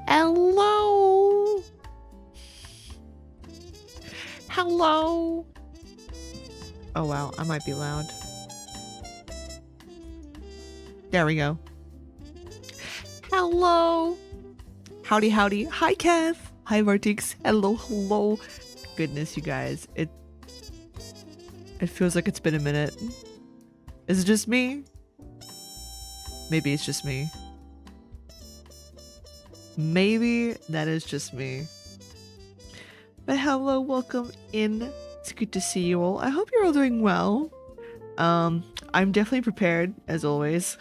Hello. Hello. Oh wow, I might be loud. There we go. Hello. Howdy, howdy. Hi, Kev. Hi, Vartix. Hello, hello. Goodness, you guys. It feels like it's been a minute. Is it just me? Maybe it's just me. Maybe that is just me. But hello, welcome in. It's good to see you all. I hope you're all doing well. I'm definitely prepared, as always.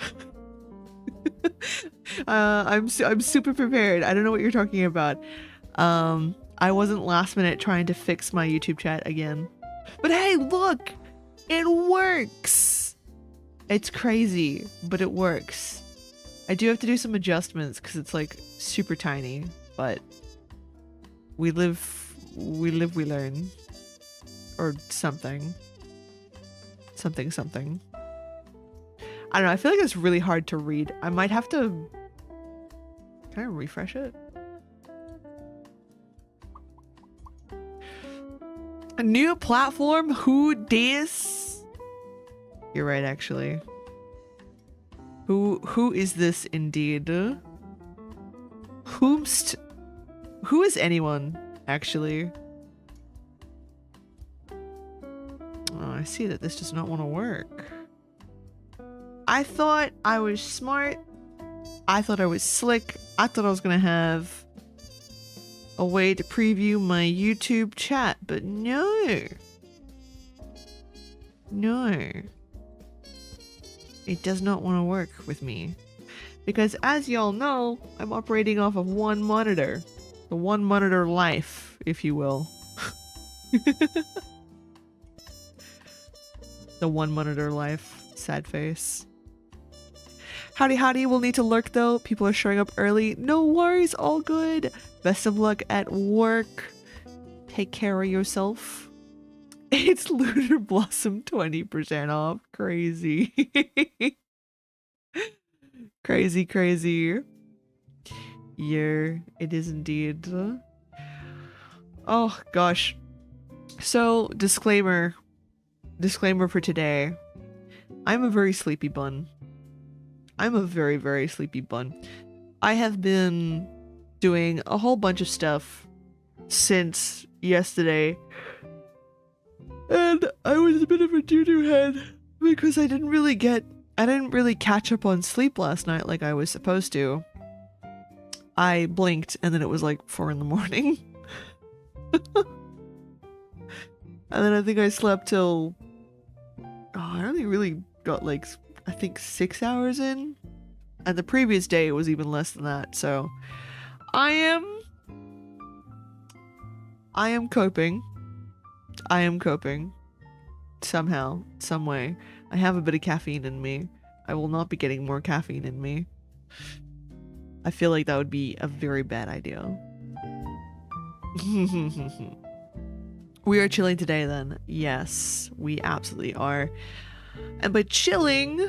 I'm super prepared. I don't know what you're talking about. I wasn't last minute trying to fix my YouTube chat again. But hey, look! It works! It's crazy, but it works. I do have to do some adjustments because it's like super tiny, but we live, we learn. Or something. Something. I don't know, I feel like it's really hard to read. I might have to... Can I refresh it? A new platform? Who dis? You're right, actually. Who is this indeed? Who is anyone, actually? Oh, I see that this does not want to work. I thought I was smart. I thought I was slick. I thought I was gonna have a way to preview my YouTube chat, but no. No. It does not want to work with me. Because as y'all know, I'm operating off of one monitor. The one monitor life, if you will. The one monitor life. Sad face. Howdy howdy, we'll need to lurk though. People are showing up early. No worries, all good. Best of luck at work. Take care of yourself. It's Lunar Blossom 20% off. Crazy. Crazy. Yeah, it is indeed. Oh gosh. So, disclaimer for today. I'm a very sleepy bun. I'm a very, very sleepy bun. I have been doing a whole bunch of stuff since yesterday. And I was a bit of a doo-doo head because I didn't really catch up on sleep last night like I was supposed to. I blinked and then it was like 4 in the morning. And then I think I slept till... Oh, I only really got like, I think 6 hours in. And the previous day it was even less than that, so... I am coping. Somehow, some way. I have a bit of caffeine in me. I will not be getting more caffeine in me. I feel like that would be a very bad idea. We are chilling today then. Yes, we absolutely are. And by chilling,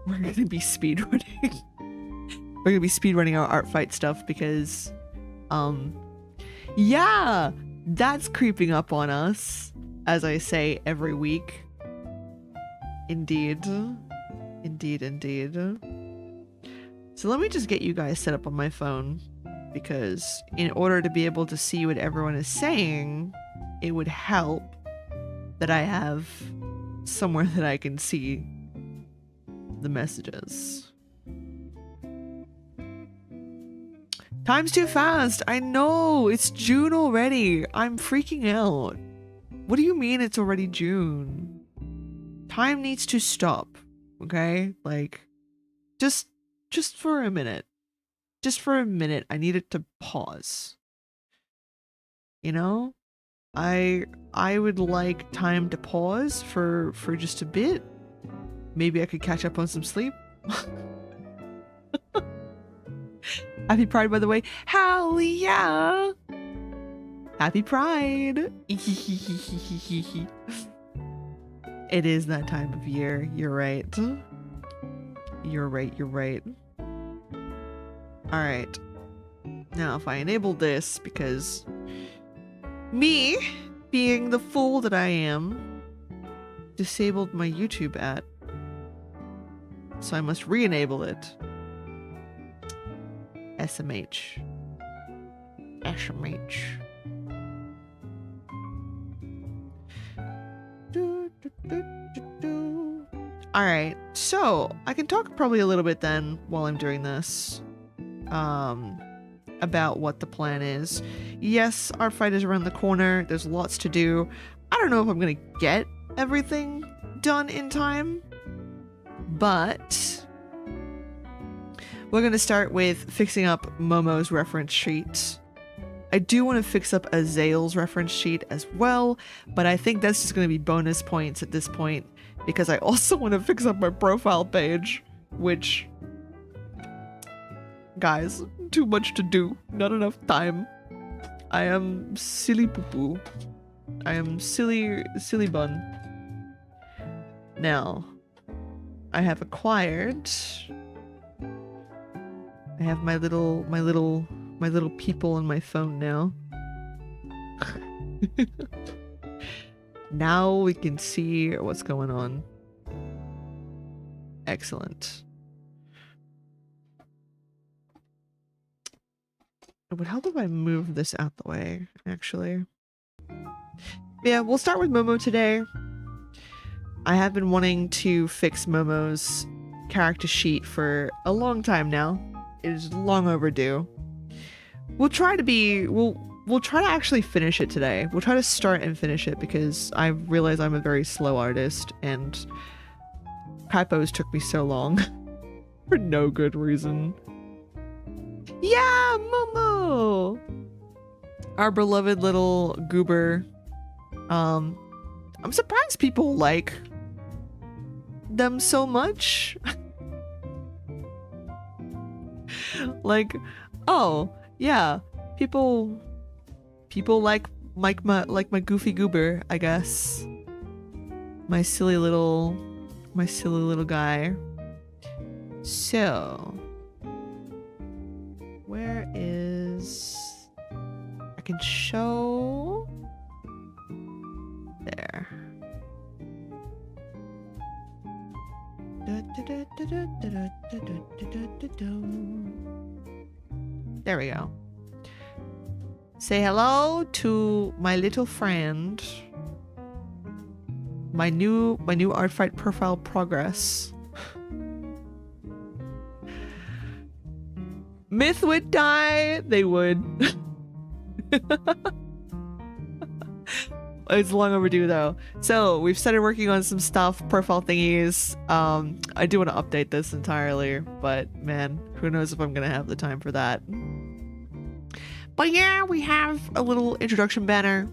we're gonna be speedrunning. We're gonna be speedrunning our art fight stuff because, yeah, that's creeping up on us, as I say every week. Indeed. Indeed, indeed. So let me just get you guys set up on my phone, because in order to be able to see what everyone is saying, it would help that I have somewhere that I can see the messages. Time's too fast. I know. It's June already. I'm freaking out. What do you mean it's already June? Time needs to stop. Okay? Like, just for a minute. Just for a minute, I need it to pause. You know? I would like time to pause for just a bit. Maybe I could catch up on some sleep. Happy Pride, by the way. Hell yeah! Happy Pride! It is that time of year. You're right. You're right, you're right. Alright. Now, if I enable this, because me, being the fool that I am, disabled my YouTube ad. So I must re-enable it. SMH. SMH. Alright, so I can talk probably a little bit then while I'm doing this. About what the plan is. Yes, our fight is around the corner. There's lots to do. I don't know if I'm gonna get everything done in time, but we're gonna start with fixing up Momo's reference sheet. I do want to fix up Azael's reference sheet as well, but I think that's just gonna be bonus points at this point, because I also want to fix up my profile page, which, guys, too much to do, not enough time. I am silly poo-poo. I am silly bun. Now, I have acquired. I have my little people on my phone now. Now we can see what's going on. Excellent. It would help if I move this out the way, actually. Yeah, we'll start with Momo today. I have been wanting to fix Momo's character sheet for a long time now. It is long overdue. We'll try to actually finish it today. We'll try to start and finish it, because I realize I'm a very slow artist and Typos took me so long for no good reason. Yeah, Momo! Our beloved little goober. I'm surprised people like them so much. Like, oh, yeah, people like my goofy goober, I guess. My silly little guy. So, where is... I can show... There. There we go. Say hello to my little friend. My new art fight profile progress. Myth would die. They would. It's long overdue though. So we've started working on some stuff, profile thingies. I do want to update this entirely, but man, who knows if I'm gonna have the time for that. But yeah, we have a little introduction banner.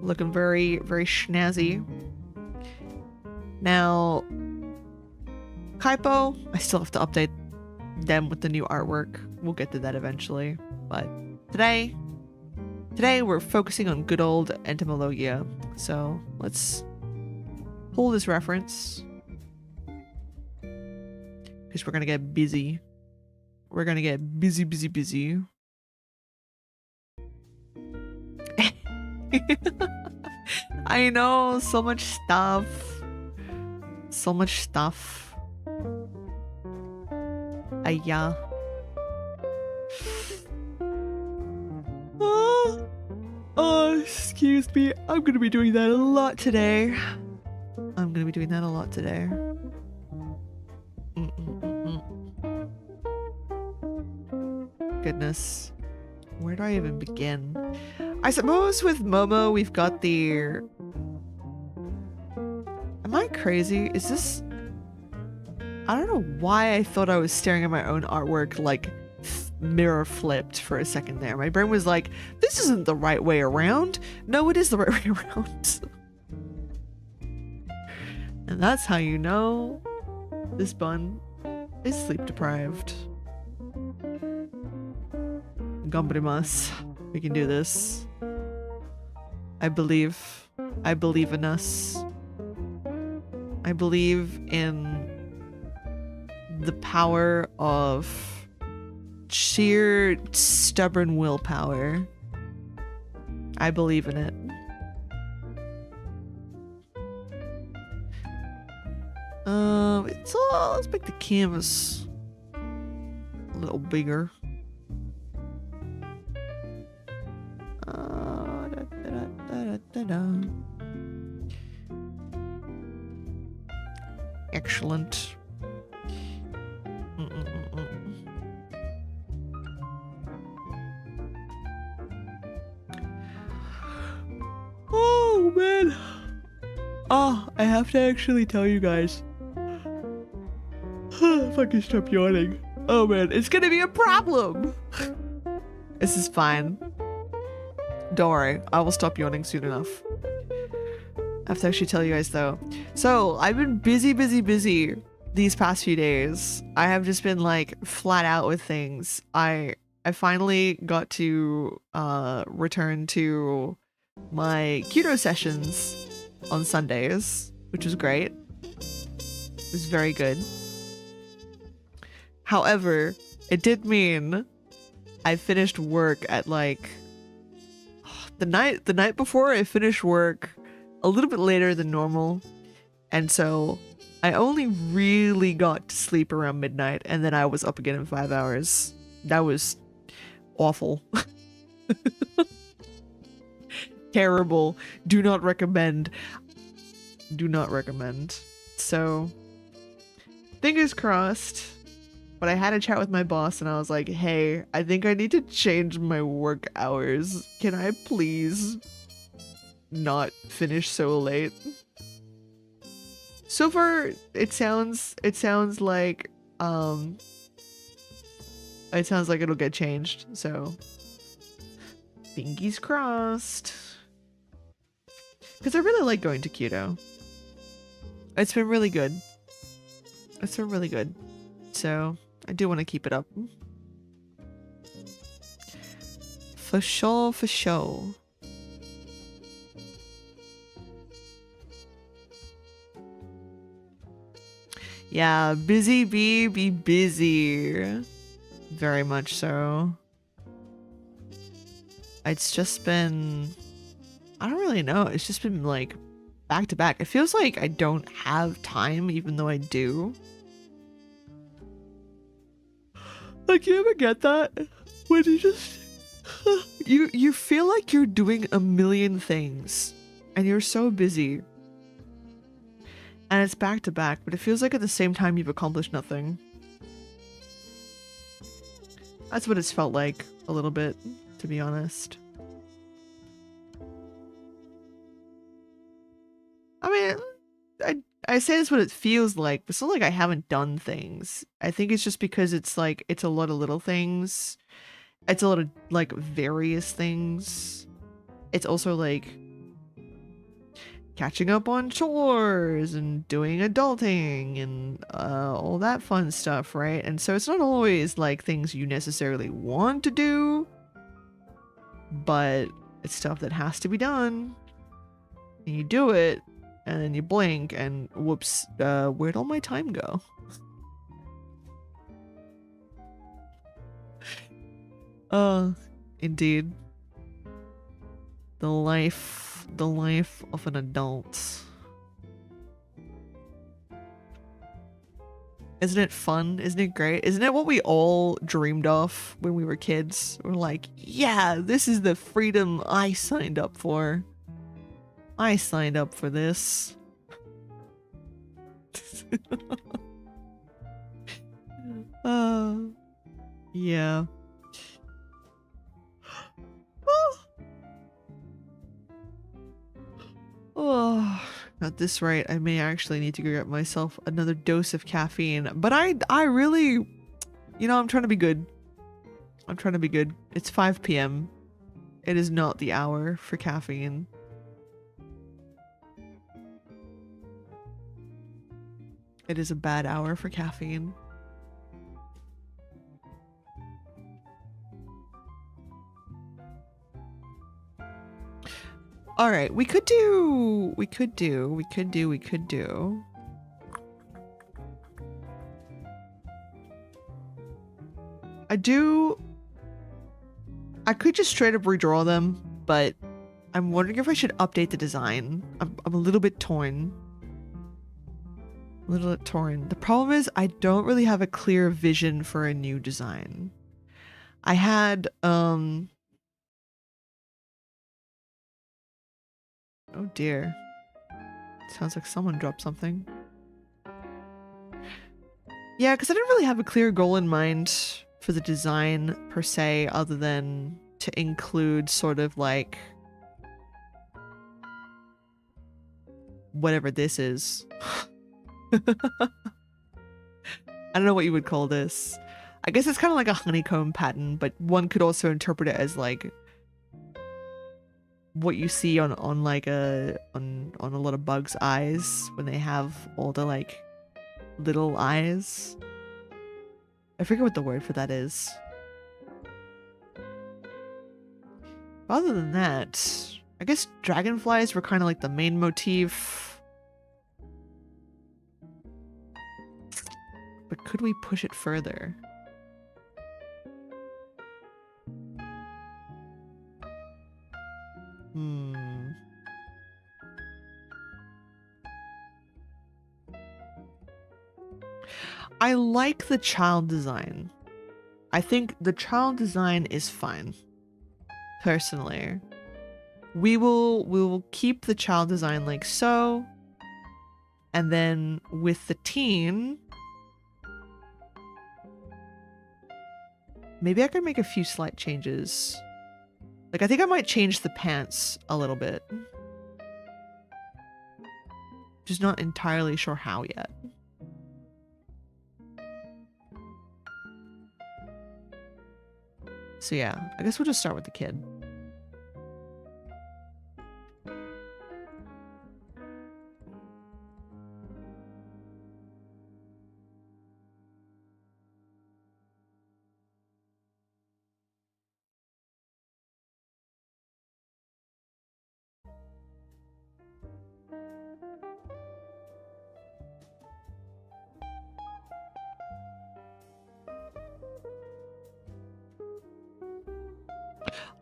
Looking very, very snazzy. Now, Kaipo, I still have to update them with the new artwork. We'll get to that eventually, but Today we're focusing on good old etymologia. So let's pull this reference. Because we're gonna get busy. We're gonna get busy. I know, so much stuff. So much stuff. Yeah. Oh, excuse me. I'm gonna be doing that a lot today. Goodness. Where do I even begin? I suppose with Momo, we've got the... Am I crazy? Is this... I don't know why I thought I was staring at my own artwork, like, mirror flipped for a second there. My brain was like, this isn't the right way around. No, it is the right way around. And that's how you know this bun is sleep deprived. Gambarimasu. We can do this. I believe in us. I believe in the power of sheer stubborn willpower. I believe in it. Let's make the canvas a little bigger. Excellent. Oh man. Oh, I have to actually tell you guys. If I can stop yawning. Oh man, it's gonna be a problem. This is fine. Don't worry, I will stop yawning soon enough. I have to actually tell you guys though. So I've been busy these past few days. I have just been like flat out with things. I finally got to return to my Kudo sessions on Sundays, which was great. It was very good. However, it did mean I finished work at like the night before. I finished work a little bit later than normal, and so I only really got to sleep around midnight, and then I was up again in 5 hours. That was awful. Terrible. Do not recommend. So fingers crossed. But I had a chat with my boss and I was like, hey, I think I need to change my work hours. Can I please not finish so late? So far, it sounds like it'll get changed. So fingers crossed. Because I really like going to Kudo. It's been really good. So I do want to keep it up. For sure. Yeah, busy bee, be busy. Very much so. It's just been... I don't really know. It's just been like back to back. It feels like I don't have time even though I do. Like, you ever get that? When you just... you feel like you're doing a million things. And you're so busy. And it's back to back, but it feels like at the same time you've accomplished nothing. That's what it's felt like, a little bit, to be honest. I mean, I say that's what it feels like, but it's not like I haven't done things. I think it's just because it's like, it's a lot of little things. It's a lot of, like, various things. It's also, like, catching up on chores and doing adulting and all that fun stuff, right? And so it's not always, like, things you necessarily want to do. but it's stuff that has to be done. And you do it, and then you blink, and whoops, where'd all my time go? Indeed. The life of an adult. Isn't it fun? Isn't it great? Isn't it what we all dreamed of when we were kids? We're like, yeah, this is the freedom I signed up for. I signed up for this. Yeah. Oh, at this rate, I may actually need to go get myself another dose of caffeine. But I really, you know, I'm trying to be good. I'm trying to be good. It's 5 p.m. It is not the hour for caffeine. It is a bad hour for caffeine. All right, we could do. I could just straight up redraw them, but I'm wondering if I should update the design. I'm a little bit torn. The problem is I don't really have a clear vision for a new design. I had, oh dear. Sounds like someone dropped something. Yeah, because I didn't really have a clear goal in mind for the design per se, other than to include sort of like whatever this is. I don't know what you would call this. I guess it's kind of like a honeycomb pattern, but one could also interpret it as like what you see on like on a lot of bugs' eyes when they have all the like little eyes. I forget what the word for that is. Other than that, I guess dragonflies were kind of like the main motif. But could we push it further? I like the child design. I think the child design is fine. Personally. We will keep the child design like so. And then with the teen, maybe I could make a few slight changes. Like, I think I might change the pants a little bit. Just not entirely sure how yet. So yeah, I guess we'll just start with the kid.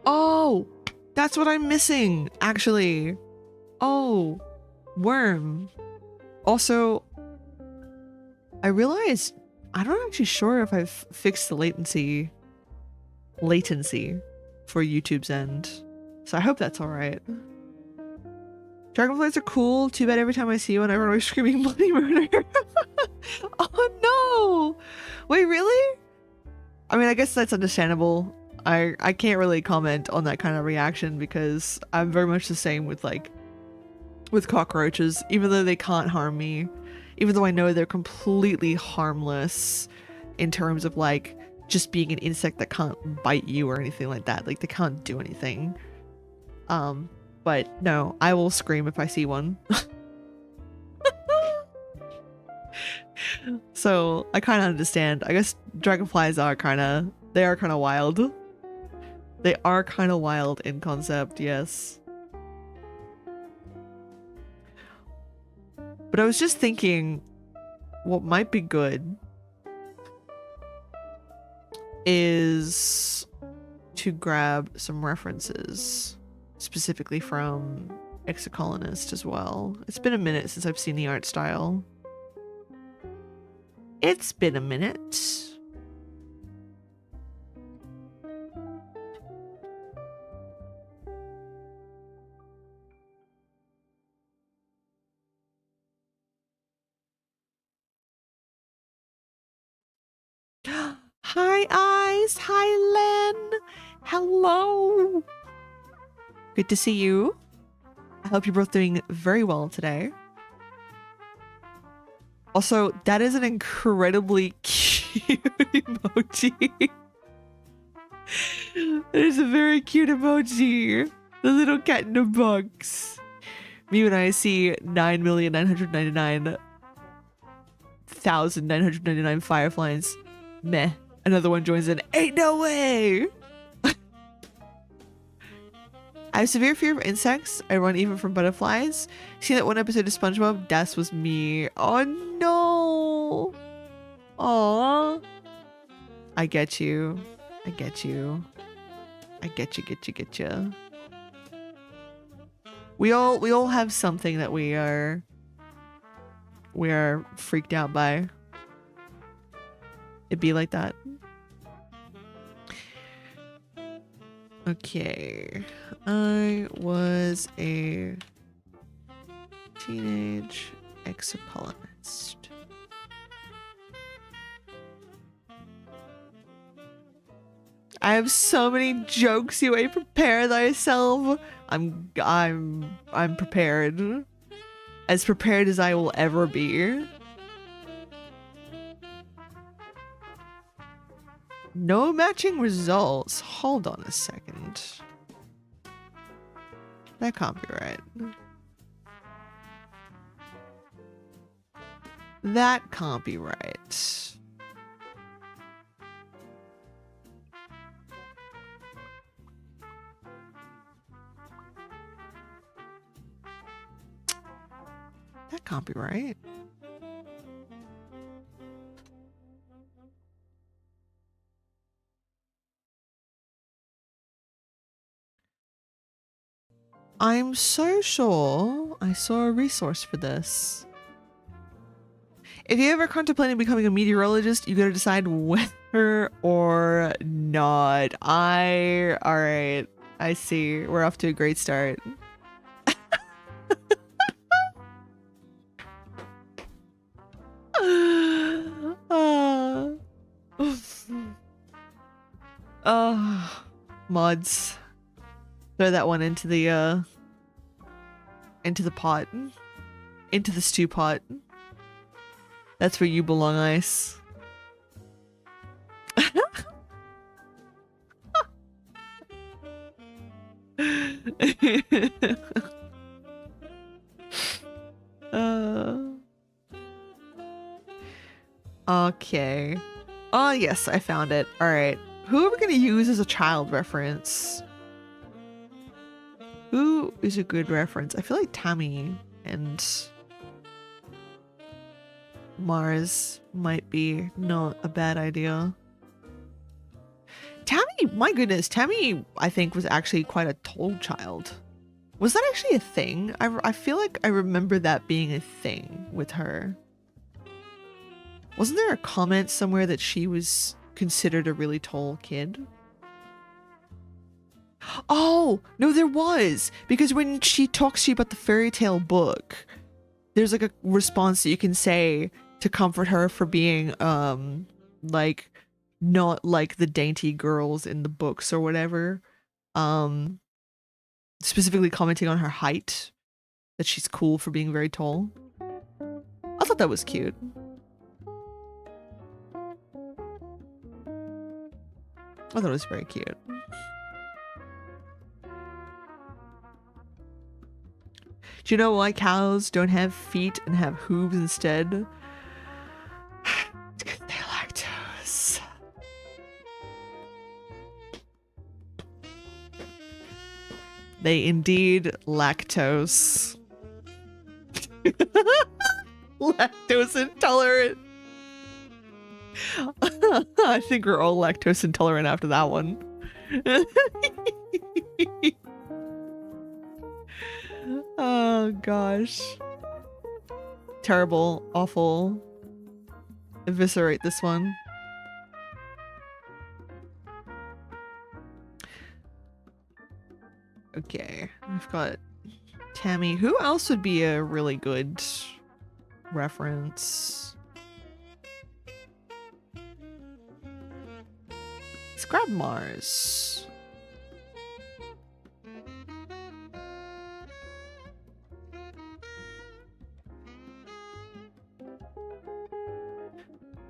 Oh, that's what I'm missing, actually. Oh, worm. Also, I realized I'm not actually sure if I've fixed the latency for YouTube's end. So I hope that's all right. Dragonflies are cool. Too bad every time I see one, I run away screaming bloody murder. Oh no! Wait, really? I mean, I guess that's understandable. I can't really comment on that kind of reaction because I'm very much the same with cockroaches. Even though they can't harm me, even though I know they're completely harmless in terms of like just being an insect that can't bite you or anything like that. Like, they can't do anything. But no, I will scream if I see one. So I kind of understand. I guess dragonflies are kind of wild. They are kind of wild in concept, yes. But I was just thinking, what might be good is to grab some references, specifically from Exocolonist as well. It's been a minute since I've seen the art style. It's been a minute. Hi, Eyes. Hi, Len. Hello. Good to see you. I hope you're both doing very well today. Also, that is an incredibly cute emoji. That is a very cute emoji. The little cat in a box. Me when I see 9,999,999 fireflies. Meh. Another one joins in. Ain't no way! I have severe fear of insects. I run even from butterflies. See that one episode of SpongeBob? That was me. Oh no! Aww. I get you. I get you. I get you. We all have something that we are freaked out by. It'd be like that. Okay. I was a teenage exocolonist. I have so many jokes, YueHua. Prepare thyself. I'm prepared. As prepared as I will ever be. No matching results. Hold on a second. That can't be right. That can't be right. That can't be right. I'm so sure I saw a resource for this. If you're ever contemplating becoming a meteorologist, you gotta decide whether or not. Alright. I see. We're off to a great start. Mods. Throw that one into the pot. Into the stew pot. That's where you belong, Ice. Okay. Oh, yes, I found it. All right. Who are we going to use as a child reference? Who is a good reference? I feel like Tammy and Mars might be not a bad idea. Tammy, my goodness, Tammy, I think, was actually quite a tall child. Was that actually a thing? I feel like I remember that being a thing with her. Wasn't there a comment somewhere that she was considered a really tall kid? Oh, no, there was. Because when she talks to you about the fairy tale book, there's like a response that you can say to comfort her for being, like, not like the dainty girls in the books or whatever. Specifically commenting on her height, that she's cool for being very tall. I thought that was cute. I thought it was very cute. Do you know why cows don't have feet and have hooves instead? It's because they're lactose. They indeed lactose. Lactose intolerant. I think we're all lactose intolerant after that one. Oh gosh. Terrible, awful. Eviscerate this one. Okay, I've got Tammy. Who else would be a really good reference? Let's grab Mars.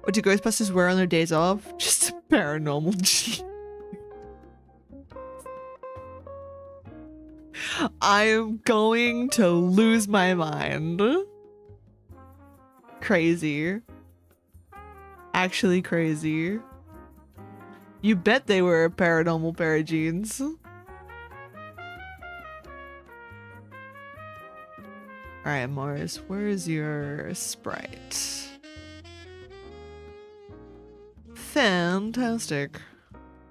What do Ghostbusters wear on their days off? Just paranormal G. I am going to lose my mind. Crazy. Actually crazy. You bet they were a paranormal pair of jeans. Alright, Mars, where's your sprite? Fantastic.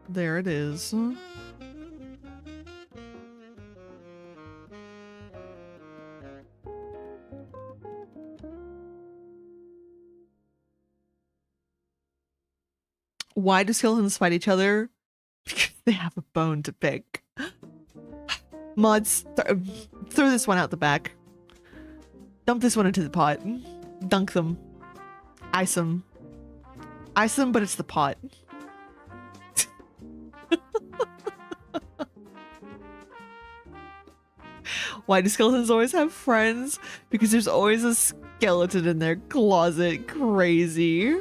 There it is. Why do skeletons fight each other? Because they have a bone to pick. Mods, throw this one out the back. Dump this one into the pot. Dunk them. Ice them. Ice them, but it's the pot. Why do skeletons always have friends? Because there's always a skeleton in their closet. Crazy.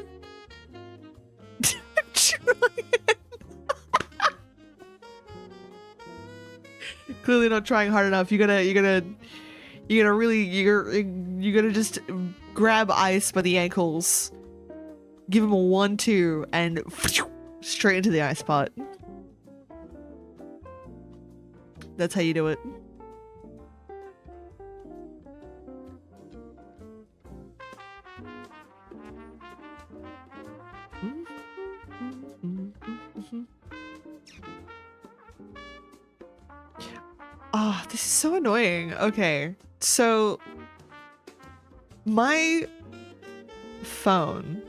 Clearly not trying hard enough. You gotta just grab Ice by the ankles, give him a 1-2, and straight into the ice pot. That's how you do it. Oh, this is so annoying. Okay, so my phone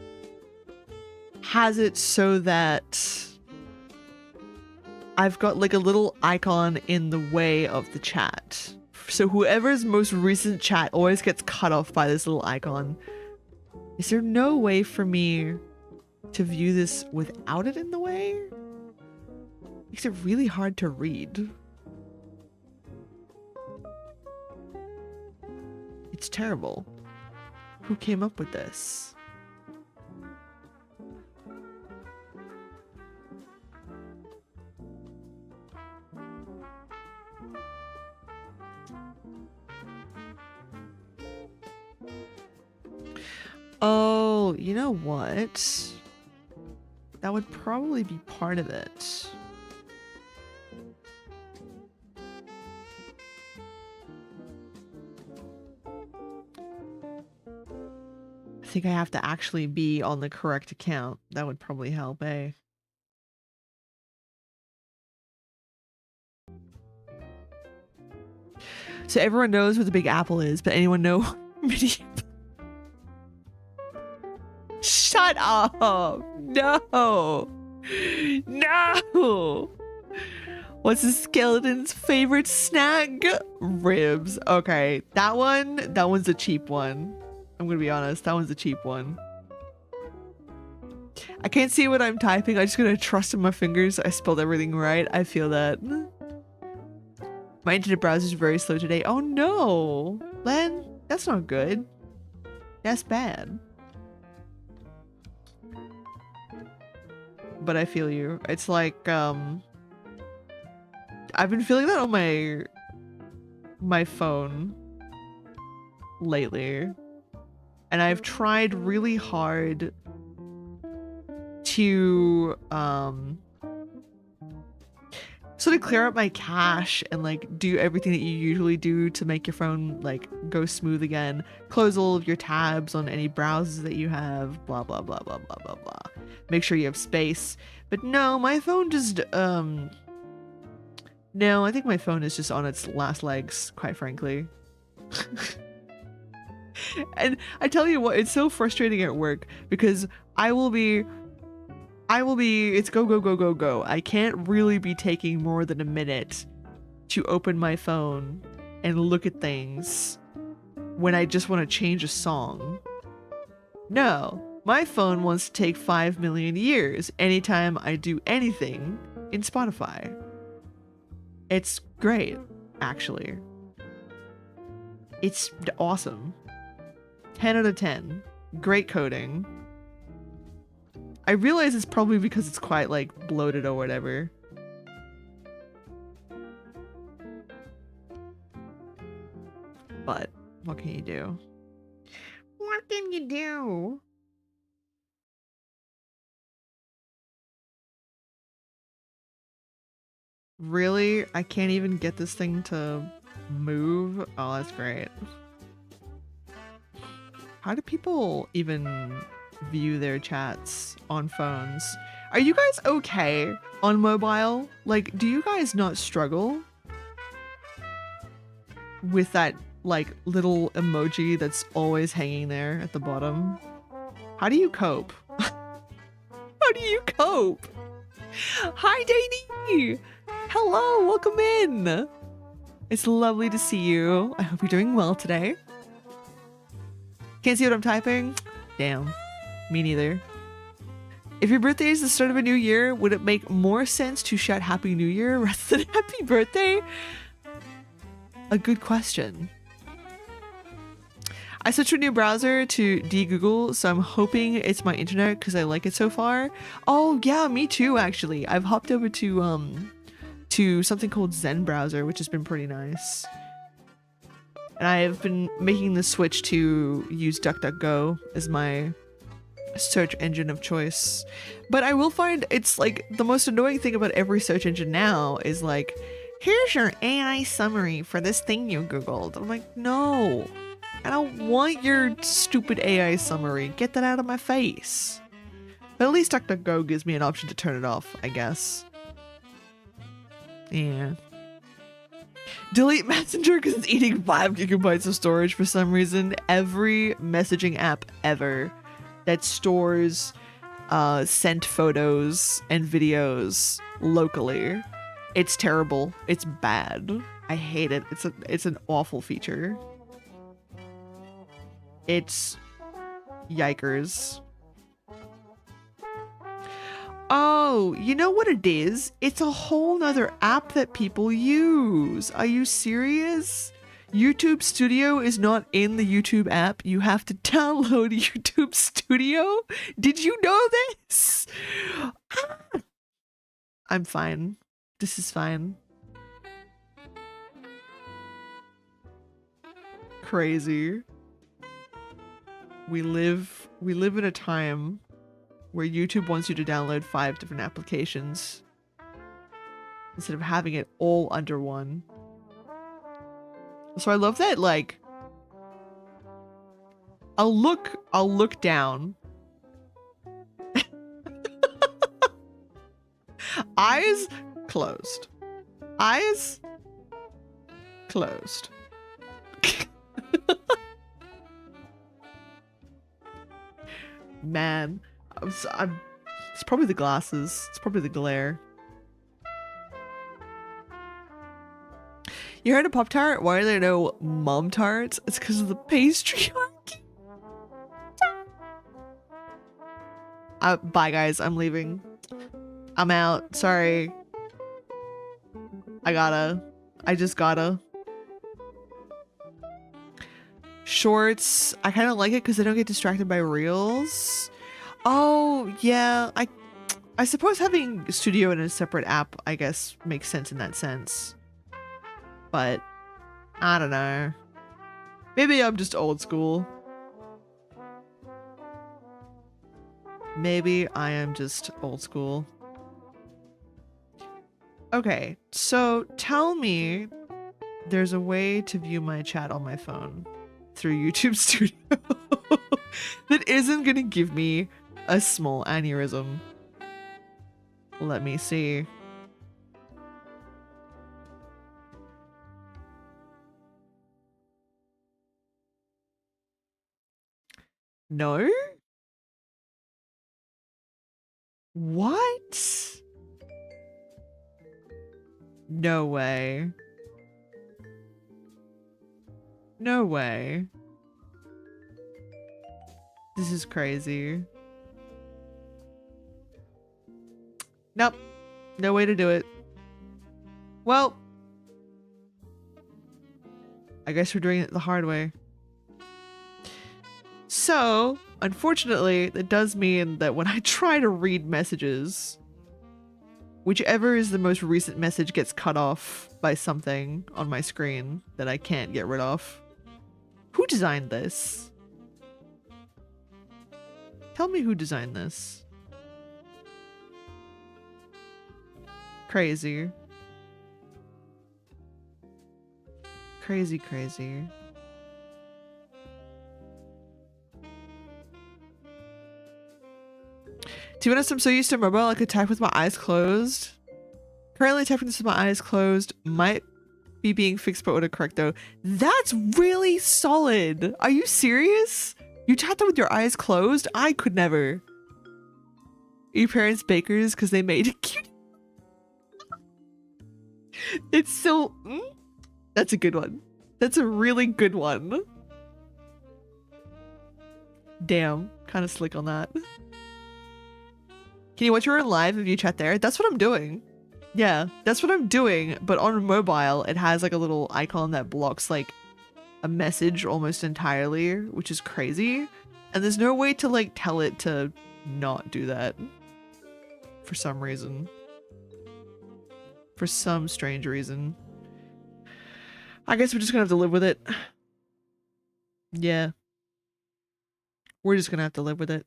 has it so that I've got like a little icon in the way of the chat. So whoever's most recent chat always gets cut off by this little icon. Is there no way for me to view this without it in the way? Makes it really hard to read. It's terrible. Who came up with this? Oh, you know what? That would probably be part of it. I think I have to actually be on the correct account. That would probably help, eh? So everyone knows what the Big Apple is, but anyone know Mini Apple? Shut up! No! No! What's the skeleton's favorite snack? Ribs. Okay, that one's a cheap one. I'm gonna be honest, that one's a cheap one. I can't see what I'm typing. I'm just gonna trust in my fingers. I spelled everything right. I feel that. My internet browser is very slow today. Oh no! Len, that's not good. That's bad. But I feel you. It's like, I've been feeling that on my phone lately. And I've tried really hard to sort of clear up my cache and like do everything that you usually do to make your phone like go smooth again. Close all of your tabs on any browsers that you have, blah blah blah blah blah blah blah. Make sure you have space. But no, my phone just no, I think my phone is just on its last legs, quite frankly. And I tell you what, it's so frustrating at work because I will be, it's go, go, go, go, go. I can't really be taking more than a minute to open my phone and look at things when I just want to change a song. No, my phone wants to take 5 million years anytime I do anything in Spotify. It's great, actually. It's awesome. 10 out of 10. Great coding. I realize it's probably because it's quite like bloated or whatever. But what can you do? What can you do? Really? I can't even get this thing to move? Oh, that's great. How do people even view their chats on phones? Are you guys okay on mobile? Like, do you guys not struggle with that like little emoji that's always hanging there at the bottom? How do you cope? How do you cope? Hi, Danny! Hello, welcome in! It's lovely to see you. I hope you're doing well today. Can't see what I'm typing? Damn. Me neither. If your birthday is the start of a new year, would it make more sense to shout Happy New Year rather than Happy Birthday? A good question. I switched to a new browser to de-Google, so I'm hoping it's my internet because I like it so far. Oh yeah, me too actually. I've hopped over to something called Zen browser, which has been pretty nice. And I've been making the switch to use DuckDuckGo as my search engine of choice. But I will find it's like the most annoying thing about every search engine now is like, here's your AI summary for this thing you Googled. I'm like, no, I don't want your stupid AI summary. Get that out of my face. But at least DuckDuckGo gives me an option to turn it off, I guess. Yeah. Delete Messenger because it's eating 5 gigabytes of storage for some reason. Every messaging app ever that stores sent photos and videos locally. It's terrible. It's bad. I hate it. It's an awful feature. It's yikers. Oh, you know what it is? It's a whole nother app that people use. Are you serious? YouTube Studio is not in the YouTube app. You have to download YouTube Studio? Did you know this? I'm fine. This is fine. Crazy. We live in a time where YouTube wants you to download 5 different applications instead of having it all under one. So I love that, like, I'll look down. Eyes closed. Eyes closed. Man, it's probably the glasses. It's probably the glare. You heard of Pop-Tart? Why are there no Mom-Tarts? It's because of the patriarchy. Bye, guys. I'm leaving. I'm out. Sorry. I just gotta. Shorts. I kind of like it because I don't get distracted by reels. Oh, yeah. I suppose having Studio in a separate app, I guess, makes sense in that sense. But I don't know. Maybe I'm just old school. Maybe I am just old school. Okay, so tell me there's a way to view my chat on my phone through YouTube Studio that isn't gonna give me a small aneurysm. Let me see. No? What? No way. No way. This is crazy. Nope. No way to do it. Well, I guess we're doing it the hard way. So, unfortunately, that does mean that when I try to read messages, whichever is the most recent message gets cut off by something on my screen that I can't get rid of. Who designed this? Tell me who designed this. Crazy. Crazy, crazy. To be honest, I'm so used to mobile I could type with my eyes closed. Currently typing this with my eyes closed might be being fixed by autocorrect though. That's really solid. Are you serious? You typed that with your eyes closed? I could never. Are your parents bakers because they made it cute? It's so... That's a good one. That's a really good one. Damn, kind of slick on that. Can you watch your own live if you chat there? That's what I'm doing. Yeah, that's what I'm doing. But on mobile, it has like a little icon that blocks like a message almost entirely, which is crazy. And there's no way to like tell it to not do that for some reason. For some strange reason. I guess we're just gonna have to live with it. Yeah. We're just gonna have to live with it.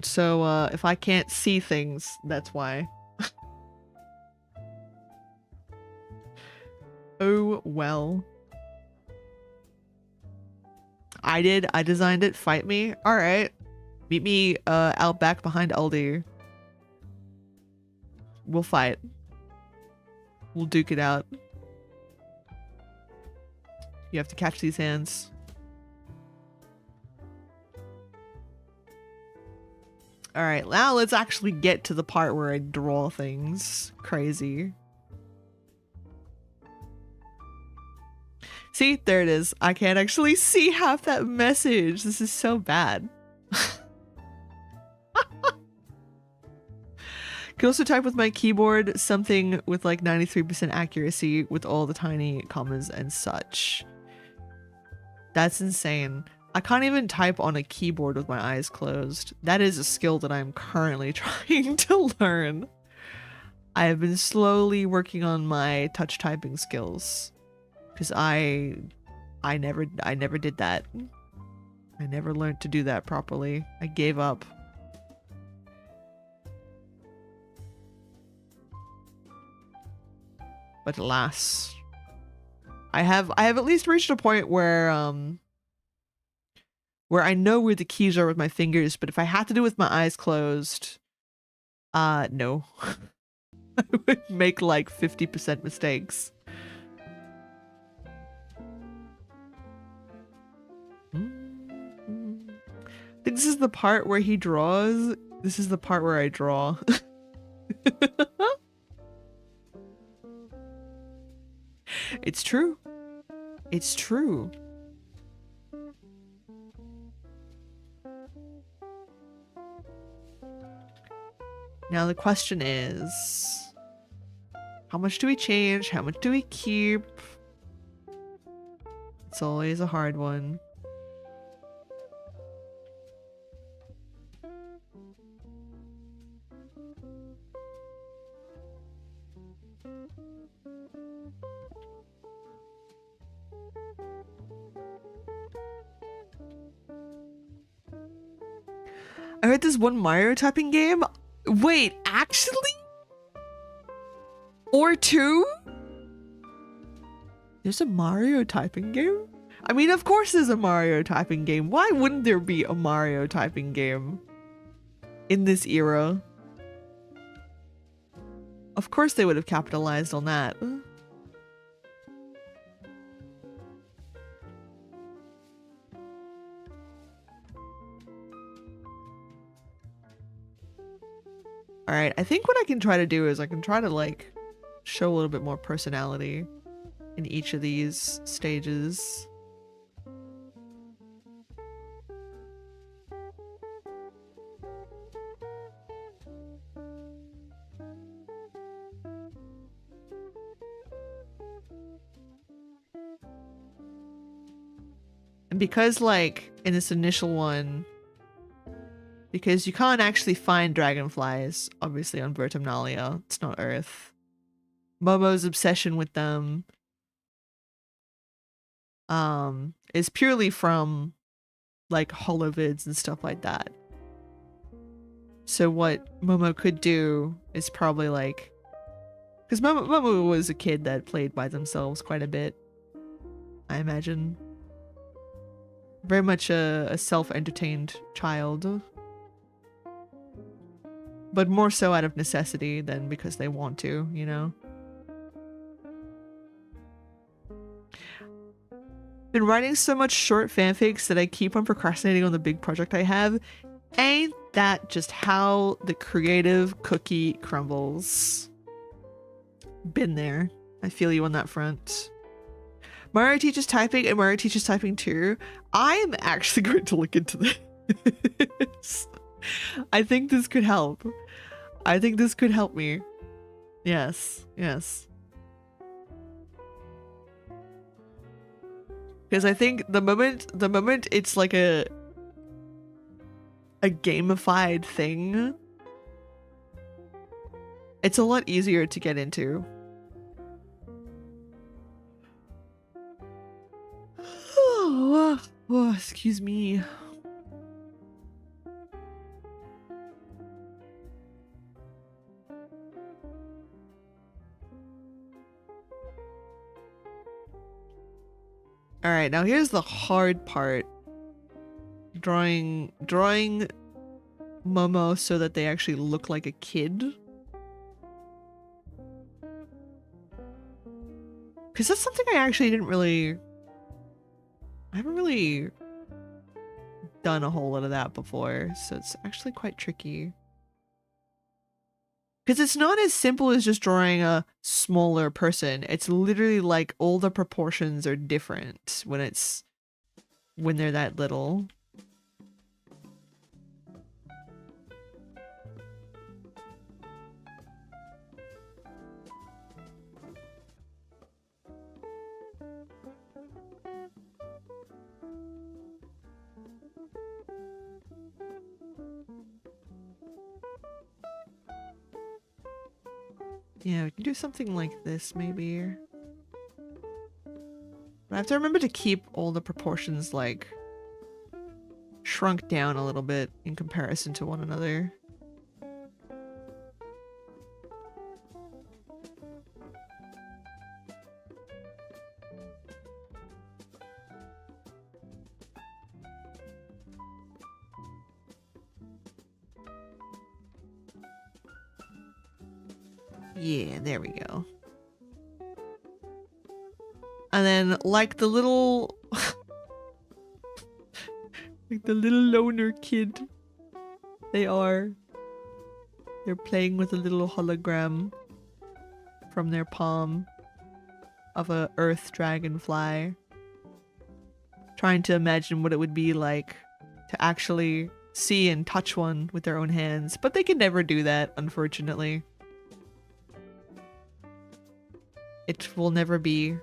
So, if I can't see things, that's why. Oh, well. I designed it, fight me. Alright. Meet me, out back behind Aldi. We'll fight. We'll duke it out. You have to catch these hands. Alright, now let's actually get to the part where I draw things. Crazy. See, there it is. I can't actually see half that message. This is so bad. Can also type with my keyboard something with like 93% accuracy with all the tiny commas and such. That's insane. I can't even type on a keyboard with my eyes closed. That is a skill that I'm currently trying to learn. I have been slowly working on my touch typing skills because I never did that. I never learned to do that properly. I gave up. But alas, I have at least reached a point where I know where the keys are with my fingers, but if I had to do it with my eyes closed, no. I would make like 50% mistakes. I think this is the part where he draws. This is the part where I draw. It's true. It's true. Now the question is, how much do we change? How much do we keep? It's always a hard one. I heard this one Mario typing game. Wait, actually? Or two? There's a Mario typing game? I mean, of course there's a Mario typing game. Why wouldn't there be a Mario typing game in this era? Of course they would have capitalized on that. Alright, I think what I can try to do is I can try to like show a little bit more personality in each of these stages. And because like in this initial one, because you can't actually find dragonflies, obviously, on Vertumnalia. It's not Earth. Momo's obsession with them is purely from like holovids and stuff like that. So what Momo could do is probably like, because Momo was a kid that played by themselves quite a bit, I imagine. Very much a self-entertained child. But more so out of necessity than because they want to, you know? Been writing so much short fanfics that I keep on procrastinating on the big project I have. Ain't that just how the creative cookie crumbles? Been there. I feel you on that front. Mario teaches typing and Mario teaches typing too. I'm actually going to look into this. I think this could help. I think this could help me. Yes, yes. Because I think the moment it's like a gamified thing, it's a lot easier to get into. Oh, excuse me. All right, now here's the hard part. Drawing Momo so that they actually look like a kid. Because that's something I actually I haven't really done a whole lot of that before, so it's actually quite tricky. Because it's not as simple as just drawing a smaller person. It's literally like all the proportions are different when they're that little. Yeah, we can do something like this, maybe. But I have to remember to keep all the proportions, like, shrunk down a little bit in comparison to one another. Yeah, there we go. And then, like the little... like the little loner kid they're playing with a little hologram from their palm of a earth dragonfly. Trying to imagine what it would be like to actually see and touch one with their own hands. But they can never do that, unfortunately. It will never be.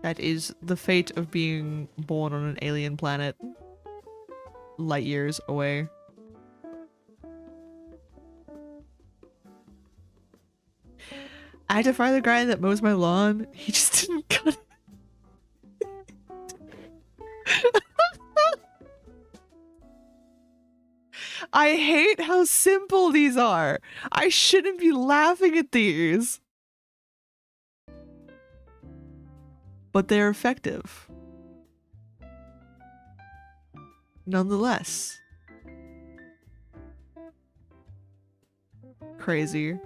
That is the fate of being born on an alien planet. Light years away. I had to fire the guy that mows my lawn. He just God. I hate how simple these are. I shouldn't be laughing at these. But they're effective. Nonetheless. Crazy.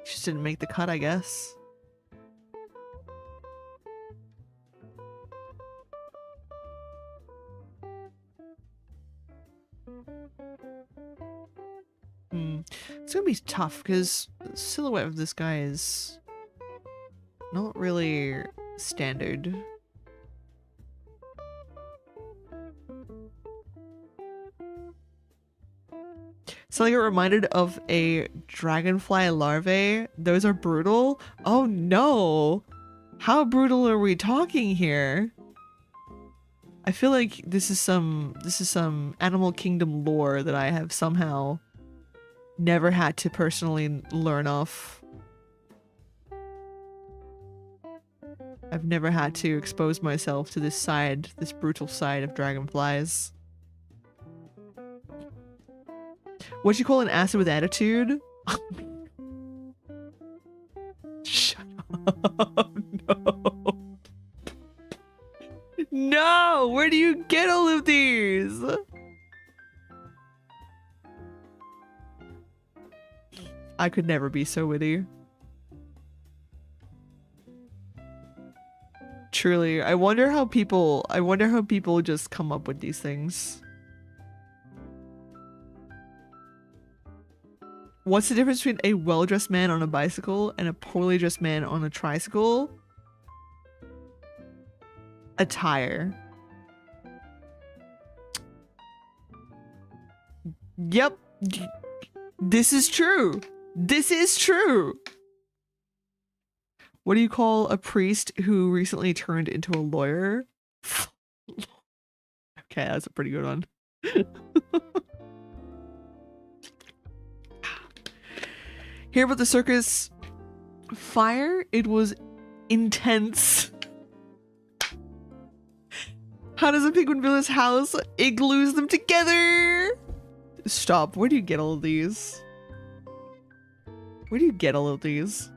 Just didn't make the cut, I guess. It's gonna be tough because the silhouette of this guy is not really standard. So I get reminded of a dragonfly larvae. Those are brutal. Oh no! How brutal are we talking here? I feel like this is some Animal Kingdom lore that I have somehow never had to personally learn of. I've never had to expose myself to this side, this brutal side of dragonflies. What you call an acid with attitude? Shut up. No. No! Where do you get all of these? I could never be so witty. Truly, I wonder how people just come up with these things. What's the difference between a well-dressed man on a bicycle and a poorly dressed man on a tricycle? Attire. Yep. This is true. This is true. What do you call a priest who recently turned into a lawyer? Okay, that's a pretty good one. Hear about the circus fire? It was intense. How does a penguin build his house? It glues them together. Stop. Where do you get all of these? Where do you get all of these?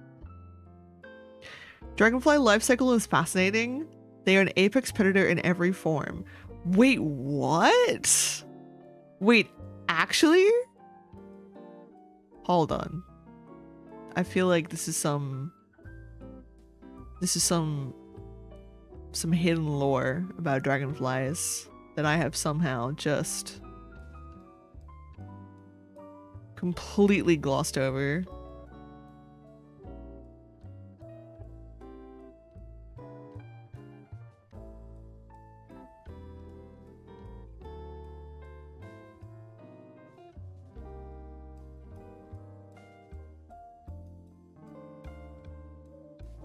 Dragonfly life cycle is fascinating. They are an apex predator in every form. Wait, what? Wait, actually? Hold on. I feel like this is some hidden lore about dragonflies that I have somehow just completely glossed over.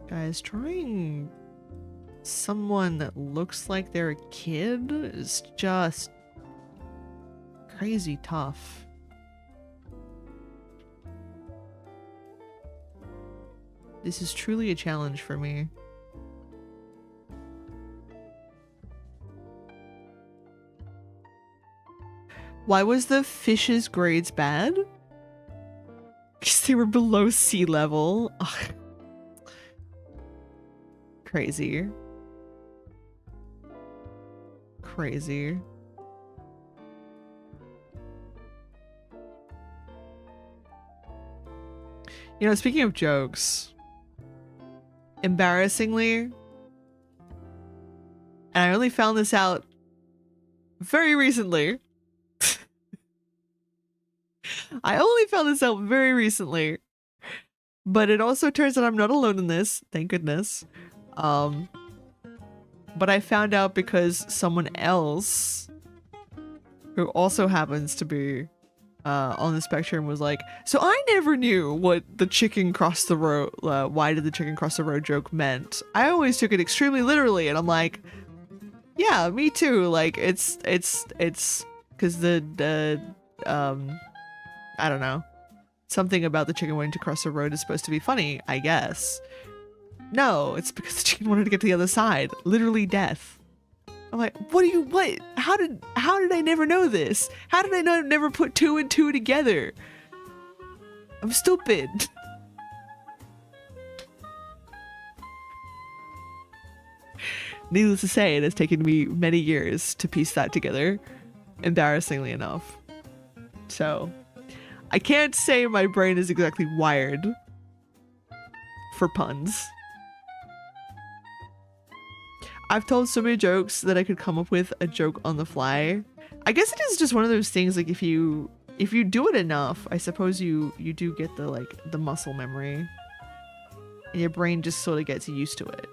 Guys, trying someone that looks like they're a kid is just crazy tough. This is truly a challenge for me. Why was the fish's grades bad? Because they were below sea level. Ugh. Crazy. Crazy. You know, speaking of jokes, embarrassingly, and I only found this out very recently. I only found this out very recently. But it also turns out I'm not alone in this, thank goodness. But I found out because someone else who also happens to be on the spectrum was like, so I never knew what the chicken cross the road, why did the chicken cross the road joke meant. I always took it extremely literally, and I'm like, yeah, me too. Like it's because the I don't know. something about the chicken wanting to cross the road is supposed to be funny, I guess. No, it's because the chicken wanted to get to the other side. Literally death. I'm like, what? How did I never know this? How did I never put 2 and 2 together? I'm stupid. Needless to say, it has taken me many years to piece that together, embarrassingly enough. So, I can't say my brain is exactly wired for puns. I've told so many jokes that I could come up with a joke on the fly. I guess it is just one of those things, like if you do it enough, I suppose you do get the muscle memory. And your brain just sort of gets used to it.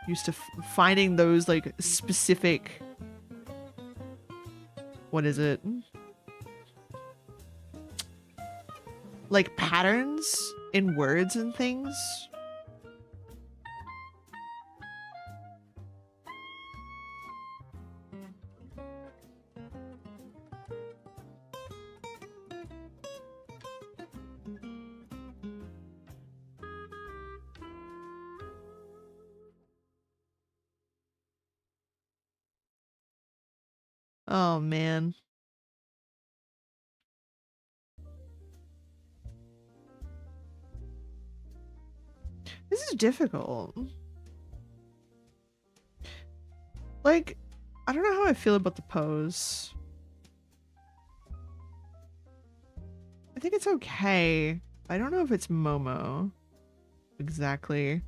Used to finding those like specific, what is it? Like patterns in words and things. Oh man. This is difficult. Like, I don't know how I feel about the pose. I think it's okay. I don't know if it's Momo. Exactly.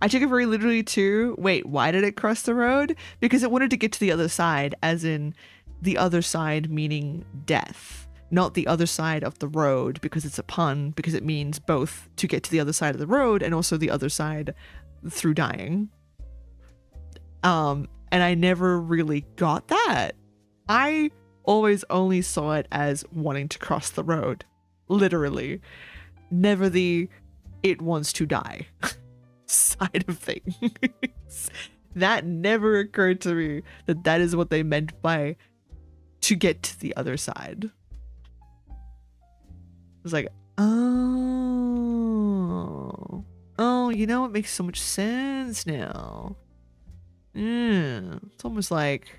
I took it very literally too. Wait, why did it cross the road? Because it wanted to get to the other side, as in the other side meaning death. Not the other side of the road, because it's a pun, because it means both to get to the other side of the road and also the other side through dying. And I never really got that. I always only saw it as wanting to cross the road. Literally. Never the it wants to die side of things. That never occurred to me that that is what they meant by to get to the other side. I was like, oh, you know, it makes so much sense now. It's almost like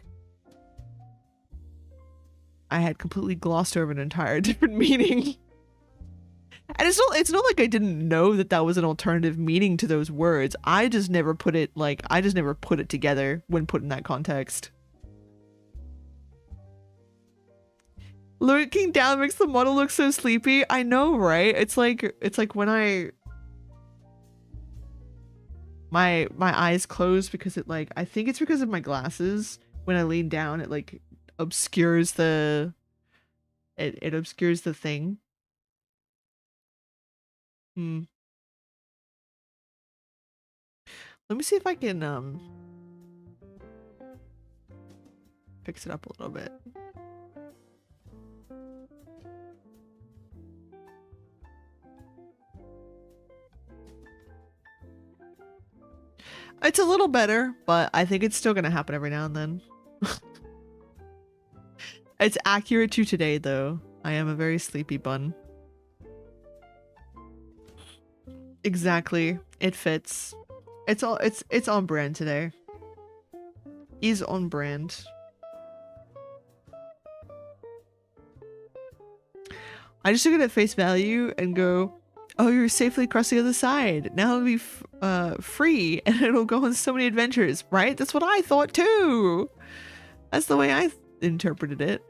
I had completely glossed over an entire different meaning. And it's not like I didn't know that that was an alternative meaning to those words. I just never put it together when put in that context. Looking down makes the model look so sleepy. I know, right? It's like when my eyes close because it like, I think it's because of my glasses. When I lean down, it like obscures the it obscures the thing. Let me see if I can fix it up a little bit. It's a little better, but I think it's still gonna happen every now and then. It's accurate to today though. I am a very sleepy bun. Exactly. It fits. It's on brand today. Is on brand. I just took it at face value and go, oh, you're safely across the other side. Now it'll be free and it'll go on so many adventures, right? That's what I thought too. That's the way I interpreted it.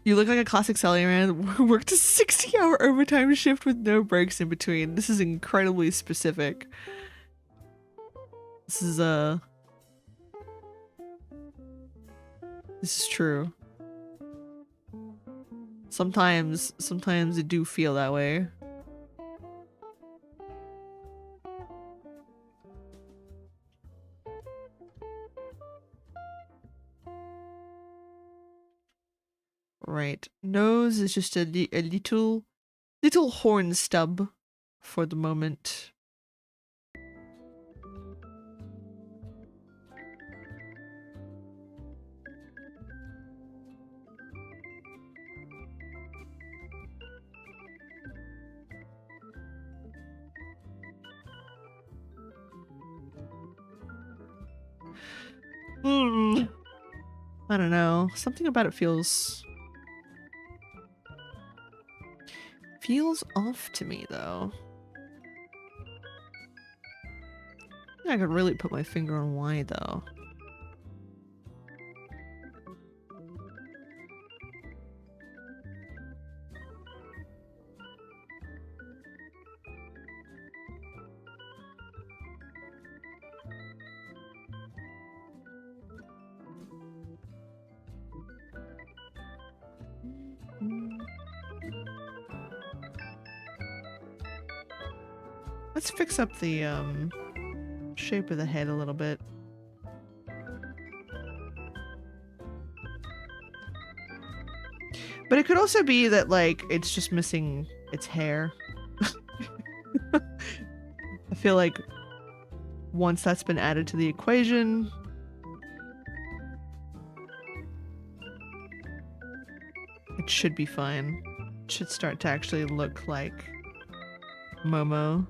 You look like a classic salaryman who worked a 60-hour overtime shift with no breaks in between. This is incredibly specific. This is true. Sometimes it do feel that way. Right. Nose is just a little horn stub for the moment. I don't know. Something about it feels off to me, though. I could really put my finger on why, though. Let's fix up the shape of the head a little bit. But it could also be that, like, it's just missing its hair. I feel like once that's been added to the equation, it should be fine. It should start to actually look like Momo.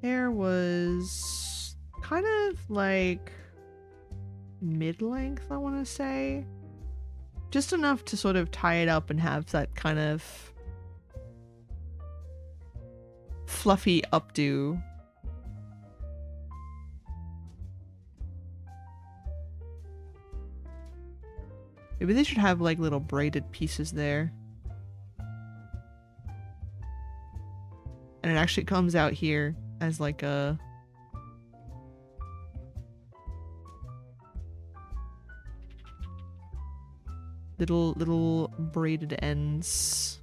Hair was kind of like mid-length, I want to say. Just enough to sort of tie it up and have that kind of fluffy updo. Maybe they should have like little braided pieces there. And it actually comes out here as like a little braided ends.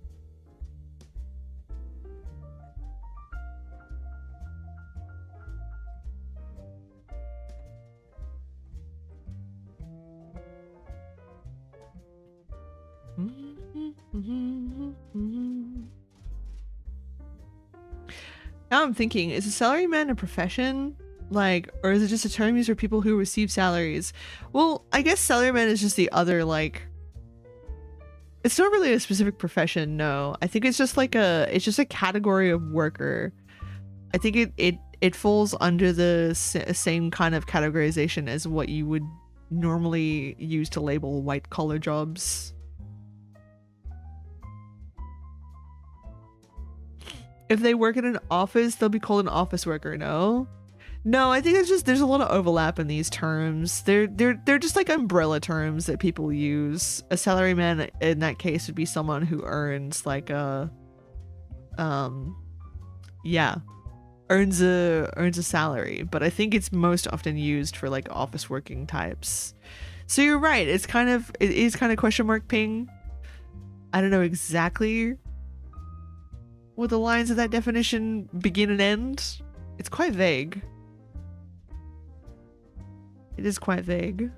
Now I'm thinking, is a salaryman a profession? Like, or is it just a term used for people who receive salaries? Well, I guess salaryman is just the other, like, it's not really a specific profession, no. I think it's just like it's just a category of worker. I think it falls under the same kind of categorization as what you would normally use to label white collar jobs. If they work in an office, they'll be called an office worker, no? No, I think it's just, there's a lot of overlap in these terms. They're just like umbrella terms that people use. A salaryman in that case would be someone who earns like a, yeah, earns a salary. But I think it's most often used for like office working types. So you're right. It is kind of question mark ping. I don't know exactly where the lines of that definition begin and end. It's quite vague. It is quite vague.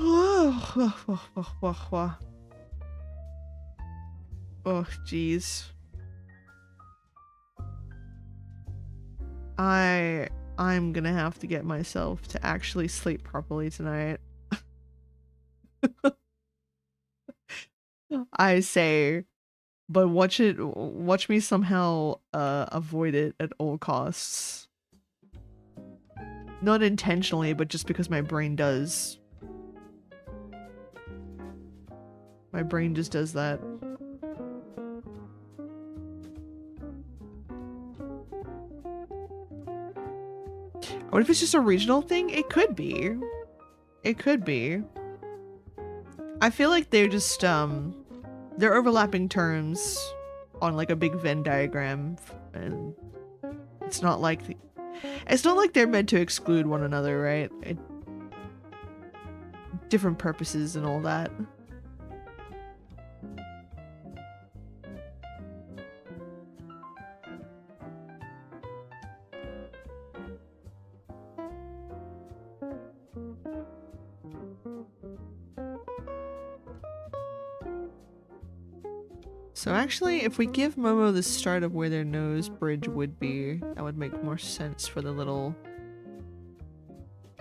Oh, jeez. I'm gonna have to get myself to actually sleep properly tonight. I say, but watch me somehow avoid it at all costs. Not intentionally, but just because my brain does. My brain just does that. What if it's just a regional thing? It could be. It could be. I feel like they're just they're overlapping terms on like a big Venn diagram, and it's not like they're meant to exclude one another, right? Different purposes and all that. So actually, if we give Momo the start of where their nose bridge would be, that would make more sense for the little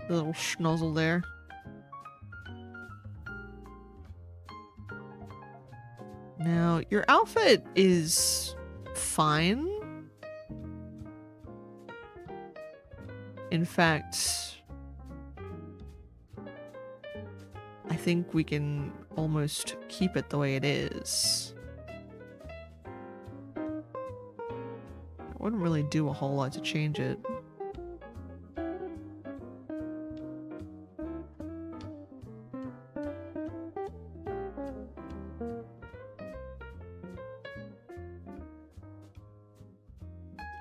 schnozzle there. Now, your outfit is fine. In fact, I think we can almost keep it the way it is. I wouldn't really do a whole lot to change it.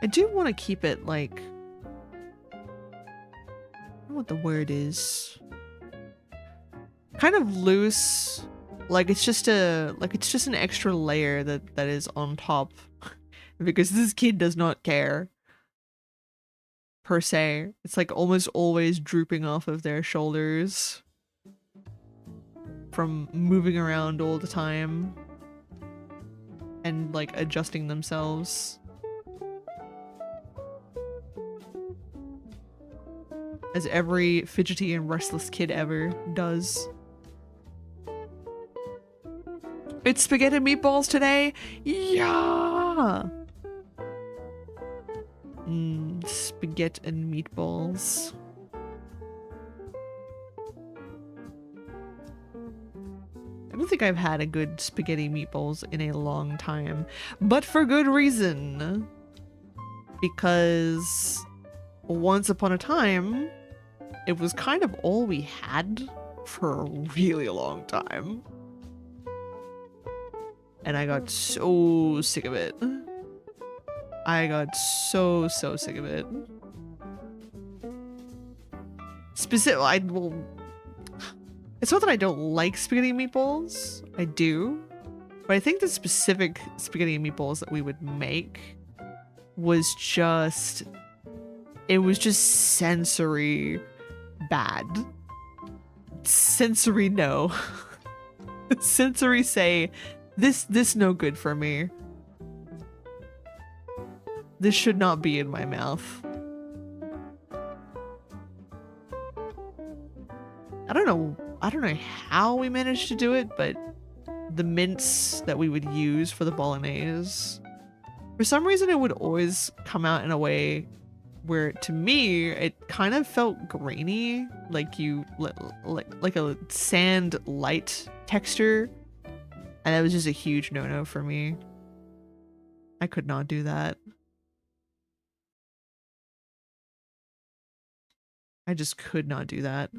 I do want to keep it like, I don't know what the word is. Kind of loose, like it's just an extra layer that is on top. Because this kid does not care, per se. It's like almost always drooping off of their shoulders from moving around all the time and like adjusting themselves. As every fidgety and restless kid ever does. It's spaghetti meatballs today? Yeah! Spaghetti and meatballs. I don't think I've had a good spaghetti meatballs in a long time, but for good reason. Because once upon a time, it was kind of all we had for a really long time. And I got so sick of it. I got so sick of it. It's not that I don't like spaghetti meatballs. I do. But I think the specific spaghetti meatballs that we would make was just... It was just sensory bad. Sensory no. Sensory say, this no good for me. This should not be in my mouth. I don't know how we managed to do it, but the mince that we would use for the bolognese, for some reason it would always come out in a way where, to me, it kind of felt grainy, like a sand light texture, and that was just a huge no-no for me. I could not do that. I just could not do that.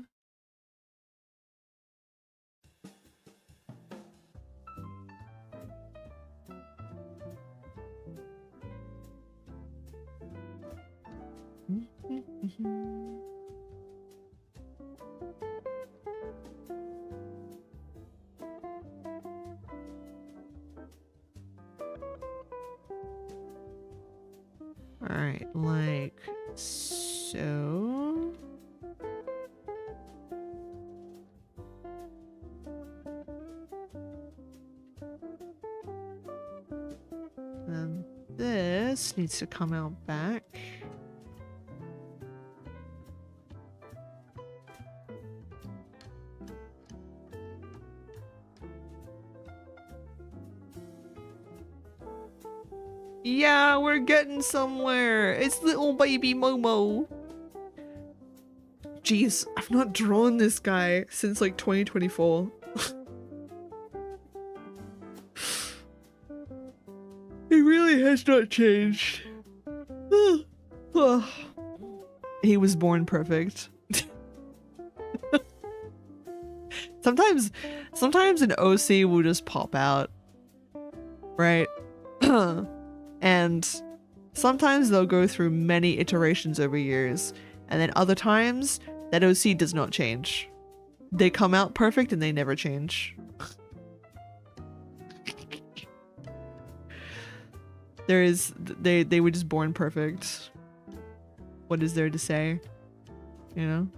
All right, like so. And this needs to come out back. Yeah, we're getting somewhere. It's little baby Momo. Jeez, I've not drawn this guy since like 2024. He really has not changed. He was born perfect. Sometimes an OC will just pop out right? And sometimes they'll go through many iterations over years, and then other times that OC does not change. They come out perfect and they never change. They were just born perfect. What is there to say? You know?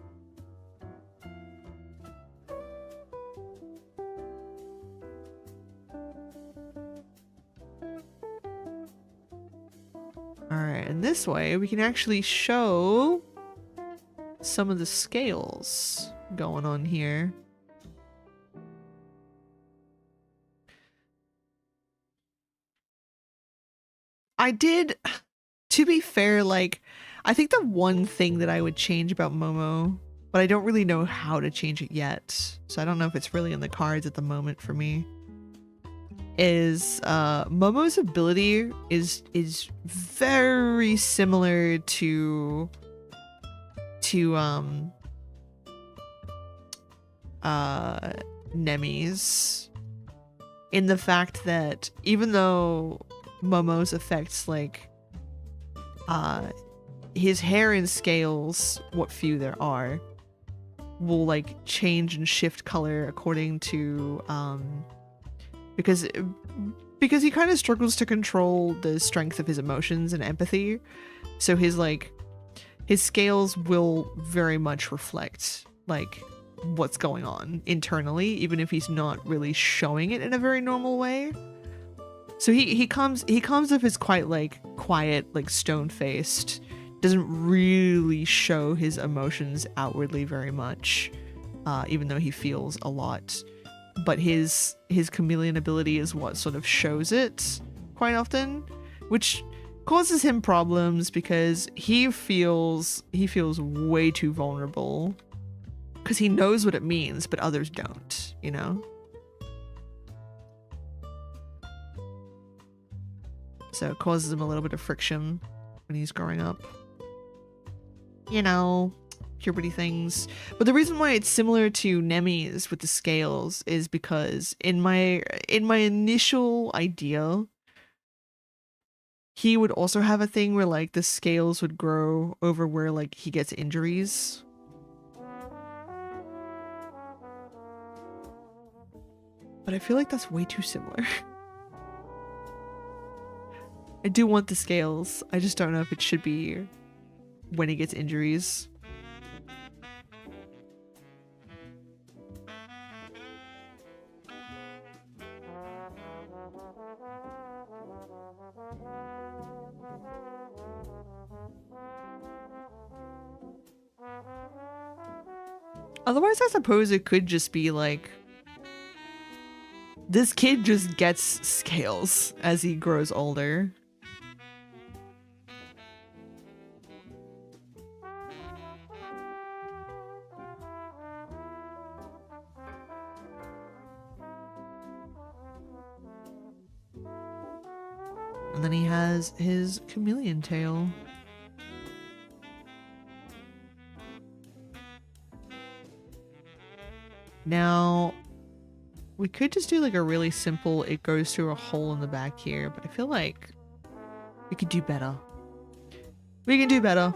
Alright, and this way we can actually show some of the scales going on here. I did, to be fair, like, I think the one thing that I would change about Momo, but I don't really know how to change it yet, so I don't know if it's really in the cards at the moment for me, is Momo's ability is very similar to Nemi's, in the fact that even though Momo's affects, like, his hair and scales, what few there are, will like change and shift color according to because he kind of struggles to control the strength of his emotions and empathy, so his scales will very much reflect like what's going on internally, even if he's not really showing it in a very normal way. So he comes off as quite like quiet, like stone-faced, doesn't really show his emotions outwardly very much, even though he feels a lot. But his chameleon ability is what sort of shows it quite often, which causes him problems because he feels way too vulnerable because he knows what it means, but others don't, you know? So it causes him a little bit of friction when he's growing up. You know, puberty things. But the reason why it's similar to Nemi's with the scales is because in my initial idea, he would also have a thing where like the scales would grow over where like he gets injuries. But I feel like that's way too similar. I do want the scales. I just don't know if it should be when he gets injuries. Otherwise, I suppose it could just be like, this kid just gets scales as he grows older. And then he has his chameleon tail. Now, we could just do like a really simple, it goes through a hole in the back here, but I feel like we could do better. We can do better.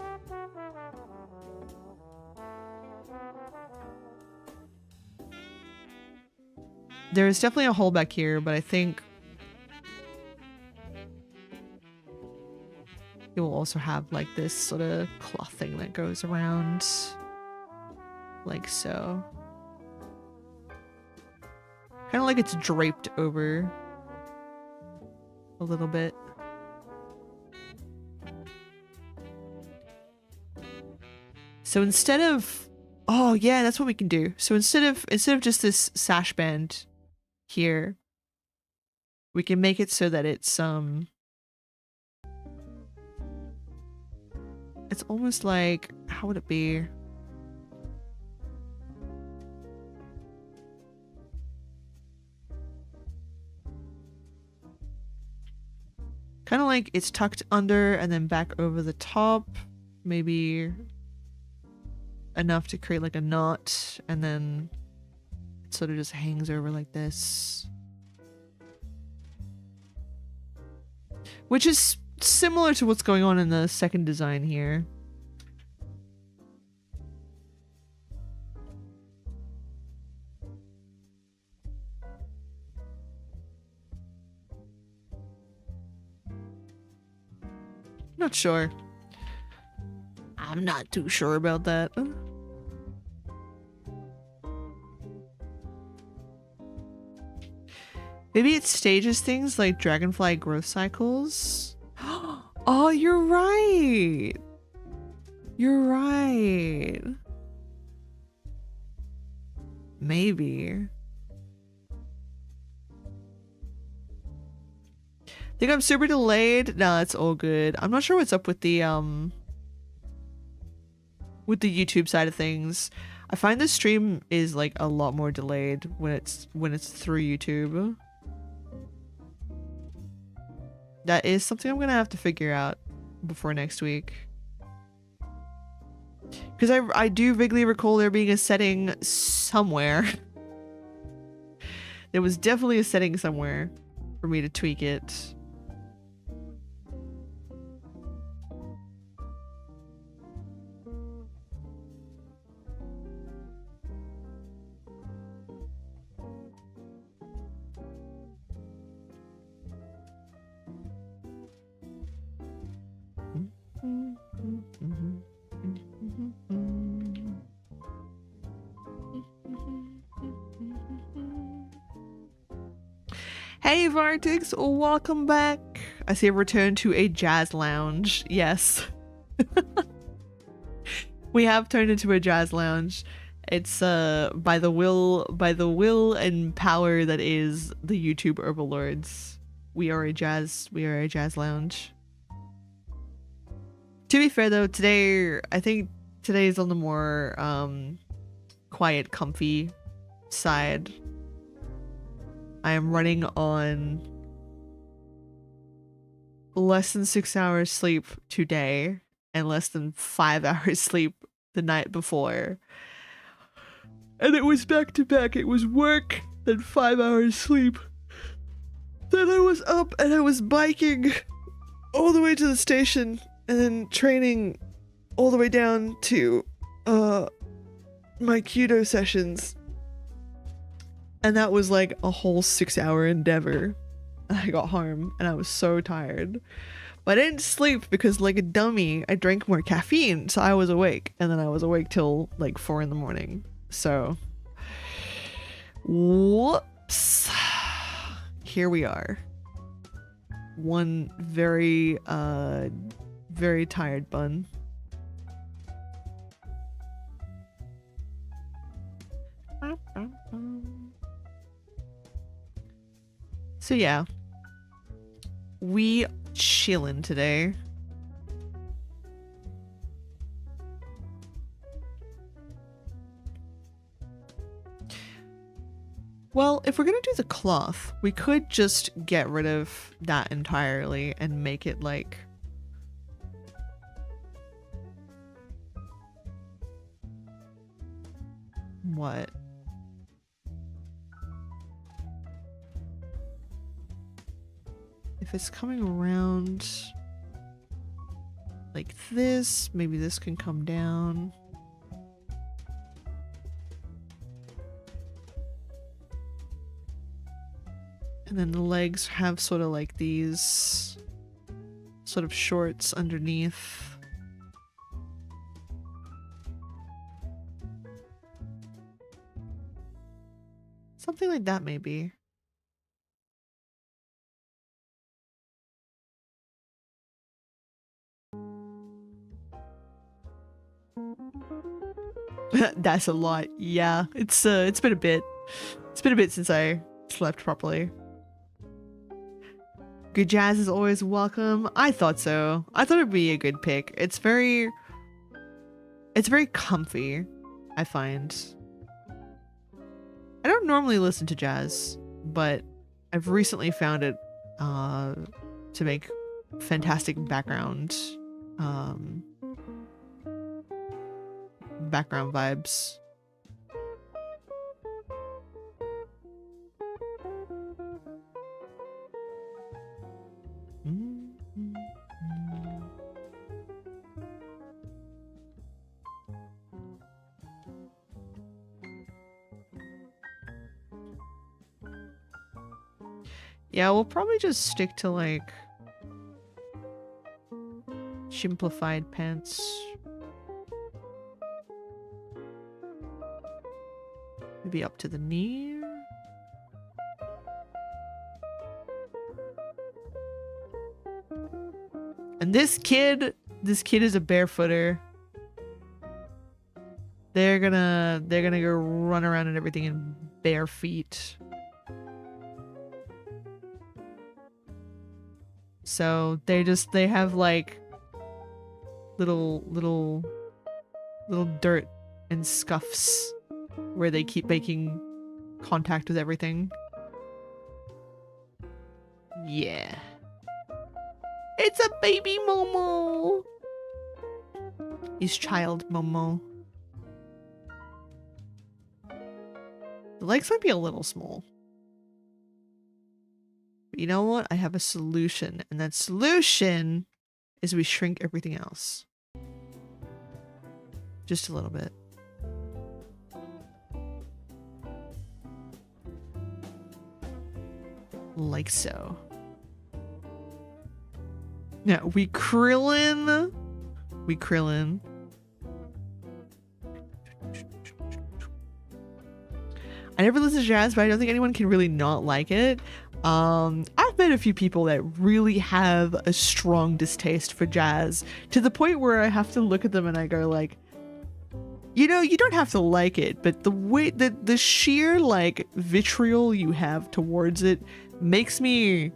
There is definitely a hole back here, but I think it will also have like this sort of cloth thing that goes around, like so. Kind of like it's draped over a little bit. So instead of, oh yeah, that's what we can do. So instead of just this sash band here, we can make it so that it's almost like, how would it be? Kind of like it's tucked under and then back over the top, maybe enough to create like a knot, and then it sort of just hangs over like this. which is similar to what's going on in the second design here. Not sure. I'm not too sure about that. Maybe it stages things like dragonfly growth cycles. Oh, you're right. You're right. Maybe. Think I'm super delayed? No, it's all good. I'm not sure what's up with the YouTube side of things. I find the stream is like a lot more delayed when it's through YouTube. That is something I'm gonna have to figure out before next week. Because I do vaguely recall there being a setting somewhere. There was definitely a setting somewhere for me to tweak it. Hey Vartix, welcome back. I see a return to a jazz lounge. Yes. We have turned into a jazz lounge. It's by the will and power that is the YouTube overlords. We are a jazz lounge. To be fair though, I think today is on the more quiet, comfy side. I am running on less than 6 hours sleep today and less than 5 hours sleep the night before. And it was back to back. It was work, then 5 hours sleep. Then I was up and I was biking all the way to the station and then training all the way down to my Kudo sessions. And that was like a whole 6 hour endeavor. And I got home and I was so tired. But I didn't sleep because like a dummy, I drank more caffeine. So I was awake. And then I was awake till like 4 in the morning. So, whoops. Here we are. One very, very tired bun. So yeah, we chillin' today. Well, if we're gonna do the cloth, we could just get rid of that entirely and make it like what? If it's coming around like this, maybe this can come down. And then the legs have sort of like these sort of shorts underneath. Something like that maybe. That's a lot. Yeah, it's been a bit. It's been a bit since I slept properly. Good jazz is always welcome. I thought so. I thought it'd be a good pick. It's very comfy, I find. I don't normally listen to jazz, but I've recently found it to make fantastic background vibes. Yeah, we'll probably just stick to like simplified pants. Maybe up to the knee. And this kid is a barefooter. They're gonna go run around and everything in bare feet. So they have like little dirt and scuffs where they keep making contact with everything. Yeah. It's a baby Momo. He's child Momo. The legs might be a little small. But you know what? I have a solution. And that solution is we shrink everything else. Just a little bit. Like so. Now, we krillin. I never listen to jazz, but I don't think anyone can really not like it. I've met a few people that really have a strong distaste for jazz, to the point where I have to look at them and I go like, you know, you don't have to like it, but the way that the sheer like vitriol you have towards it makes me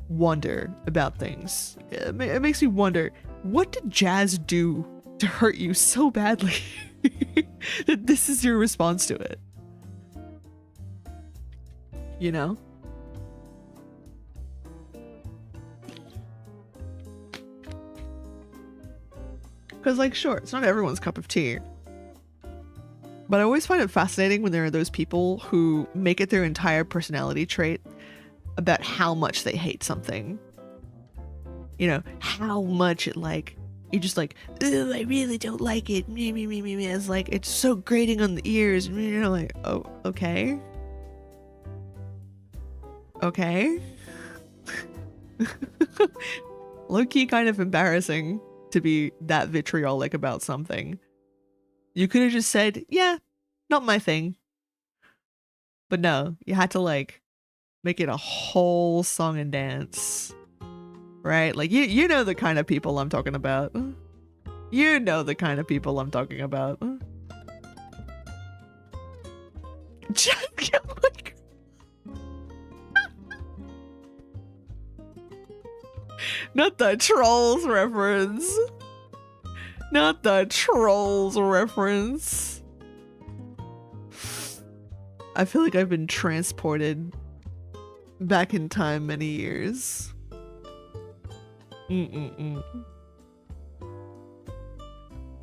wonder about things. It makes me wonder, what did jazz do to hurt you so badly that this is your response to it? You know? Because, like, sure, it's not everyone's cup of tea. But I always find it fascinating when there are those people who make it their entire personality trait about how much they hate something. You know, how much it, like, you're just like, ooh, I really don't like it. It's like, it's so grating on the ears. And you're like, oh, okay. Okay. Low-key kind of embarrassing to be that vitriolic about something. You could have just said, yeah, not my thing. But no, you had to like make it a whole song and dance. Right? Like you know the kind of people I'm talking about. You know the kind of people I'm talking about. Not the trolls reference. Not the trolls reference. I feel like I've been transported back in time many years.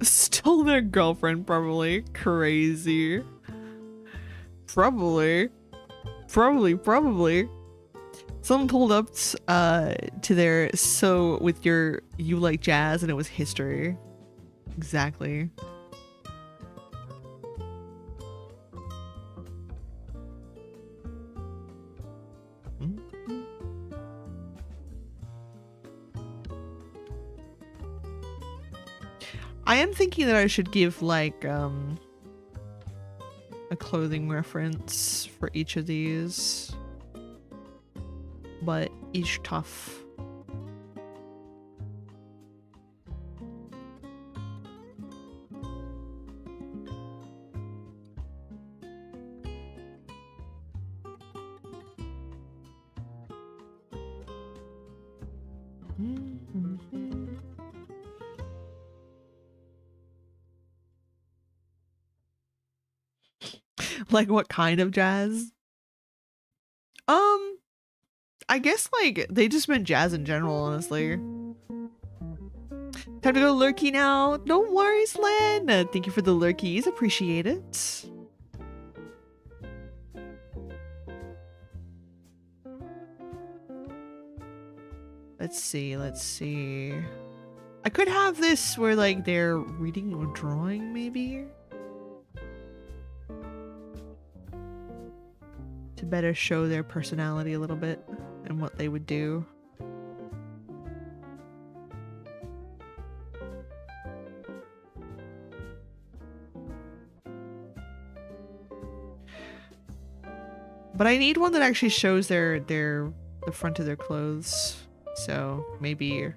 Stole their girlfriend, probably. Crazy. Probably. Someone pulled up to their so with your you like jazz and it was history. Exactly. I am thinking that I should give like a clothing reference for each of these. But it's tough. Like what kind of jazz? I guess like they just meant jazz in general, honestly. Time to go lurky now. No worries, Len. Thank you for the lurkies. Appreciate it. Let's see. I could have this where like they're reading or drawing, maybe. To better show their personality a little bit. and what they would do. But I need one that actually shows the front of their clothes. So maybe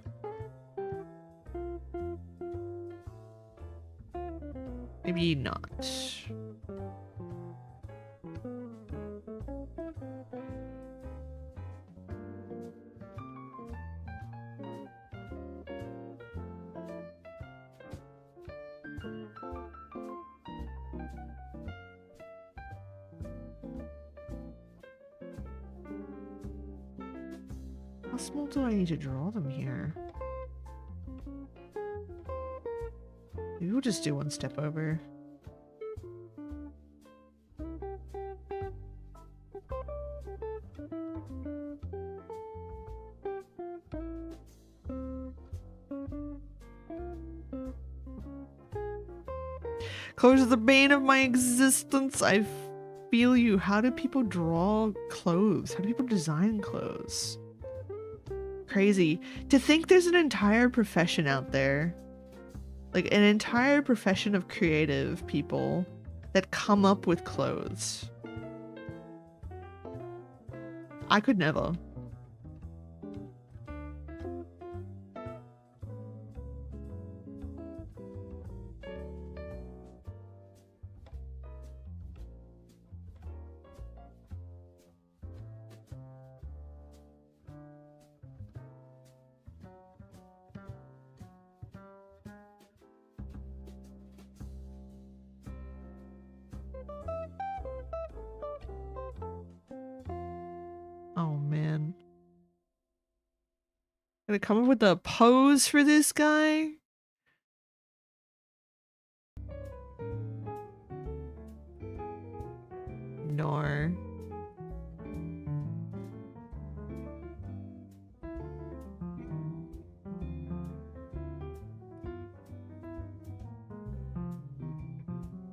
not. How small do I need to draw them here? Maybe we'll just do one step over. Clothes are the bane of my existence. I feel you. How do people draw clothes? How do people design clothes? Crazy. To think there's an entire profession out there. Like an entire profession of creative people that come up with clothes. I could never. Oh man. Gonna come up with a pose for this guy? No.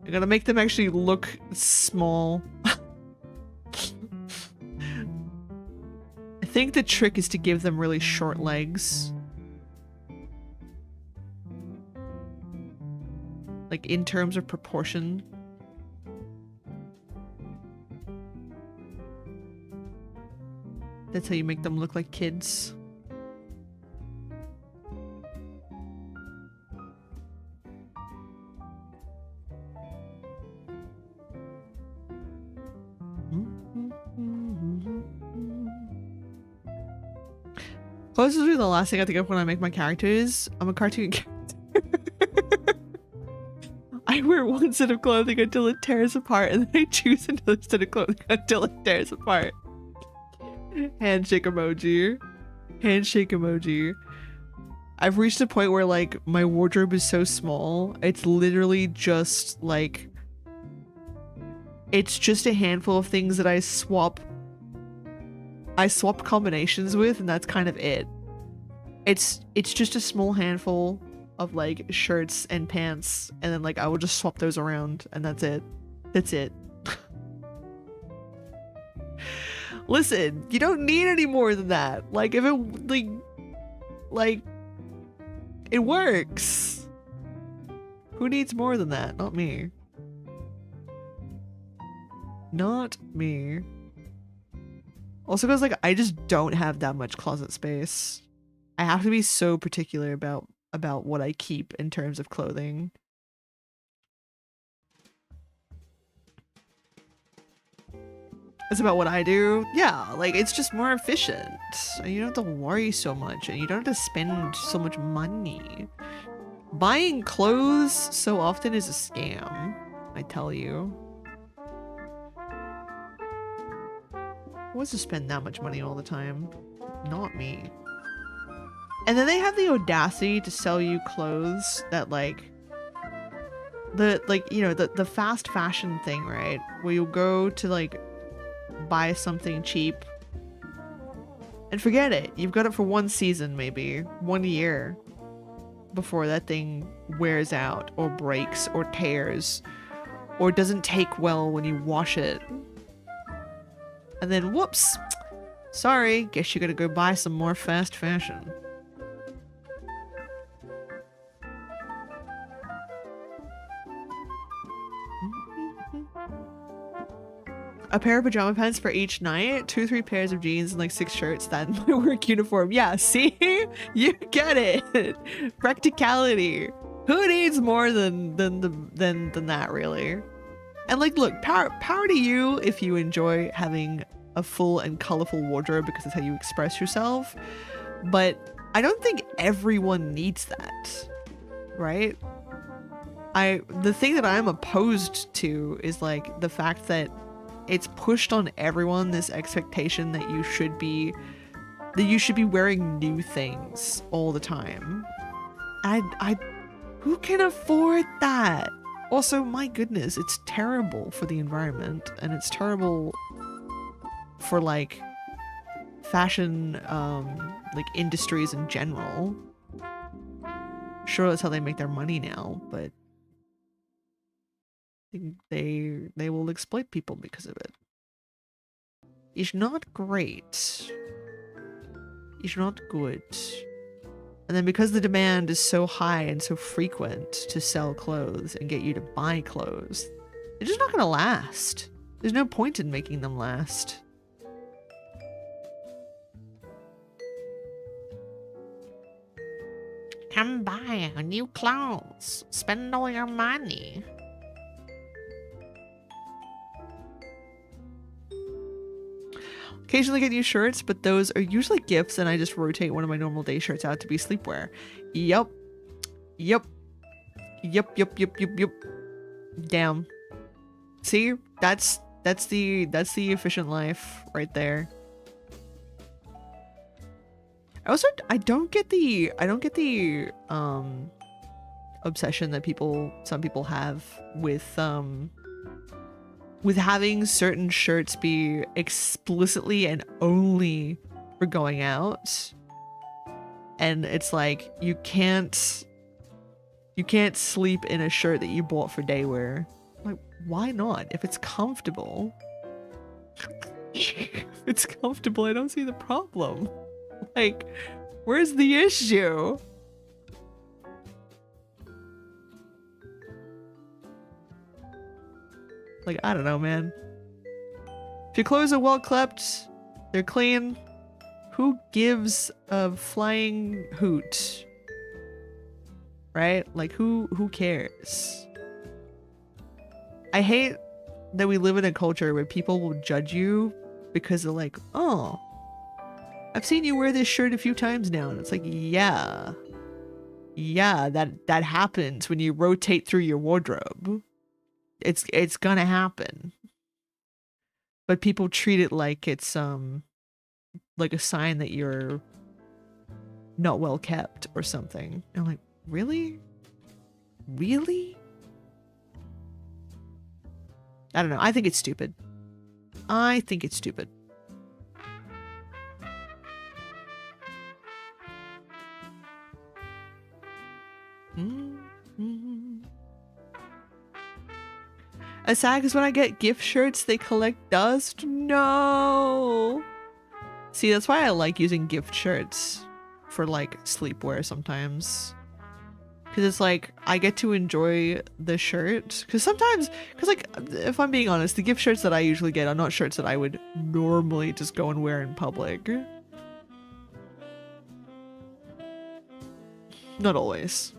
I gotta make them actually look small. I think the trick is to give them really short legs. Like in terms of proportion. That's how you make them look like kids. Clothes is really the last thing I think of when I make my characters. I'm a cartoon character. I wear one set of clothing until it tears apart, and then I choose another set of clothing until it tears apart. Handshake emoji. Handshake emoji. I've reached a point where like my wardrobe is so small, it's literally just like it's just a handful of things that I swap combinations with, and that's kind of it. It's just a small handful of like shirts and pants, and then like I will just swap those around, and that's it. That's it. Listen, you don't need any more than that. Like if it like it works. Who needs more than that? Not me. Not me. Also because like I just don't have that much closet space. I have to be so particular about what I keep in terms of clothing. It's about what I do. Yeah, like it's just more efficient. You don't have to worry so much, and you don't have to spend so much money. Buying clothes so often is a scam, I tell you. Who wants to spend that much money all the time? Not me. And then they have the audacity to sell you clothes that like the fast fashion thing, right? Where you'll go to like buy something cheap and forget it. You've got it for one season, maybe 1 year before that thing wears out or breaks or tears or doesn't take well when you wash it. And then whoops, Sorry, guess you gotta go buy some more fast fashion. A pair of pajama pants for each night, 2-3 pairs of jeans and like 6 shirts. That's my work uniform. Yeah, see? You get it. Practicality. Who needs more than that, really? And like, look, power to you if you enjoy having a full and colorful wardrobe because that's how you express yourself. But I don't think everyone needs that, right? The thing that I'm opposed to is like the fact that it's pushed on everyone, this expectation that you should be wearing new things all the time. Who can afford that? Also, my goodness, it's terrible for the environment and it's terrible for like fashion like industries in general. Sure, that's how they make their money now, but they will exploit people because of it. It's not great. It's not good. And then because the demand is so high and so frequent to sell clothes and get you to buy clothes, they're just not gonna last. There's no point in making them last. Come buy new clothes. Spend all your money. Occasionally get new shirts, but those are usually gifts and I just rotate one of my normal day shirts out to be sleepwear. Yup. Yup. Yup, yup, yup, yup, yup. Damn. See? That's the efficient life right there. I don't get the obsession that some people have with having certain shirts be explicitly and only for going out. And it's like you can't sleep in a shirt that you bought for day wear. Like, why not? If it's comfortable. If it's comfortable, I don't see the problem. Like, where's the issue? Like, I don't know, man. If your clothes are well kept, they're clean, who gives a flying hoot? Right? Like, who cares? I hate that we live in a culture where people will judge you because they're like, oh, I've seen you wear this shirt a few times now. And it's like, yeah, that happens when you rotate through your wardrobe. It's gonna happen. But people treat it like it's like a sign that you're not well kept or something. And I'm like, really? Really? I don't know. I think it's stupid. I think it's stupid. A sad is when I get gift shirts, they collect dust. No. See, that's why I like using gift shirts for like sleepwear sometimes. Because it's like, I get to enjoy the shirt. Because sometimes, like, if I'm being honest, the gift shirts that I usually get are not shirts that I would normally just go and wear in public. Not always.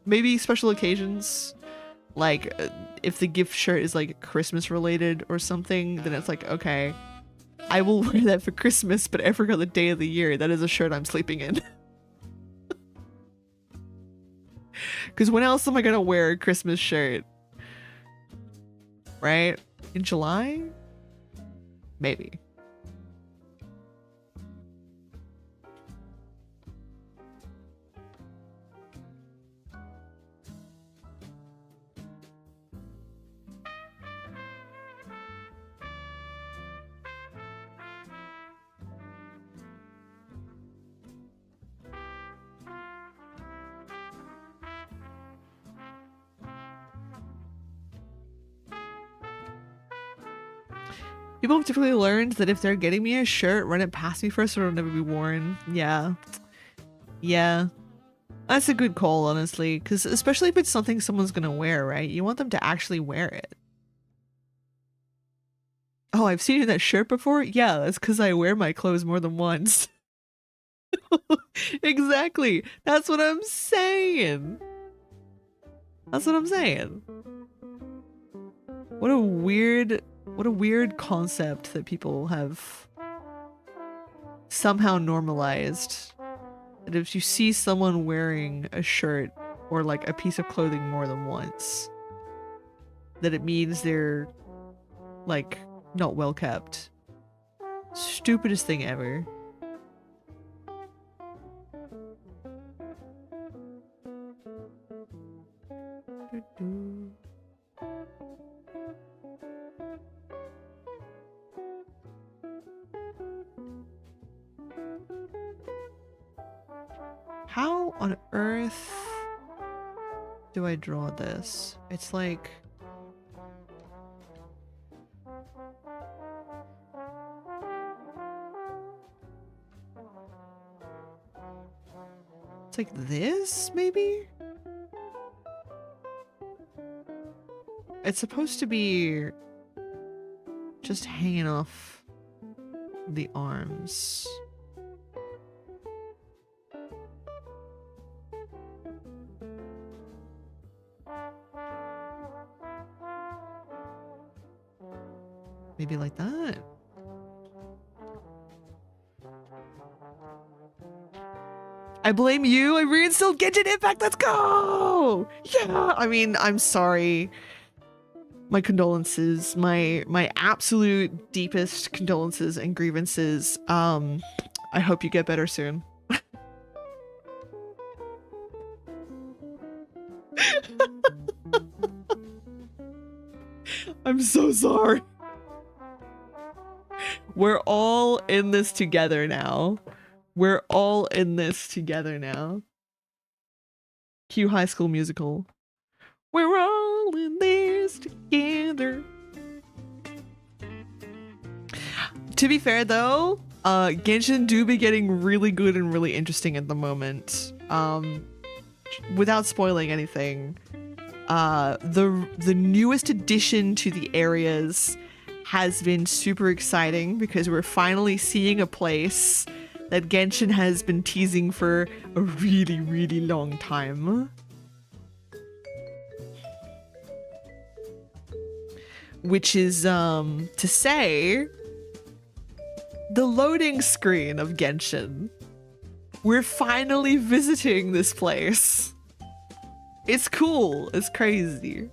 Maybe special occasions, like if the gift shirt is like Christmas related or something, then it's like, okay, I will wear that for Christmas, but every other day of the year, that is a shirt I'm sleeping in. Because when else am I gonna wear a Christmas shirt? Right? In July? Maybe. People have typically learned that if they're getting me a shirt, run it past me first or it'll never be worn. Yeah. Yeah. That's a good call, honestly, because especially if it's something someone's gonna wear, right? You want them to actually wear it. Oh, I've seen you in that shirt before? Yeah, that's because I wear my clothes more than once. Exactly. That's what I'm saying. That's what I'm saying. What a weird concept that people have somehow normalized. That if you see someone wearing a shirt or like a piece of clothing more than once, that it means they're like not well kept. Stupidest thing ever. How on earth do I draw this? It's like... It's like this, maybe? It's supposed to be just hanging off the arms. Maybe like that. I blame you. I reinstalled Genshin Impact. Let's go. Yeah. I mean, I'm sorry. My condolences. My absolute deepest condolences and grievances. I hope you get better soon. I'm so sorry. We're all in this together now. We're all in this together now. Cue High School Musical. We're all in this together. To be fair though, Genshin do be getting really good and really interesting at the moment. Without spoiling anything, the newest addition to the areas has been super exciting because we're finally seeing a place that Genshin has been teasing for a really, really long time. Which is, to say, the loading screen of Genshin. We're finally visiting this place. It's cool. It's crazy.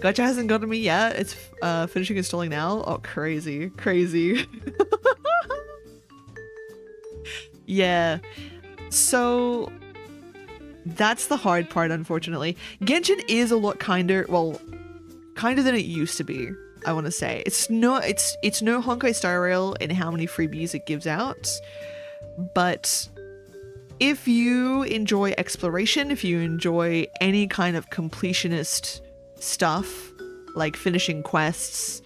Gacha hasn't gotten me yet. It's finishing installing now. Oh, crazy. Crazy. Yeah. So that's the hard part, unfortunately. Genshin is a lot kinder, well, kinder than it used to be, I want to say. It's no Honkai Star Rail in how many freebies it gives out. But if you enjoy exploration, if you enjoy any kind of completionist stuff, like finishing quests,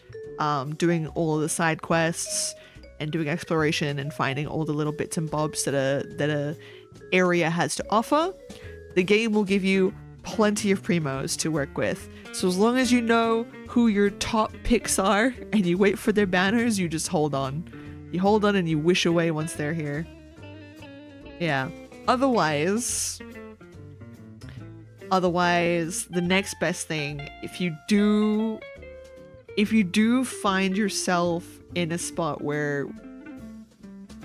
doing all of the side quests, and doing exploration and finding all the little bits and bobs that a area has to offer, the game will give you plenty of primos to work with. So as long as you know who your top picks are and you wait for their banners, you just hold on. You hold on and you wish away once they're here. Yeah. Otherwise, the next best thing, if you do find yourself in a spot where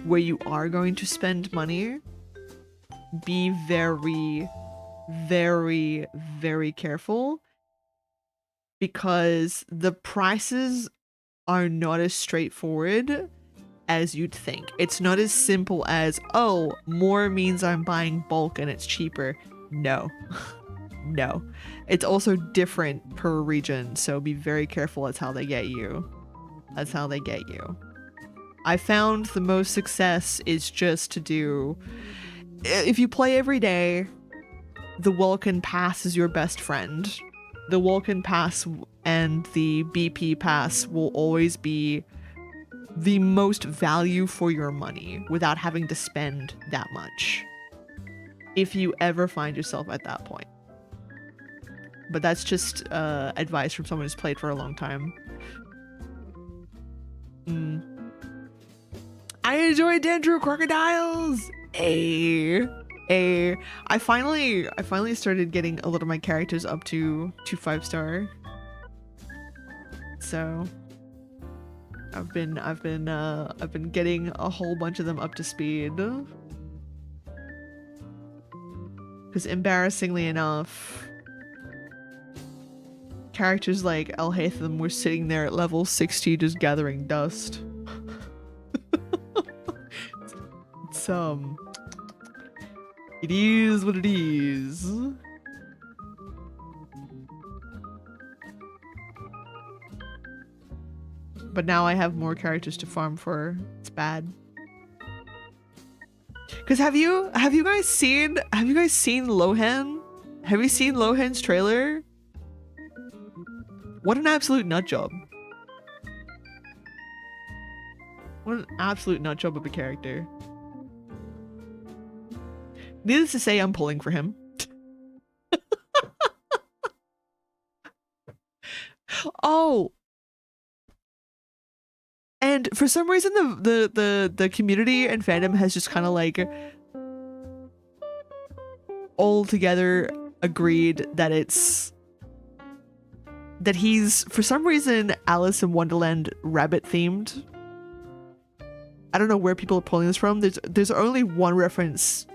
you are going to spend money, be very, very, very careful, because the prices are not as straightforward as you'd think. It's not as simple as, oh, more means I'm buying bulk and it's cheaper. No. No. It's also different per region, so be very careful. That's how they get you. That's how they get you. I found the most success is just to do... If you play every day, the Vulcan Pass is your best friend. The Vulcan Pass and the BP pass will always be the most value for your money without having to spend that much, if you ever find yourself at that point. But that's just advice from someone who's played for a long time. I enjoy Dendro crocodiles. I finally started getting a lot of my characters up to 5-star. So I've been getting a whole bunch of them up to speed. Because embarrassingly enough, characters like El Haytham were sitting there at level 60 just gathering dust. It's it is what it is. But now I have more characters to farm for. It's bad. Cause have you guys seen Lohan? Have you seen Lohan's trailer? What an absolute nut job. What an absolute nut job of a character. Needless to say, I'm pulling for him. Oh. And for some reason the community and fandom has just kind of like all together agreed that he's for some reason Alice in Wonderland rabbit themed. I don't know where people are pulling this from. There's only one reference.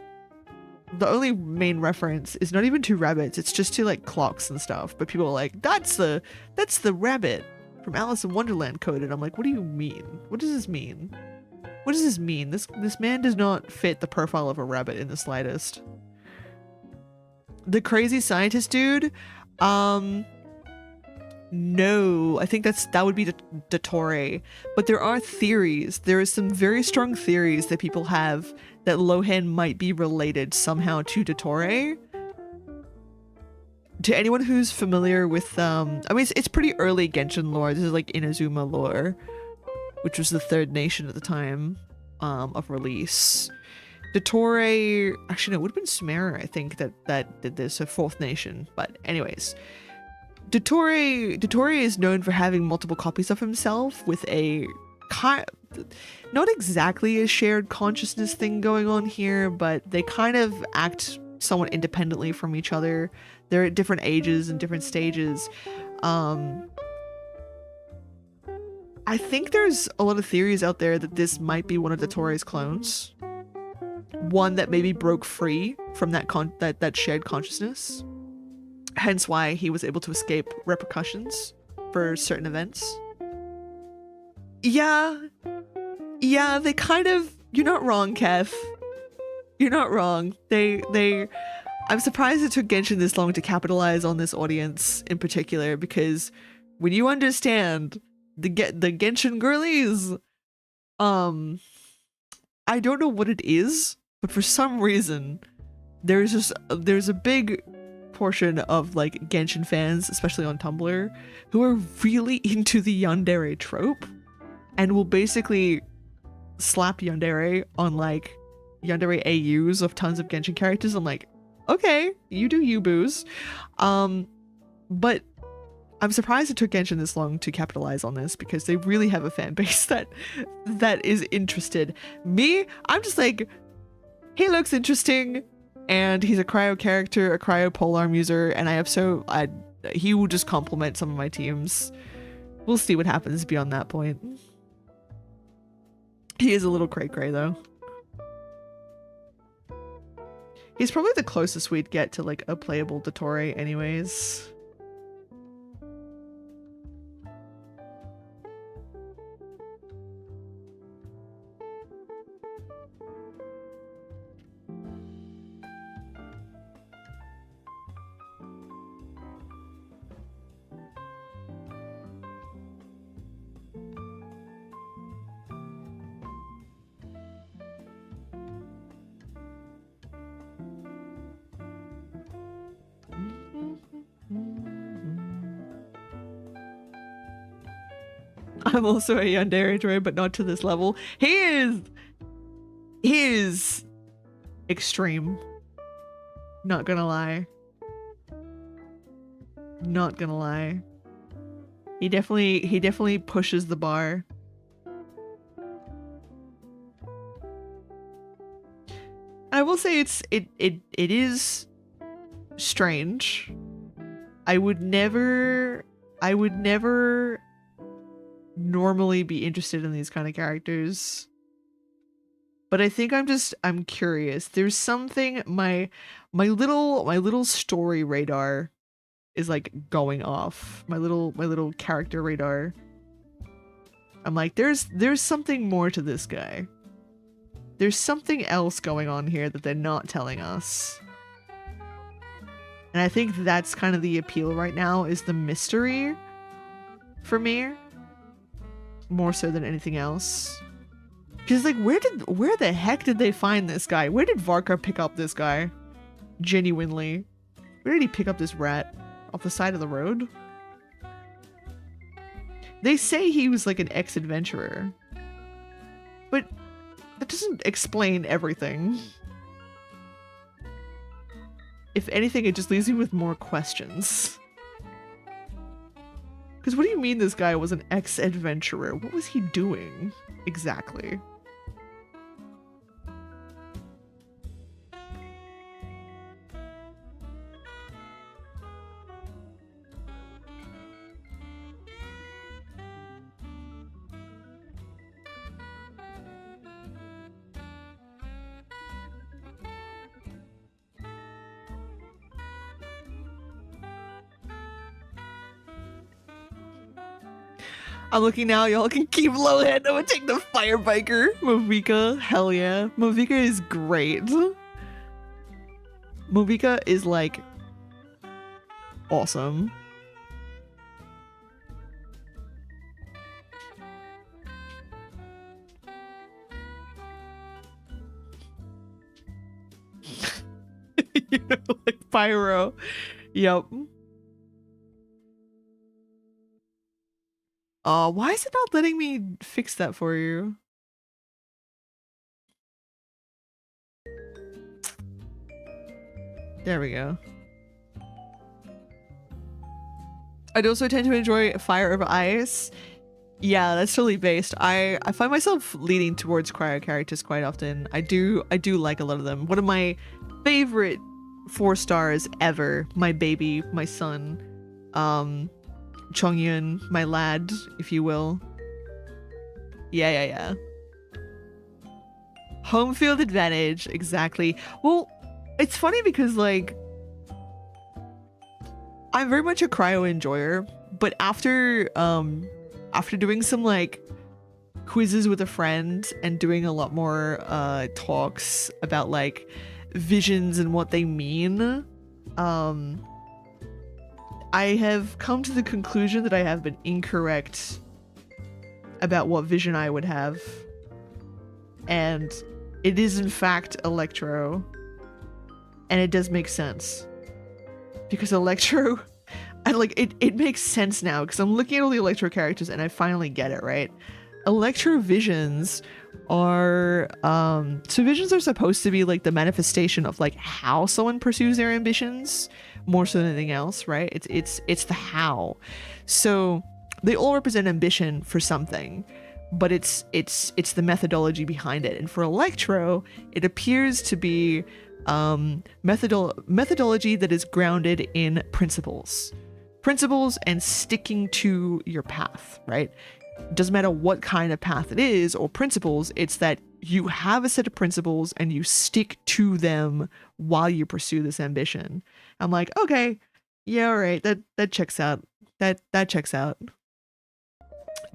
The only main reference is not even to rabbits, it's just to like clocks and stuff. But people are like, that's the rabbit from Alice in Wonderland coded. I'm like, what do you mean? What does this mean? What does this mean? This man does not fit the profile of a rabbit in the slightest. The crazy scientist dude, no, I think that would be Dottore. But there are theories. There is some very strong theories that people have that Lohan might be related somehow to Dottore. To anyone who's familiar with, I mean, it's pretty early Genshin lore. This is like Inazuma lore, which was the third nation at the time of release. Dottore, actually no, it would have been Sumeru, I think, that did this, a fourth nation. But anyways, Dottore is known for having multiple copies of himself with a not exactly a shared consciousness thing going on here, but they kind of act somewhat independently from each other. They're at different ages and different stages. I think there's a lot of theories out there that this might be one of Dottore's clones. One that maybe broke free from that shared consciousness. Hence why he was able to escape repercussions for certain events. Yeah, they kind of, you're not wrong, Keth. You're not wrong. I'm surprised it took Genshin this long to capitalize on this audience in particular, because when you understand the Genshin girlies, I don't know what it is, but for some reason, there's a big portion of like Genshin fans, especially on Tumblr, who are really into the yandere trope and will basically slap yandere on like yandere AUs of tons of Genshin characters. I'm like, okay, you do you, booze. But I'm surprised it took Genshin this long to capitalize on this, because they really have a fan base that is interested. Me, I'm just like, he looks interesting, and he's a cryo character, a cryo polearm user, and he will just complement some of my teams. We'll see what happens beyond that point. He is a little cray-cray though. He's probably the closest we'd get to like a playable Dottore anyways. I'm also a yandere enjoyer, but not to this level. He is extreme. Not gonna lie. Not gonna lie. He definitely pushes the bar. I will say it is strange. I would never normally be interested in these kind of characters. But I think I'm curious. There's something my little story radar is like going off. My little character radar. I'm like, there's something more to this guy. There's something else going on here that they're not telling us. And I think that's kind of the appeal right now, is the mystery for me. More so than anything else. Because like, where the heck did they find this guy? Where did Varka pick up this guy? Genuinely. Where did he pick up this rat? Off the side of the road? They say he was like an ex-adventurer. But that doesn't explain everything. If anything, it just leaves me with more questions. Because what do you mean this guy was an ex-adventurer? What was he doing exactly? I'm looking now, y'all can keep low hand. I'm gonna take the fire biker. Movika, hell yeah. Movika is great. Movika is like awesome. You know, like pyro. Yep. Why is it not letting me fix that for you? There we go. I'd also tend to enjoy fire over ice. Yeah, that's totally based. I find myself leaning towards cryo characters quite often. I do like a lot of them. One of my favorite 4 stars ever, my baby, my son, Chongyun, my lad, if you will. Yeah. Home field advantage, exactly. Well, it's funny because like I'm very much a cryo enjoyer, but after doing some like quizzes with a friend and doing a lot more talks about like visions and what they mean, I have come to the conclusion that I have been incorrect about what vision I would have. And it is in fact Electro. And it does make sense. Because Electro, it makes sense now because I'm looking at all the Electro characters and I finally get it, right? Electro visions are so visions are supposed to be like the manifestation of like how someone pursues their ambitions more so than anything else, right? It's the how. So they all represent ambition for something, but it's the methodology behind it. And for Electro, it appears to be methodology that is grounded in principles and sticking to your path, right? Doesn't matter what kind of path it is or principles, it's that you have a set of principles and you stick to them while you pursue this ambition. I'm like, okay, yeah, all right, that checks out. That checks out.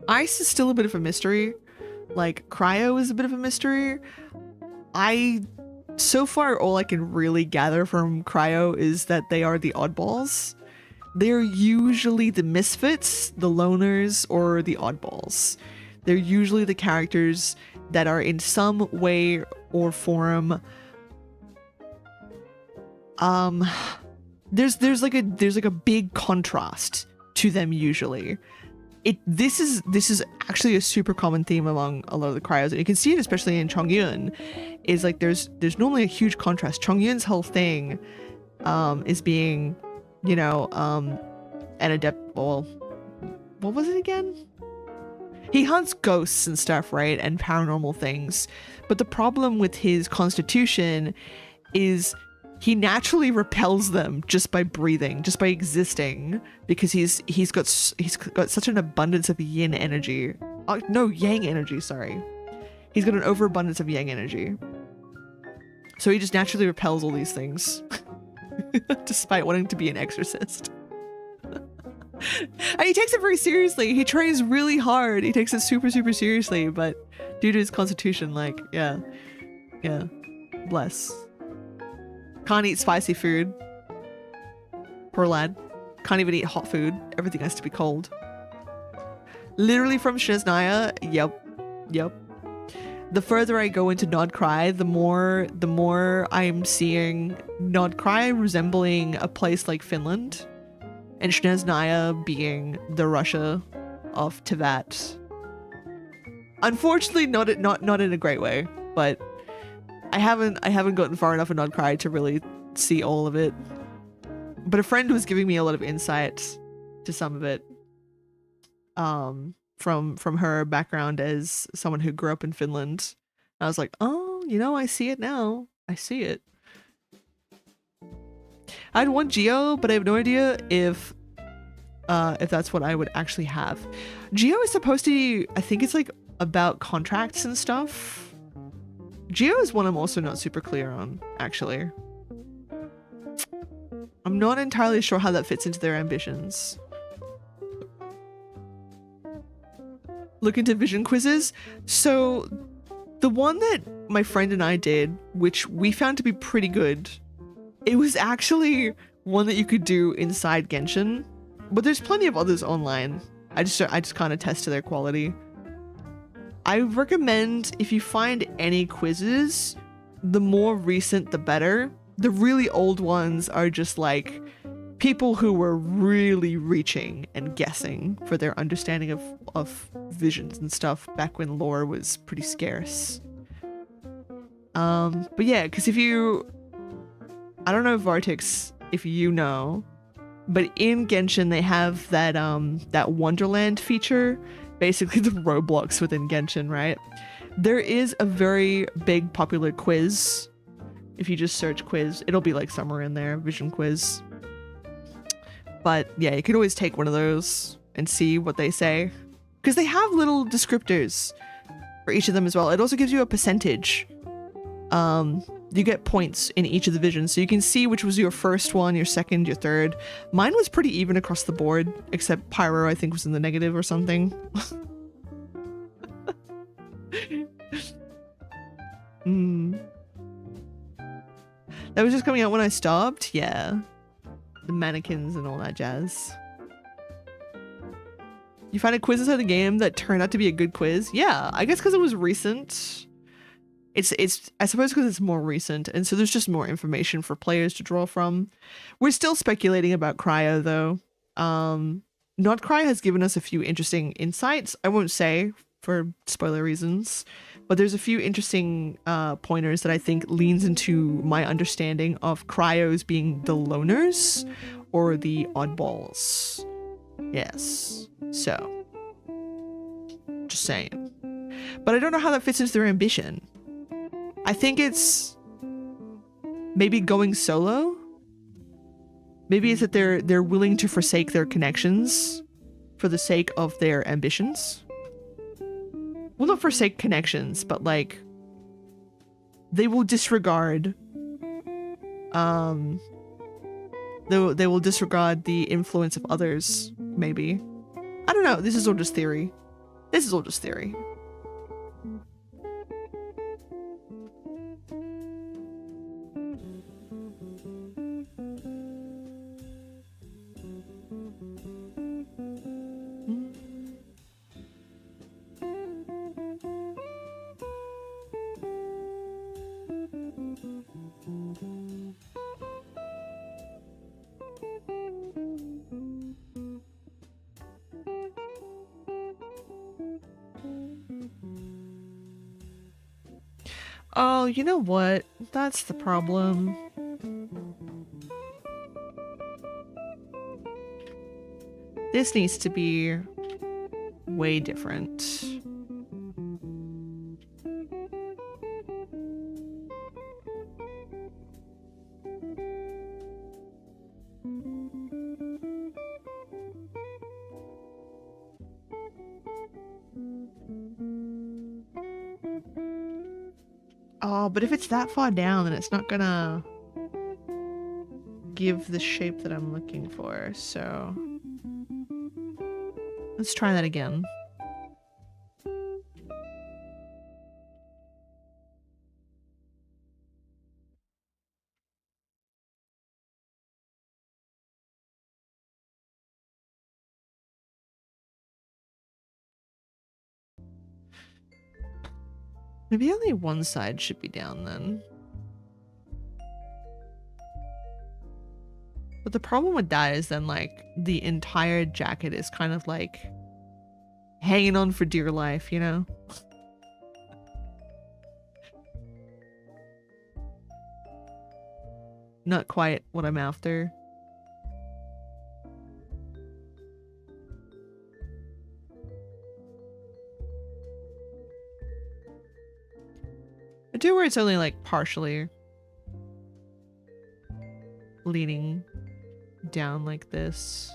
Ice is still a bit of a mystery. Like cryo is a bit of a mystery. So far all I can really gather from cryo is that they are the oddballs. They're usually the misfits, the loners, or the oddballs. They're usually the characters that are in some way or form there's like a big contrast to them usually. this is actually a super common theme among a lot of the cryos, and you can see it especially in Chongyun. Is like there's normally a huge contrast. Chongyun's whole thing is being, you know, an adept. Well, what was it again? He hunts ghosts and stuff, right, and paranormal things. But the problem with his constitution is he naturally repels them just by breathing, just by existing, because he's got such an abundance of yin energy. No, yang energy, sorry. He's got an overabundance of yang energy. So he just naturally repels all these things, despite wanting to be an exorcist. And he takes it very seriously. He trains really hard. He takes it super, super seriously, but due to his constitution, like, yeah, bless. Can't eat spicy food. Poor lad. Can't even eat hot food. Everything has to be cold. Literally from Shnesnaya, yep. The further I go into Nodcry, the more I'm seeing Nodcry resembling a place like Finland, and Shnesnaya being the Russia of Tibet. Unfortunately, not in a great way, but I haven't gotten far enough in Nodcry to really see all of it. But a friend was giving me a lot of insight to some of it, from her background as someone who grew up in Finland. I was like, oh, you know, I see it now. I see it. I'd want Geo, but I have no idea if that's what I would actually have. Geo is supposed to be, I think it's like about contracts and stuff. Geo is one I'm also not super clear on, actually. I'm not entirely sure how that fits into their ambitions. Look into vision quizzes. So the one that my friend and I did, which we found to be pretty good, it was actually one that you could do inside Genshin, but there's plenty of others online. I just can't attest to their quality. I recommend, if you find any quizzes, the more recent the better. The really old ones are just like people who were really reaching and guessing for their understanding of visions and stuff back when lore was pretty scarce. But yeah, because if you, I don't know, Vartix, if you know, but in Genshin they have that that Wonderland feature, basically the Roblox within Genshin, right? There is a very big popular quiz. If you just search quiz, it'll be like somewhere in there, vision quiz. But yeah, you could always take one of those and see what they say, because they have little descriptors for each of them as well. It also gives you a percentage. You get points in each of the visions, so you can see which was your first one, your second, your third. Mine was pretty even across the board, except Pyro I think was in the negative or something. That was just coming out when I stopped? Yeah. The mannequins and all that jazz. You find a quiz inside the game that turned out to be a good quiz? Yeah, I guess because it was recent. It's I suppose because it's more recent, and so there's just more information for players to draw from. We're still speculating about Cryo though. Nodcry has given us a few interesting insights. I won't say for spoiler reasons, but there's a few interesting pointers that I think leans into my understanding of cryos being the loners or the oddballs. Yes, so just saying. But I don't know how that fits into their ambition. I think it's maybe going solo. Maybe it's that they're willing to forsake their connections for the sake of their ambitions. Well, not forsake connections, but like they will disregard they will disregard the influence of others, maybe. I don't know, this is all just theory. This is all just theory. Oh, you know what? That's the problem. This needs to be way different. Oh, but if it's that far down, then it's not gonna give the shape that I'm looking for, so let's try that again. Maybe only one side should be down then. But the problem with that is then like the entire jacket is kind of like hanging on for dear life, you know? Not quite what I'm after. I do where it's only like partially leaning down like this.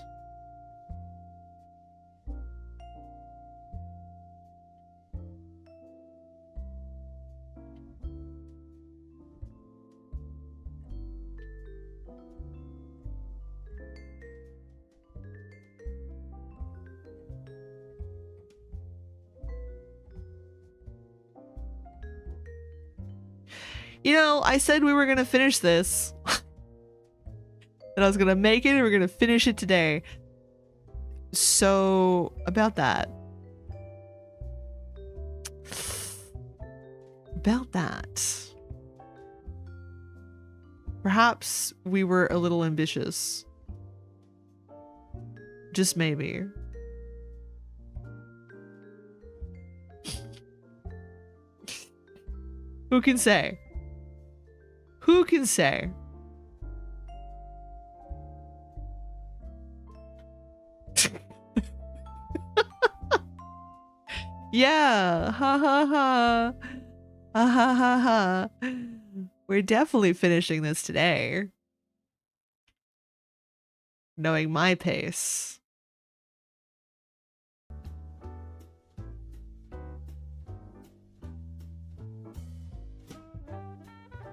You know, I said we were gonna finish this. That I was gonna make it and we're gonna finish it today. So, about that. About that. Perhaps we were a little ambitious. Just maybe. Who can say? Who can say? Yeah, ha ha ha. Ha ha ha ha. We're definitely finishing this today. Knowing my pace.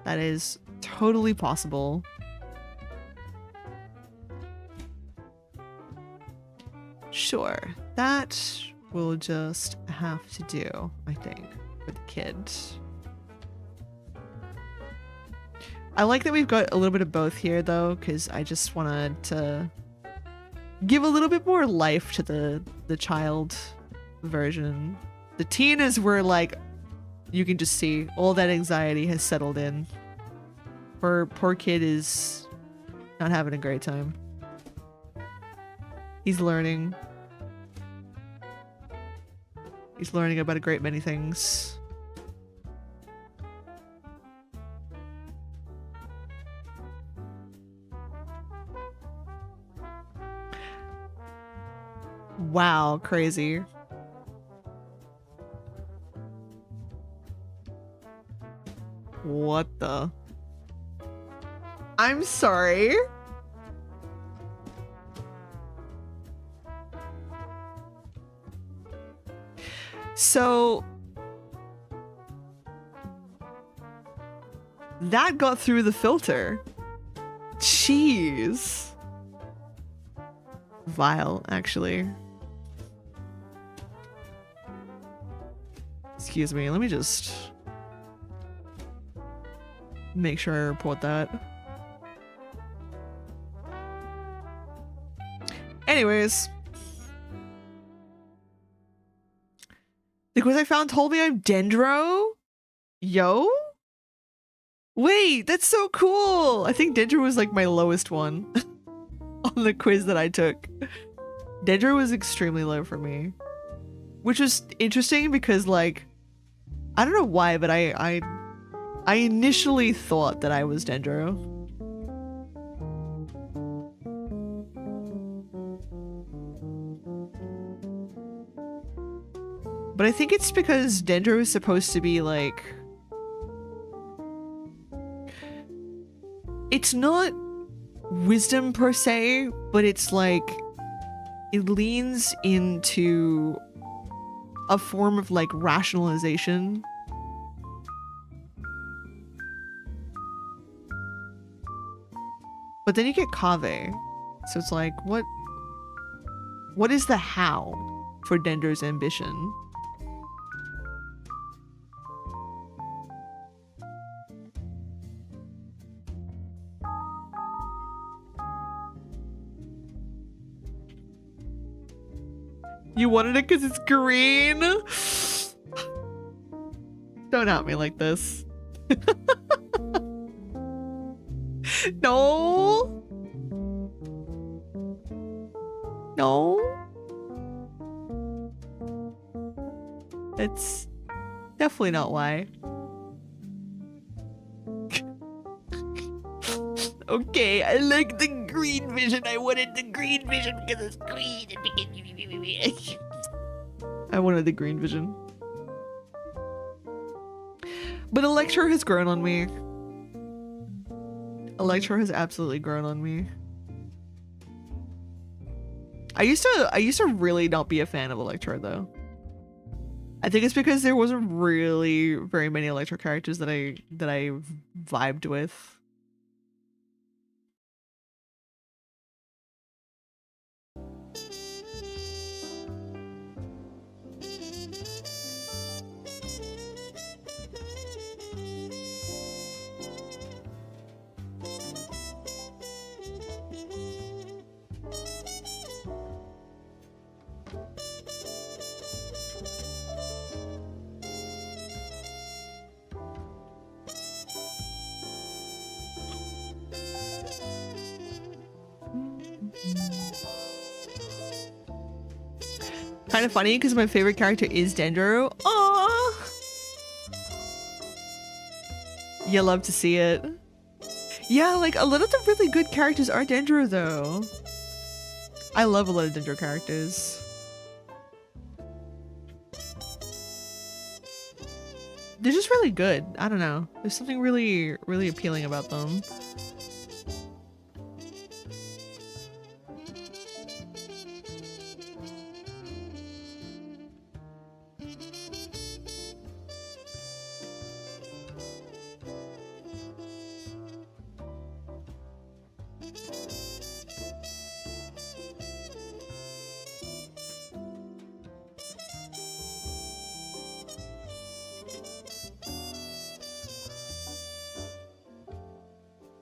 That is totally possible. Sure, that we'll just have to do, I think, with the kid. I like that we've got a little bit of both here, though, because I just wanted to give a little bit more life to the child version. The teen is where, like, you can just see all that anxiety has settled in. Poor kid is not having a great time. He's learning. He's learning about a great many things. Wow, crazy. What the? I'm sorry. So that got through the filter. Jeez. Vile, actually. Excuse me, let me just make sure I report that. Anyways. The quiz I found told me I'm Dendro? Yo? Wait, that's so cool! I think Dendro was like my lowest one on the quiz that I took. Dendro was extremely low for me. Which was interesting because, like, I don't know why, but I I initially thought that I was Dendro. But I think it's because Dendro is supposed to be like... It's not wisdom per se, but it's like... It leans into a form of like rationalization. But then you get Kaveh. So it's like, what is the how for Dendro's ambition? You wanted it because it's green? Don't out me like this. No. No. It's definitely not why. Okay, I like the green vision. I wanted the green vision because it's green. I wanted the green vision. But Electro has grown on me. Electro has absolutely grown on me. I used to really not be a fan of Electro though. I think it's because there wasn't really very many Electro characters that I vibed with. Kind of funny because my favorite character is Dendro. Aww. You love to see it. Yeah, like a lot of the really good characters are Dendro though. I love a lot of Dendro characters. They're just really good. I don't know. There's something really, really appealing about them.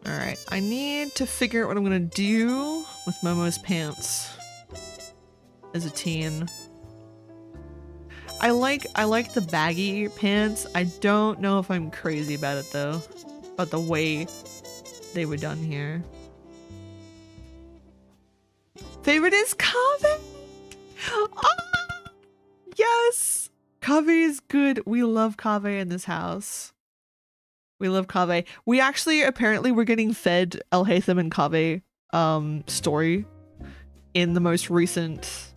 Alright, I need to figure out what I'm gonna do with Momo's pants as a teen. I like the baggy pants. I don't know if I'm crazy about it though. About the way they were done here. Favorite is Kaveh! Oh, yes! Kaveh is good. We love Kaveh in this house. We love Kaveh. We actually apparently were getting fed El Haytham and Kaveh story in the most recent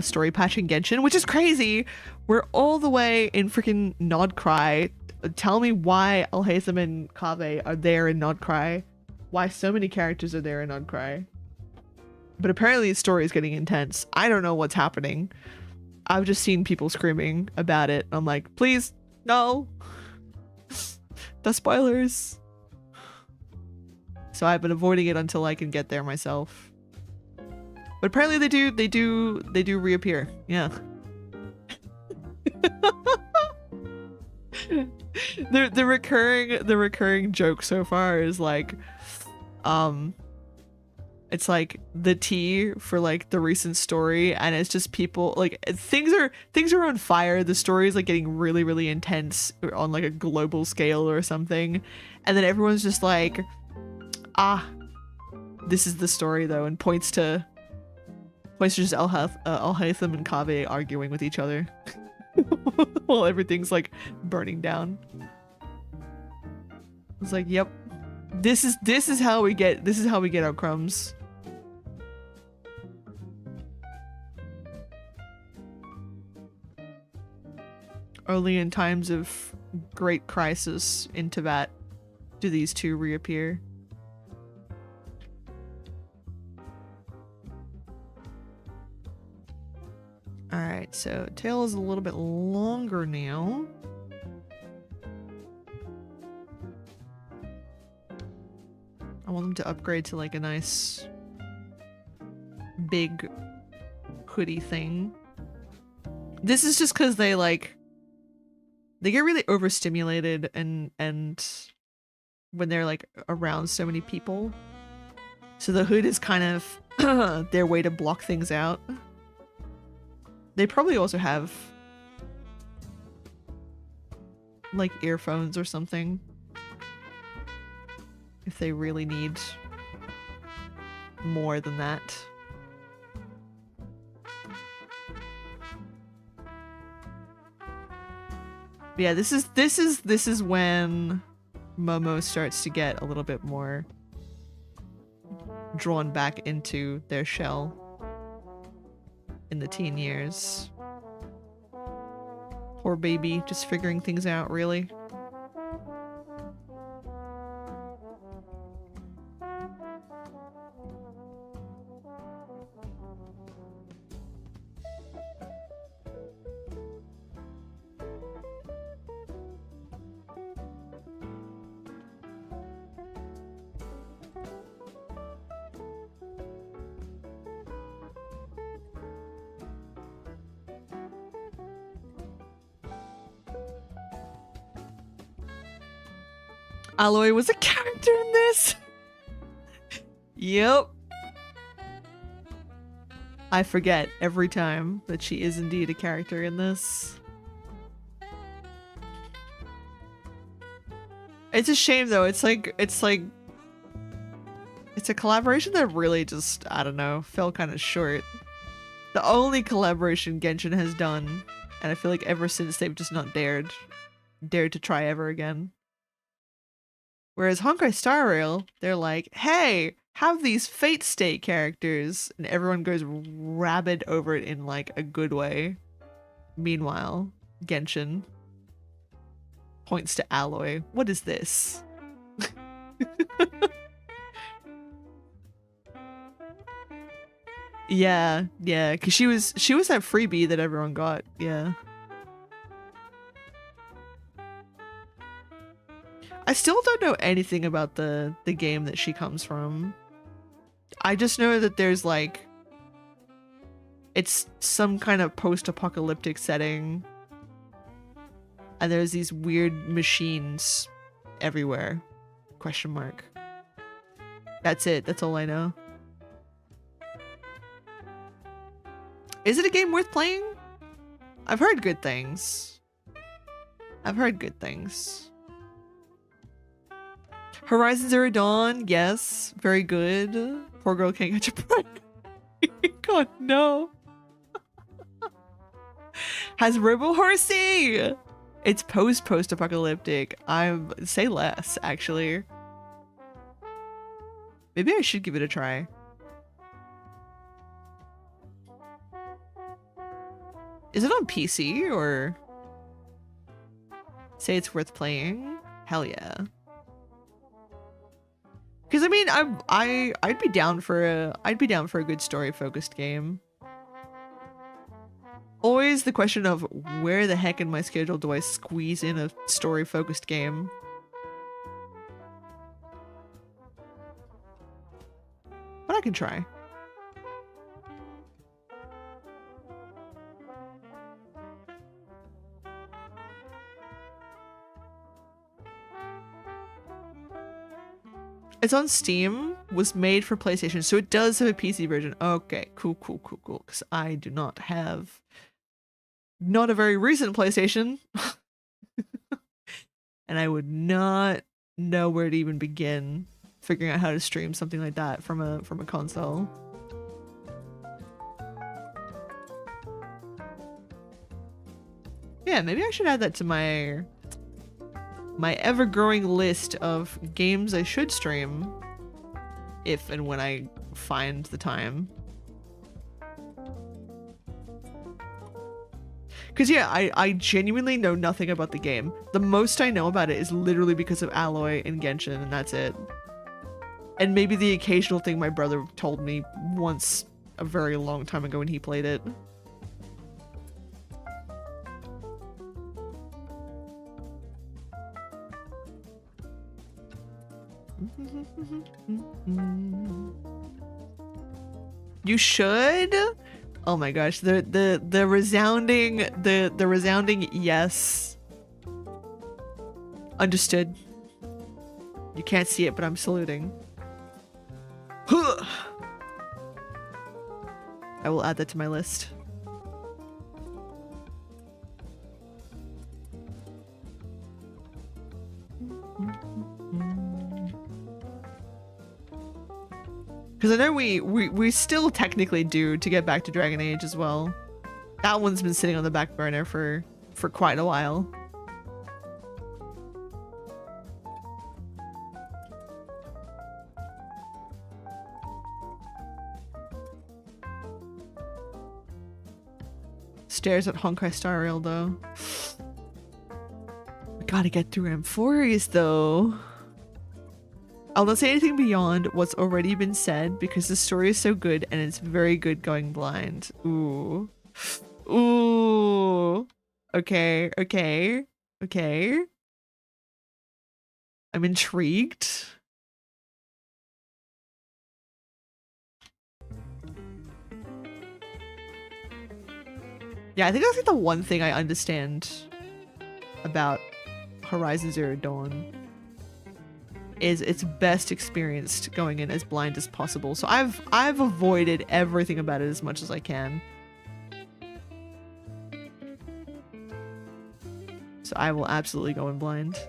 story patch in Genshin, which is crazy. We're all the way in freaking Nodcry. Tell me why El Haytham and Kaveh are there in Nodcry. Why so many characters are there in Nodcry. But apparently the story is getting intense. I don't know what's happening. I've just seen people screaming about it. I'm like, please, no. The spoilers. So I've been avoiding it until I can get there myself. But apparently they do reappear. Yeah. the recurring joke so far is like it's like the tea for like the recent story, and it's just people like things are on fire. The story is like getting really, really intense on like a global scale or something, and then everyone's just like, ah, this is the story though, and points to just El Haytham and Kaveh arguing with each other while everything's like burning down. It's like, yep. This is how we get our crumbs. Only in times of great crisis in Tibet do these two reappear. Alright, so tail is a little bit longer now. I want them to upgrade to like a nice big hoodie thing. This is just because they get really overstimulated and when they're like around so many people. So the hood is kind of their way to block things out. They probably also have like earphones or something if they really need more than that. But yeah, this is when Momo starts to get a little bit more drawn back into their shell in the teen years. Poor baby, just figuring things out, really. Aloy was a character in this. Yep. I forget every time that she is indeed a character in this. It's a shame though. It's a collaboration that really just, I don't know, fell kind of short. The only collaboration Genshin has done, and I feel like ever since they've just not dared to try ever again. Whereas Honkai Star Rail, they're like, hey, have these Fate State characters, and everyone goes rabid over it in like a good way. Meanwhile, Genshin points to Aloy. What is this? Yeah, because she was that freebie that everyone got. Yeah. I still don't know anything about the game that she comes from. I just know that there's like, it's some kind of post-apocalyptic setting, and there's these weird machines everywhere. Question mark. That's it. That's all I know. Is it a game worth playing? I've heard good things. Horizon Zero Dawn, yes, very good. Poor girl can't catch a break. God, no. Has Robo Horsey. It's post-apocalyptic. Say less, actually. Maybe I should give it a try. Is it on PC or say it's worth playing? Hell yeah. Because I mean, I'd be down for a good story focused game. Always the question of where the heck in my schedule do I squeeze in a story focused game? But I can try. It's on Steam, was made for PlayStation, so it does have a PC version. Okay, cool. Because I do not have, not a very recent PlayStation. And I would not know where to even begin figuring out how to stream something like that from a console. Yeah, maybe I should add that to my my ever-growing list of games I should stream if and when I find the time. Because yeah, I genuinely know nothing about the game. The most I know about it is literally because of Alloy and Genshin, and that's it. And maybe the occasional thing my brother told me once a very long time ago when he played it. You should? Oh my gosh, the resounding yes. Understood. You can't see it, but I'm saluting. I will add that to my list. Because I know we still technically do to get back to Dragon Age as well. That one's been sitting on the back burner for quite a while. Stares at Honkai Star Rail though. We gotta get through Amphoreys though. I'll not say anything beyond what's already been said because the story is so good and it's very good going blind. Ooh. Ooh. Okay, okay, okay. I'm intrigued. Yeah, I think that's like the one thing I understand about Horizon Zero Dawn. Is it's best experienced going in as blind as possible. So I've avoided everything about it as much as I can. So I will absolutely go in blind.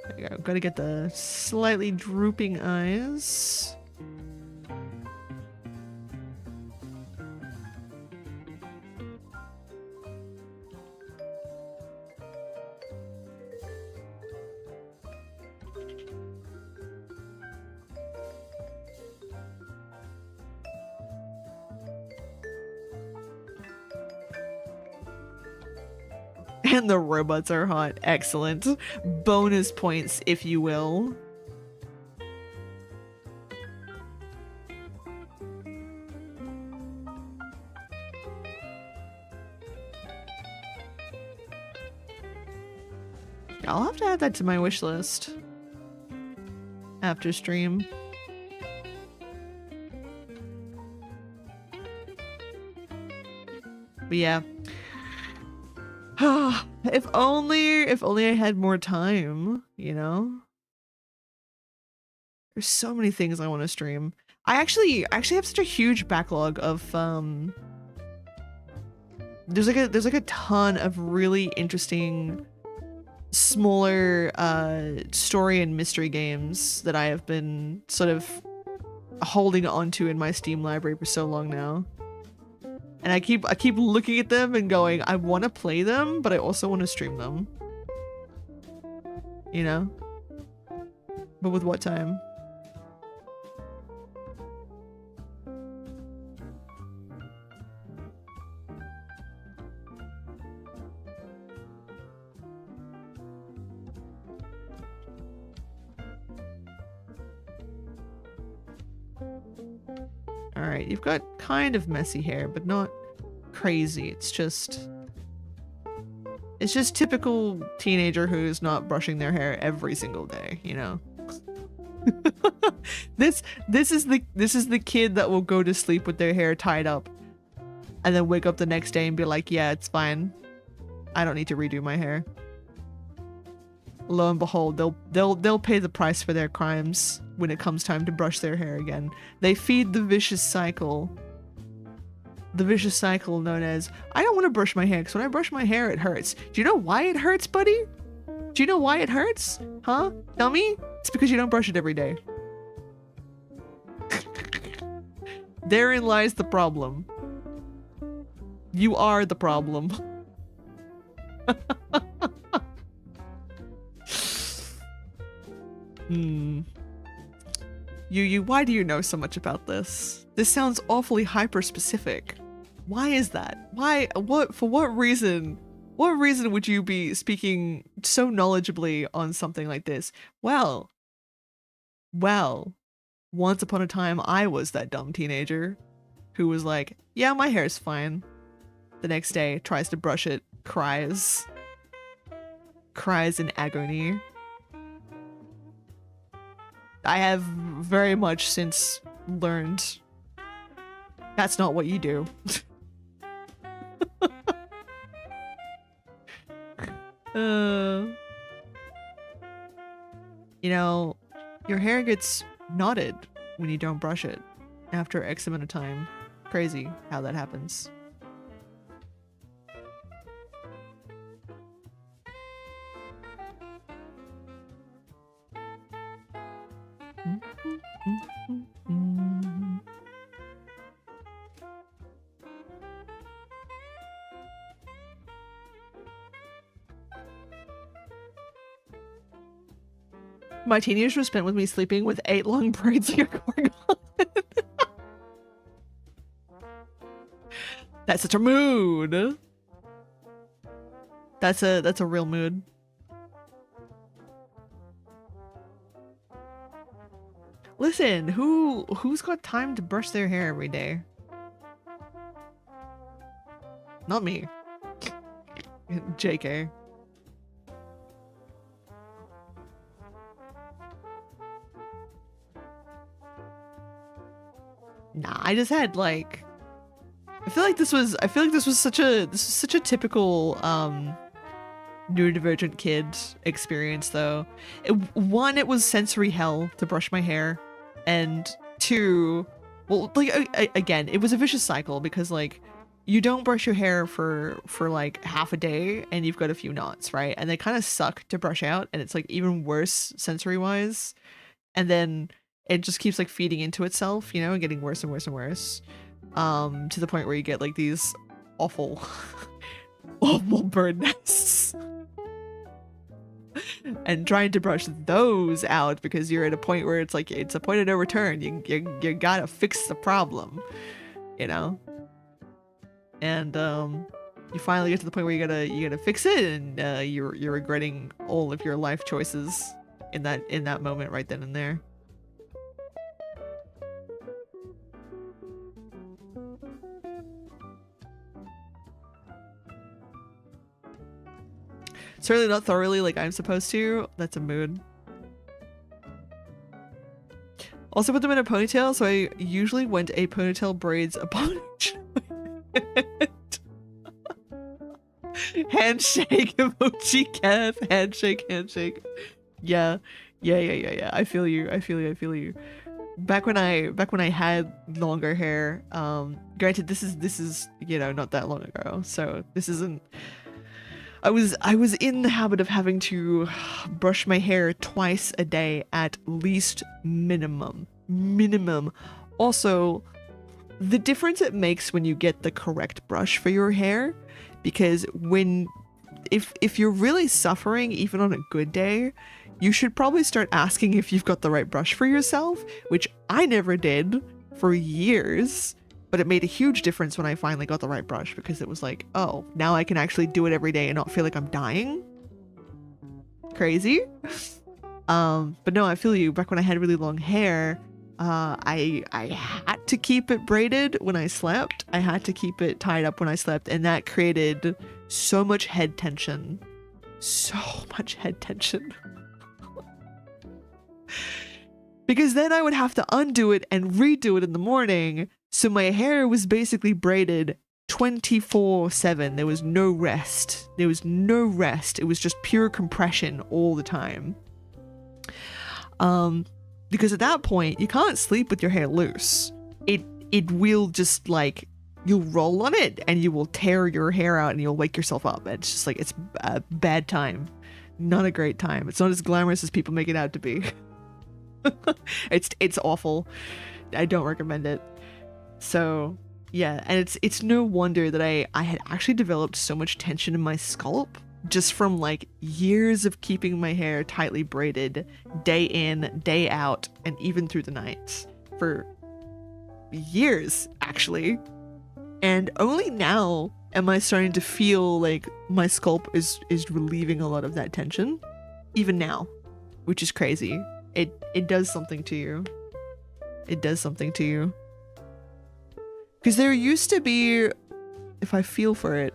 There you go. Gotta get the slightly drooping eyes. And the robots are hot. Excellent. Bonus points, if you will. I'll have to add that to my wish list after stream. But yeah. If only I had more time, you know? There's so many things I want to stream. I actually have such a huge backlog of there's like a ton of really interesting smaller story and mystery games that I have been sort of holding onto in my Steam library for so long now. And I keep looking at them and going, I want to play them, but I also want to stream them. You know? But with what time? Alright, you've got kind of messy hair, but not crazy. It's just typical teenager who's not brushing their hair every single day, you know? This is the kid that will go to sleep with their hair tied up and then wake up the next day and be like, yeah, it's fine. I don't need to redo my hair. Lo and behold, they'll pay the price for their crimes when it comes time to brush their hair again. They feed the vicious cycle. the vicious cycle known as, I don't want to brush my hair because when I brush my hair, it hurts. Do you know why it hurts, buddy? Do you know why it hurts? Huh? Tell me? It's because you don't brush it every day. Therein lies the problem. You are the problem. Why do you know so much about this? This sounds awfully hyper-specific. Why is that? Why? What? For what reason? What reason would you be speaking so knowledgeably on something like this? Well, once upon a time, I was that dumb teenager who was like, yeah, my hair's fine. The next day, tries to brush it, cries in agony. I have very much since learned that's not what you do. You know, your hair gets knotted when you don't brush it after X amount of time. Crazy how that happens. My teenagers were spent with me sleeping with 8 long braids like a gorgon. That's such a mood. That's a real mood. Listen, who's got time to brush their hair every day? Not me. JK. Nah, I just had like I feel like this was such a typical neurodivergent kid experience though. One, it was sensory hell to brush my hair, and two, well, like again, it was a vicious cycle because like you don't brush your hair for like half a day and you've got a few knots, right? And they kind of suck to brush out, and it's like even worse sensory wise, and then it just keeps like feeding into itself, you know, and getting worse and worse and worse, to the point where you get like these awful awful bird nests. And trying to brush those out because you're at a point where it's like it's a point of no return. You gotta fix the problem, you know. And you finally get to the point where you gotta fix it, and you're regretting all of your life choices in that moment right then and there. Certainly not thoroughly like I'm supposed to. That's a mood. Also put them in a ponytail, so I usually went a ponytail braids upon each handshake emoji, Kev. Handshake. Yeah. I feel you. Back when I had longer hair, granted this is, you know, not that long ago, so this isn't. I was in the habit of having to brush my hair twice a day at least minimum. Also, the difference it makes when you get the correct brush for your hair, because if you're really suffering even on a good day, you should probably start asking if you've got the right brush for yourself, which I never did for years. But it made a huge difference when I finally got the right brush, because it was like, oh, now I can actually do it every day and not feel like I'm dying. Crazy. But no, I feel you. Back when I had really long hair, I had to keep it braided when I slept. I had to keep it tied up when I slept, and that created so much head tension. Because then I would have to undo it and redo it in the morning. So my hair was basically braided 24/7. There was no rest. It was just pure compression all the time. Because at that point, you can't sleep with your hair loose. It will just like you'll roll on it and you will tear your hair out and you'll wake yourself up. It's just like, it's a bad time. Not a great time. It's not as glamorous as people make it out to be. It's awful. I don't recommend it. So yeah, and it's no wonder that I had actually developed so much tension in my scalp just from like years of keeping my hair tightly braided day in, day out, and even through the nights for years actually. And only now am I starting to feel like my scalp is relieving a lot of that tension, even now, which is crazy. It does something to you. It does something to you. Because there used to be, if I feel for it,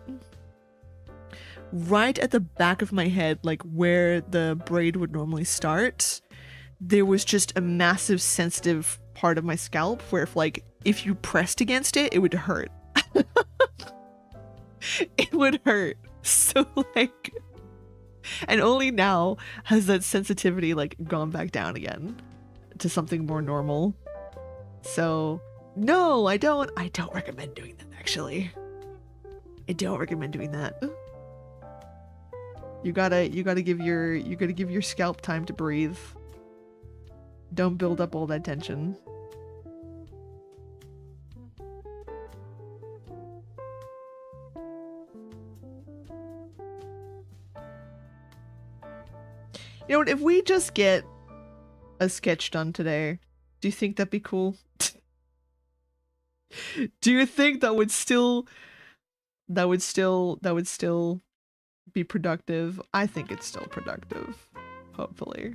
right at the back of my head, like where the braid would normally start, there was just a massive sensitive part of my scalp where if you pressed against it, it would hurt. It would hurt. So like, and only now has that sensitivity like gone back down again to something more normal. So no, I don't recommend doing that actually. I don't recommend doing that. You gotta give your scalp time to breathe. Don't build up all that tension. You know what, if we just get a sketch done today, do you think that'd be cool? Do you think that would still be productive? I think it's still productive, hopefully.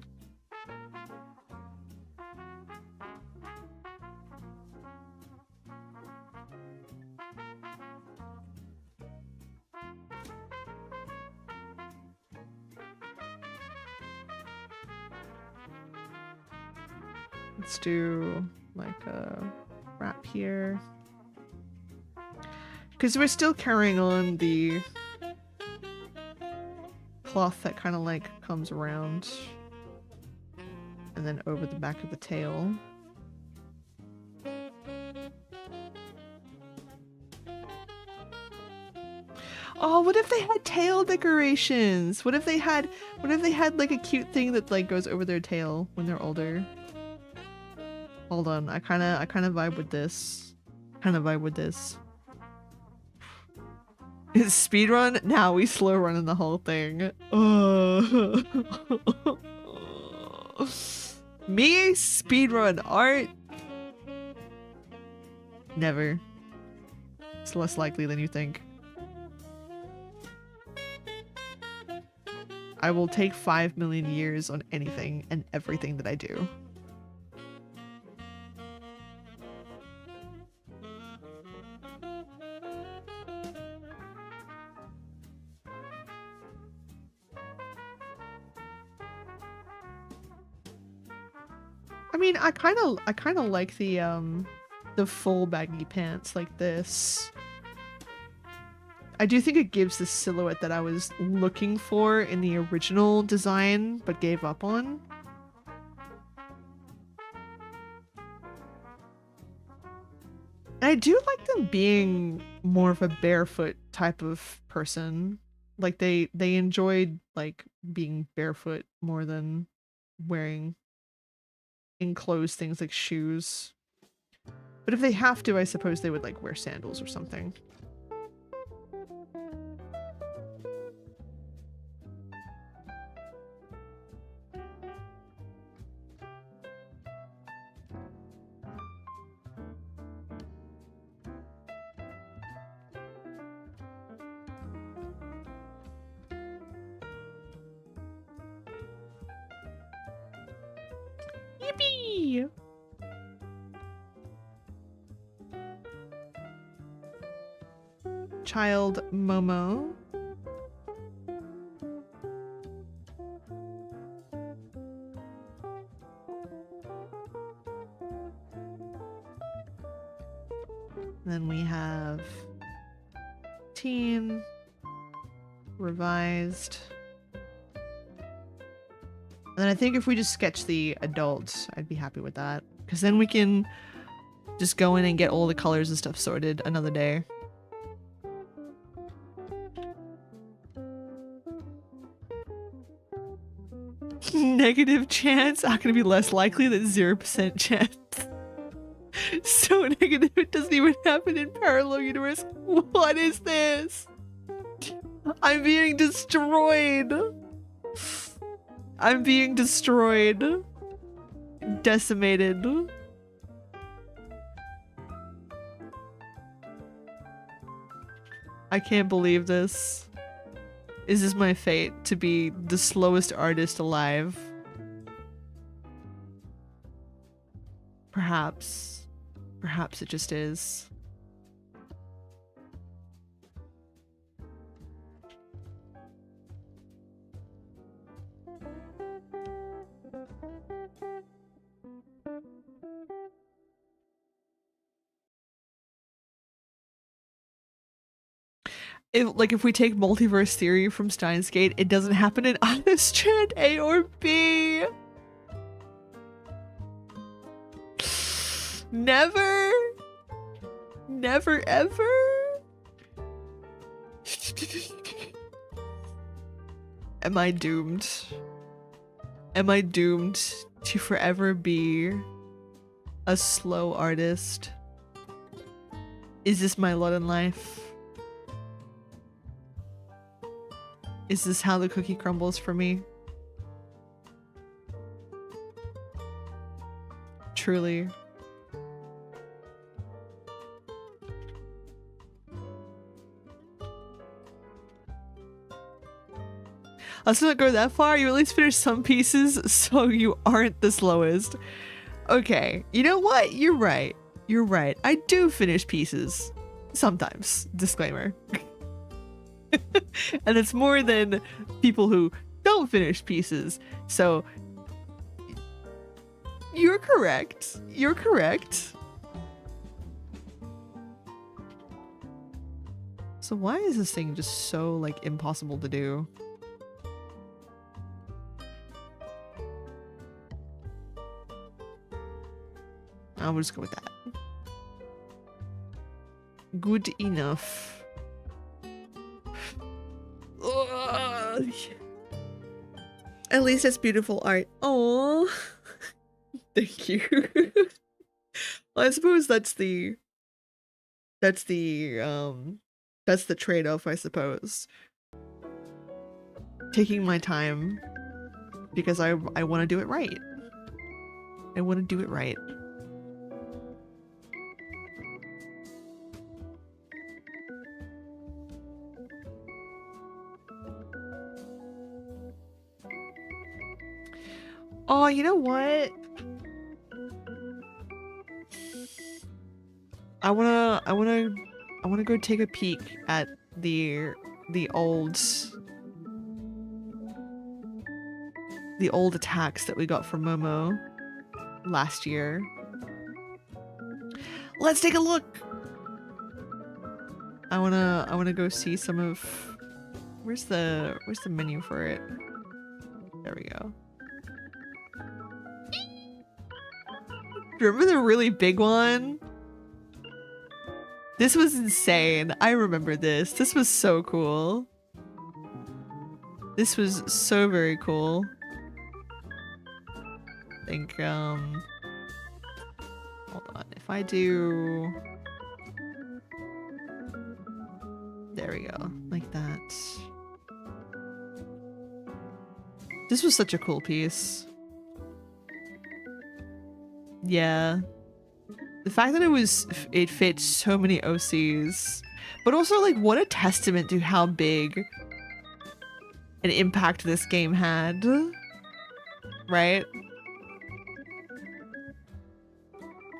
Let's do like a wrap here. Because we're still carrying on the cloth that kind of like comes around and then over the back of the tail. Oh, what if they had tail decorations? What if they had like a cute thing that like goes over their tail when they're older? Hold on, I kind of vibe with this. Speedrun? Now we slow running the whole thing. Me speedrun art? Never. It's less likely than you think. I will take 5 million years on anything and everything that I do. I mean, I kind of like the full baggy pants like this. I do think it gives the silhouette that I was looking for in the original design, but gave up on. And I do like them being more of a barefoot type of person. Like they enjoyed like being barefoot more than wearing enclosed things like shoes. But if they have to, I suppose they would like wear sandals or something. Yippee! Child Momo. Then we have teen, revised. And then I think if we just sketch the adults, I'd be happy with that. Because then we can Just go in and get all the colors and stuff sorted another day. Negative chance? How can it be less likely than 0% chance? So negative it doesn't even happen in parallel universe. What is this? I'm being destroyed. I'm being destroyed. Decimated. I can't believe this. Is this my fate to be the slowest artist alive? Perhaps. Perhaps it just is. If we take multiverse theory from Steins Gate, it doesn't happen in either strand A or B. Never. Never ever. Am I doomed? Am I doomed to forever be a slow artist? Is this my lot in life? Is this how the cookie crumbles for me? Truly. Let's not go that far. You at least finish some pieces, so you aren't the slowest. Okay, you know what? You're right. You're right. I do finish pieces. Sometimes. Disclaimer. And it's more than people who don't finish pieces. So you're correct. You're correct. So why is this thing just so like impossible to do? I'll just go with that. Good enough. At least it's beautiful art. Oh, thank you. Well, I suppose that's the trade-off, I suppose. Taking my time because I want to do it right. I want to do it right. Oh, you know what? I wanna go take a peek at the old attacks that we got from Momo last year. Let's take a look. I wanna go see some of. Where's the menu for it? There we go. Remember the really big one? This was insane. I remember this. This was so cool. This was so very cool. I think, hold on. If I do... There we go. Like that. This was such a cool piece. Yeah. The fact that it fit so many OCs, but also like what a testament to how big an impact this game had, right?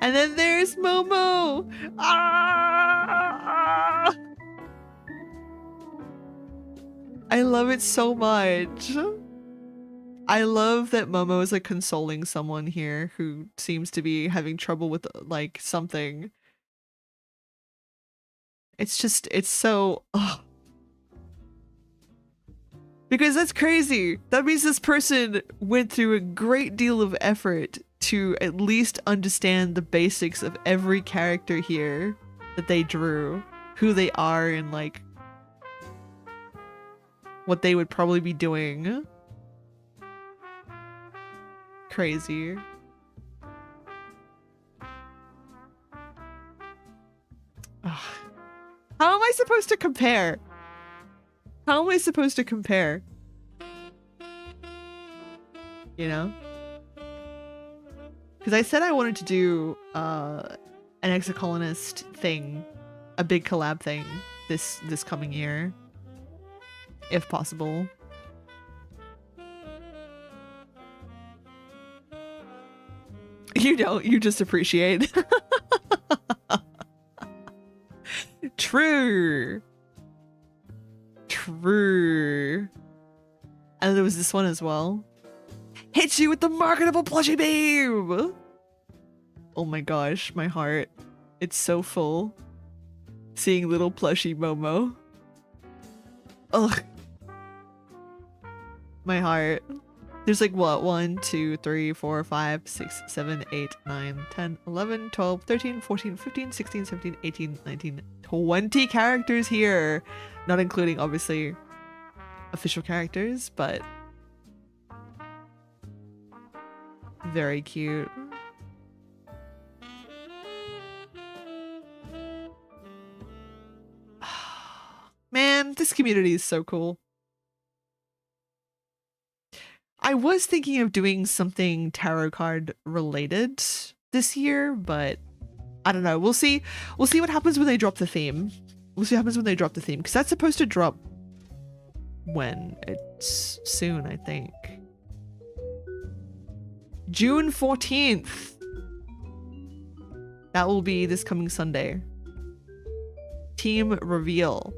And then there's Momo. Ah! I love it so much. I love that Momo is like consoling someone here who seems to be having trouble with like something. It's just, it's so... Ugh. Because that's crazy. That means this person went through a great deal of effort to at least understand the basics of every character here that they drew, who they are, and like what they would probably be doing. Crazy. Ugh. How am I supposed to compare? How am I supposed to compare? You know? Because I said I wanted to do an exocolonist thing, a big collab thing this coming year, if possible. You don't, you just appreciate. True. True. And there was this one as well. Hit you with the marketable plushie beam! Oh my gosh, my heart. It's so full. Seeing little plushie Momo. Ugh. My heart. There's like what? 1, 2, 3, 4, 5, 6, 7, 8, 9, 10, 11, 12, 13, 14, 15, 16, 17, 18, 19, 20 characters here. Not including, obviously, official characters, but very cute. Man, this community is so cool. I was thinking of doing something tarot card related this year, but I don't know. We'll see. We'll see what happens when they drop the theme. We'll see what happens when they drop the theme, because that's supposed to drop when? It's soon, I think. June 14th. That will be this coming Sunday. Team reveal.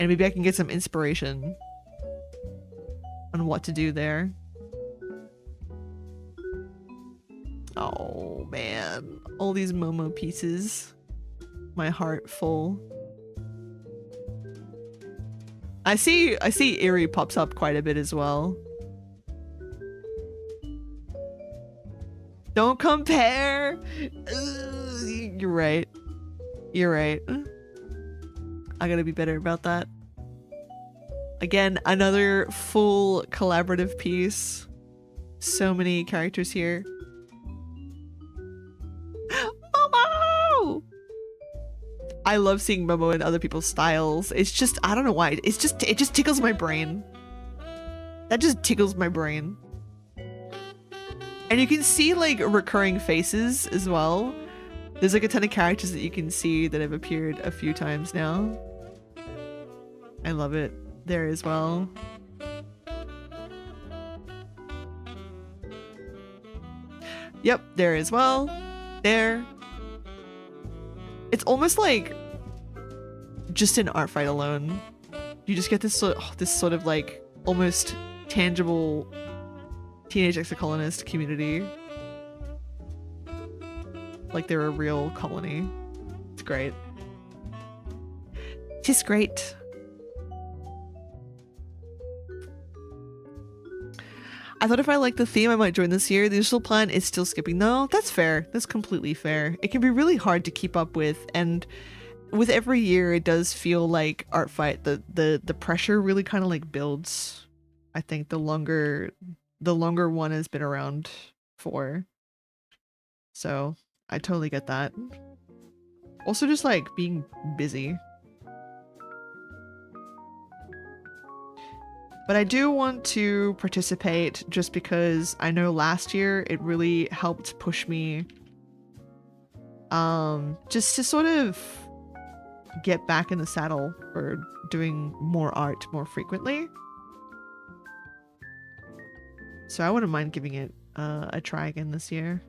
And maybe I can get some inspiration on what to do there. Oh man, all these Momo pieces. My heart full. I see Eerie pops up quite a bit as well. Don't compare. Ugh, you're right. You're right. I gotta be better about that. Again, another full collaborative piece. So many characters here. Momo! I love seeing Momo in other people's styles. It's just, I don't know why. It just tickles my brain. That just tickles my brain. And you can see like recurring faces as well. There's like a ton of characters that you can see that have appeared a few times now. I love it there as well. Yep, there as well. There. It's almost like just an art fight alone. You just get this sort of like almost tangible teenage exocolonist community. Like they're a real colony. It's great. Just great. I thought if I like the theme, I might join this year. The initial plan is still skipping. No, that's fair. That's completely fair. It can be really hard to keep up with, and with every year, it does feel like art fight. The pressure really kind of like builds. I think the longer one has been around for. So I totally get that. Also, just like being busy. But I do want to participate just because I know last year it really helped push me just to sort of get back in the saddle for doing more art more frequently. So I wouldn't mind giving it a try again this year.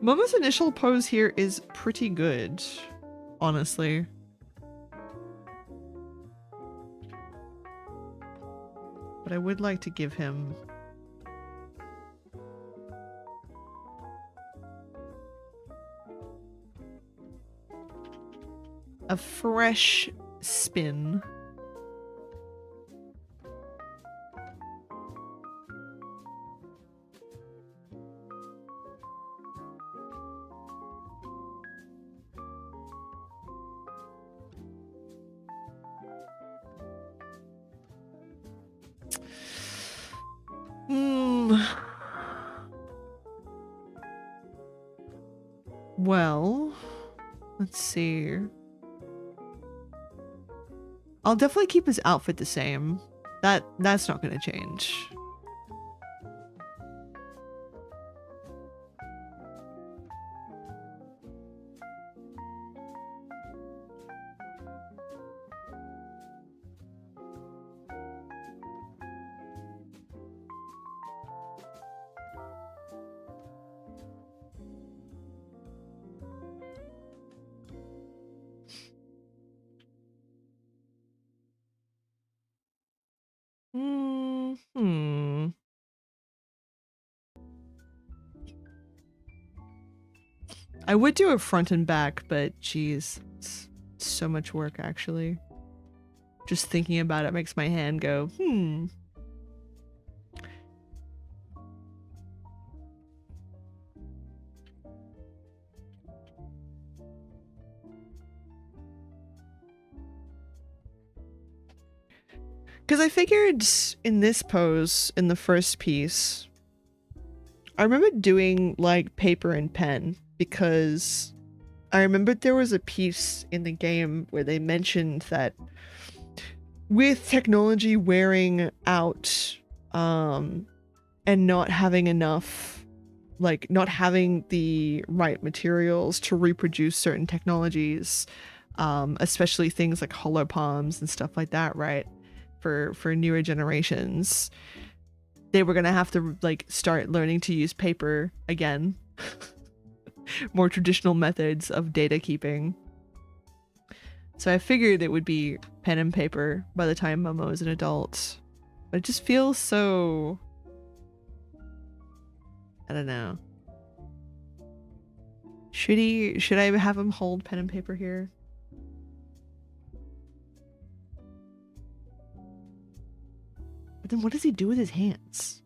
Momo's initial pose here is pretty good, honestly. But I would like to give him a fresh spin. Well, let's see. I'll definitely keep his outfit the same. That's not gonna change. I would do a front and back, but geez, it's so much work actually. Just thinking about it makes my hand go, Because I figured in this pose, in the first piece, I remember doing like paper and pen because I remembered there was a piece in the game where they mentioned that with technology wearing out and not having enough, like not having the right materials to reproduce certain technologies, especially things like holopalms and stuff like that, right? For newer generations, they were gonna have to like start learning to use paper again. More traditional methods of data keeping. So I figured it would be pen and paper by the time Momo is an adult. But it just feels so... I don't know. Should I have him hold pen and paper here? But then what does he do with his hands?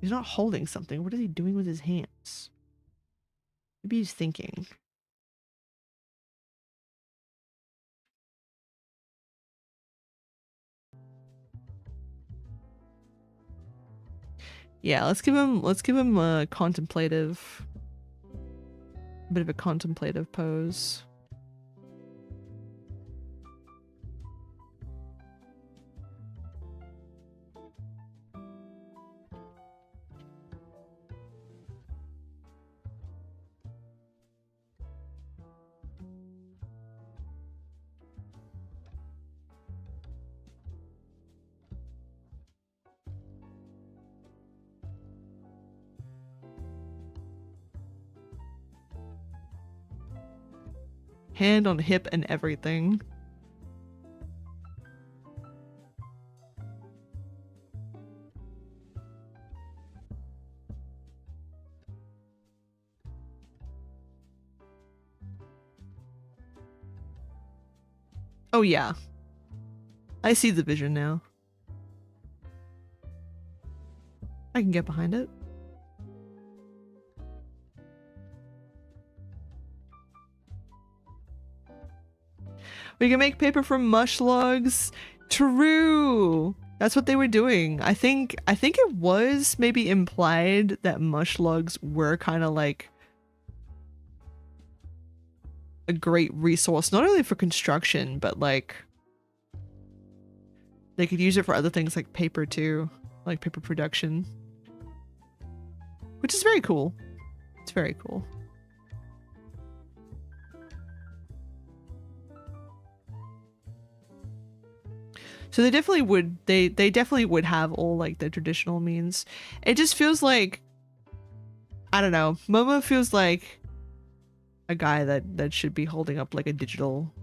He's not holding something. What is he doing with his hands? Maybe he's thinking. Yeah, let's give him a contemplative, bit of a contemplative pose. Hand on hip and everything. Oh yeah. I see the vision now. I can get behind it. We can make paper from mush logs. True. That's what they were doing. I think it was maybe implied that mush logs were kind of like a great resource, not only for construction, but like they could use it for other things like paper too, like paper production, which is very cool. It's very cool. So they definitely would, they definitely would have all like the traditional means. It just feels like, I don't know, Momo feels like a guy that should be holding up like a digital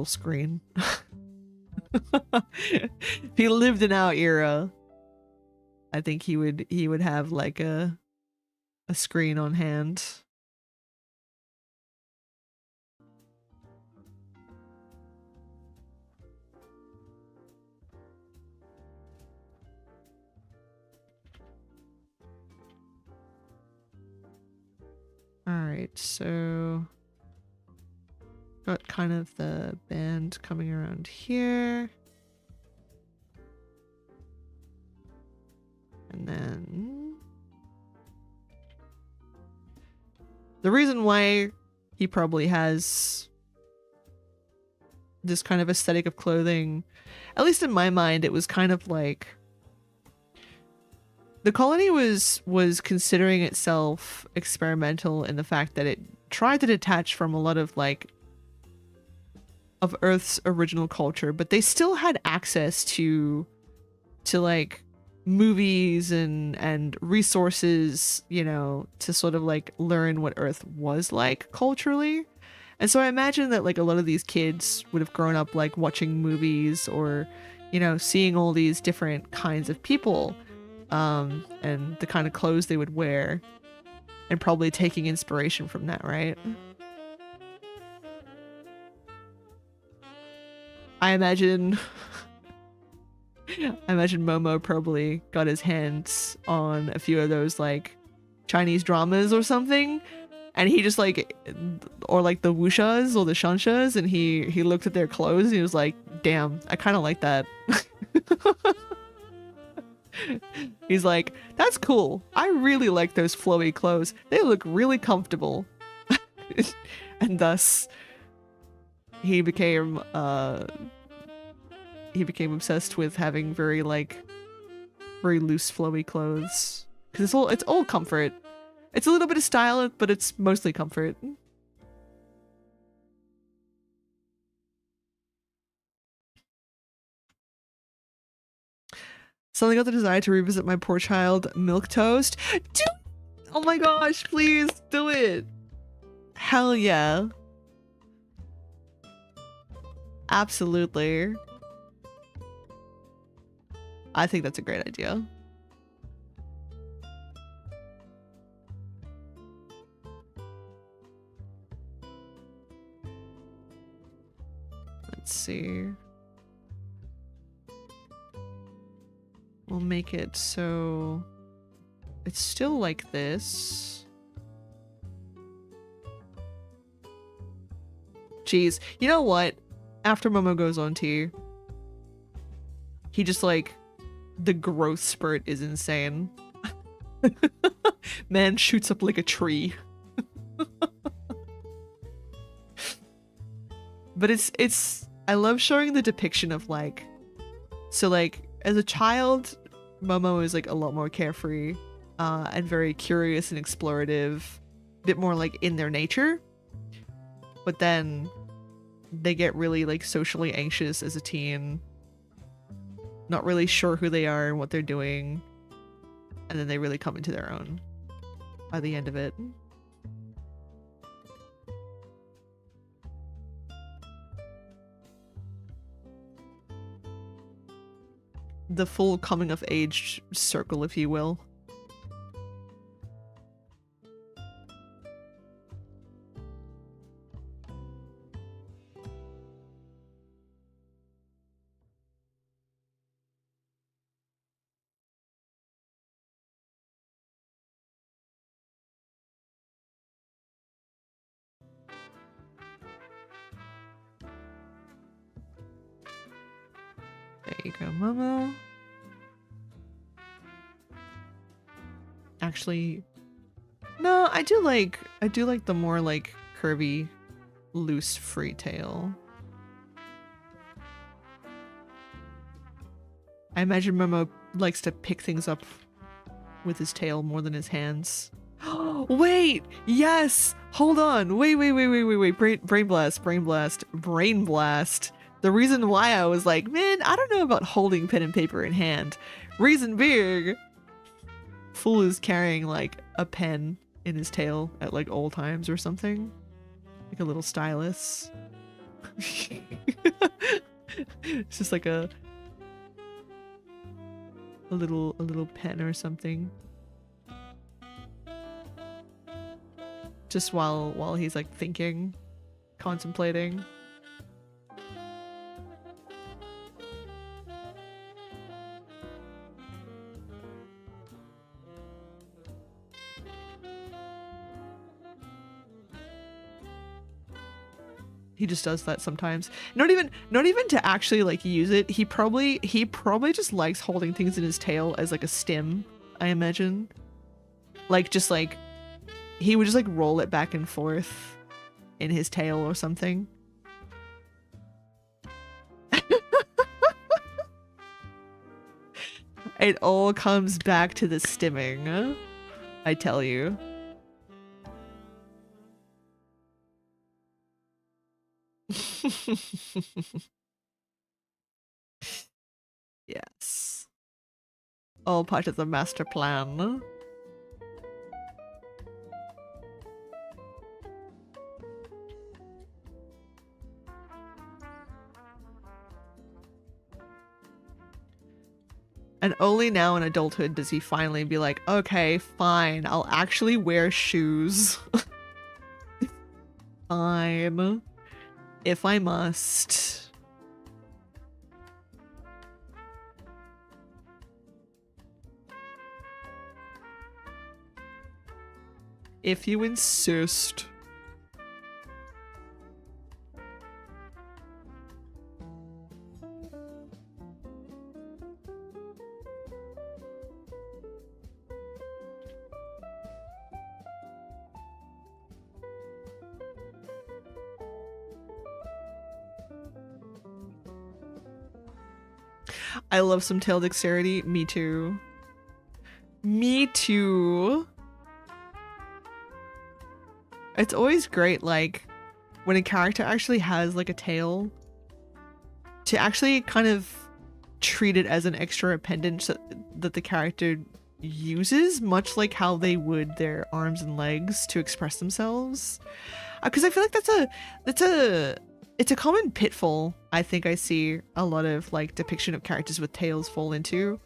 screen. If he lived in our era, I think he would have like a screen on hand. Alright, so got kind of the band coming around here. And then the reason why he probably has this kind of aesthetic of clothing, at least in my mind, it was kind of like the colony was considering itself experimental in the fact that it tried to detach from a lot of like of Earth's original culture, but they still had access to like movies and resources, you know, to sort of like learn what Earth was like culturally. And so I imagine that like a lot of these kids would have grown up like watching movies or, you know, seeing all these different kinds of people, and the kind of clothes they would wear, and probably taking inspiration from that, right? I imagine Momo probably got his hands on a few of those like Chinese dramas or something, and he just like, or like the wuxas or the shanshas, and he looked at their clothes and he was like, damn, I kind of like that. He's like, that's cool. I really like those flowy clothes. They look really comfortable. And thus he became obsessed with having very loose flowy clothes, because it's all comfort. It's a little bit of style, but it's mostly comfort. Suddenly got the desire to revisit my poor child, Milquetoast. Oh my gosh, please do it. Hell yeah. Absolutely. I think that's a great idea. Let's see. We'll make it so it's still like this. Jeez. You know what? After Momo goes on tea, he just like, the growth spurt is insane. Man shoots up like a tree. But it's I love showing the depiction of like, so like as a child, Momo is like a lot more carefree, and very curious and explorative, a bit more like in their nature. But then they get really like socially anxious as a teen, not really sure who they are and what they're doing, and then they really come into their own by the end of it. The full coming of age circle, if you will. There you go, Momo. Actually, no, I do like the more like curvy, loose free tail. I imagine Momo likes to pick things up with his tail more than his hands. Wait, yes, hold on, wait, brain blast. The reason why I was like, man, I don't know about holding pen and paper in hand. Reason being, Fool is carrying like a pen in his tail at like all times or something, like a little stylus. It's just like a little pen or something, just while he's like thinking, contemplating. He just does that sometimes. Not even to actually like use it. He probably just likes holding things in his tail as like a stim, I imagine. Like just like he would just like roll it back and forth in his tail or something. It all comes back to the stimming, I tell you. Yes. All part of the master plan. And only now in adulthood does he finally be like, okay, fine, I'll actually wear shoes. Fine. If I must. If you insist. I love some tail dexterity. Me too. Me too. It's always great, like, when a character actually has, like, a tail, to actually kind of treat it as an extra appendage that the character uses, much like how they would their arms and legs to express themselves. Because I feel like it's a common pitfall I think I see a lot of, like, depiction of characters with tails fall into.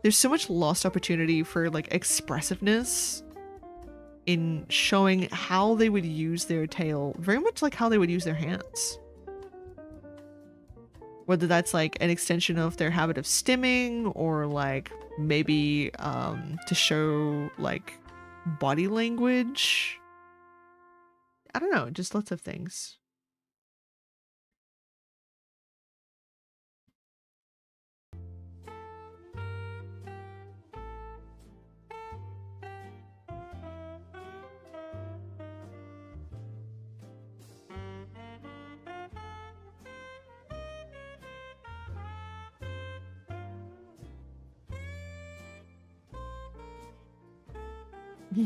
There's so much lost opportunity for, like, expressiveness in showing how they would use their tail, very much like how they would use their hands. Whether that's like an extension of their habit of stimming, or like maybe to show like body language. I don't know, just lots of things.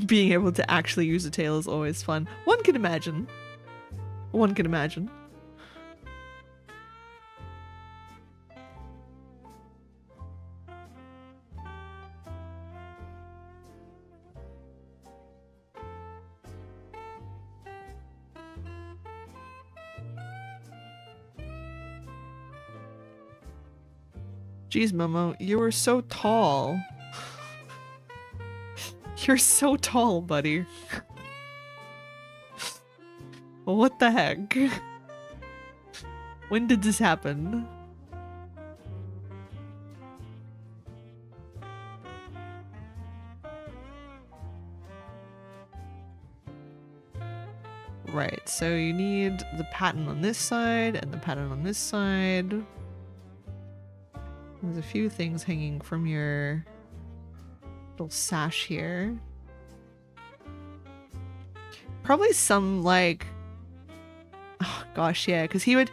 Being able to actually use a tail is always fun. One can imagine. One can imagine. Jeez, Momo, you were so tall. You're so tall, buddy. What the heck? When did this happen? Right, so you need the pattern on this side and the pattern on this side. There's a few things hanging from your little sash here. Probably some like, oh gosh, yeah, because he would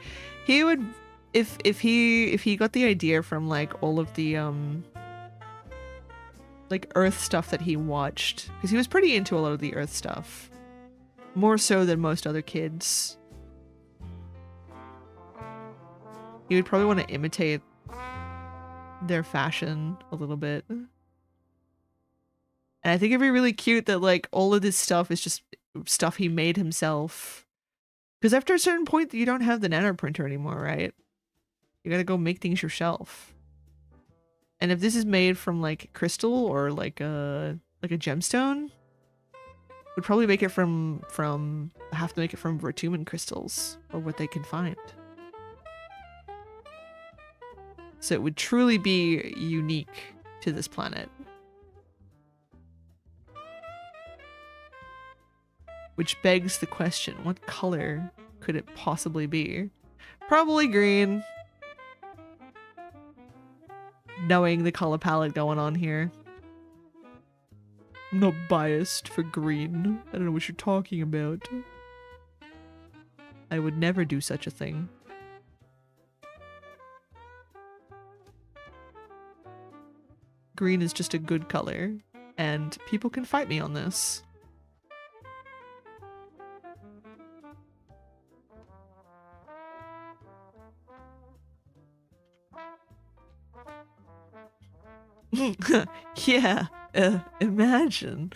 if he got the idea from like all of the like Earth stuff that he watched, because he was pretty into a lot of the Earth stuff, more so than most other kids. He would probably want to imitate their fashion a little bit. And I think it'd be really cute that like all of this stuff is just stuff he made himself. Because after a certain point you don't have the nano printer anymore, right? You gotta go make things yourself. And if this is made from like crystal or like a gemstone, would probably make it from have to make it from Vertumen crystals or what they can find. So it would truly be unique to this planet. Which begs the question, what color could it possibly be? Probably green. Knowing the color palette going on here. I'm not biased for green. I don't know what you're talking about. I would never do such a thing. Green is just a good color, and people can fight me on this. Yeah, imagine.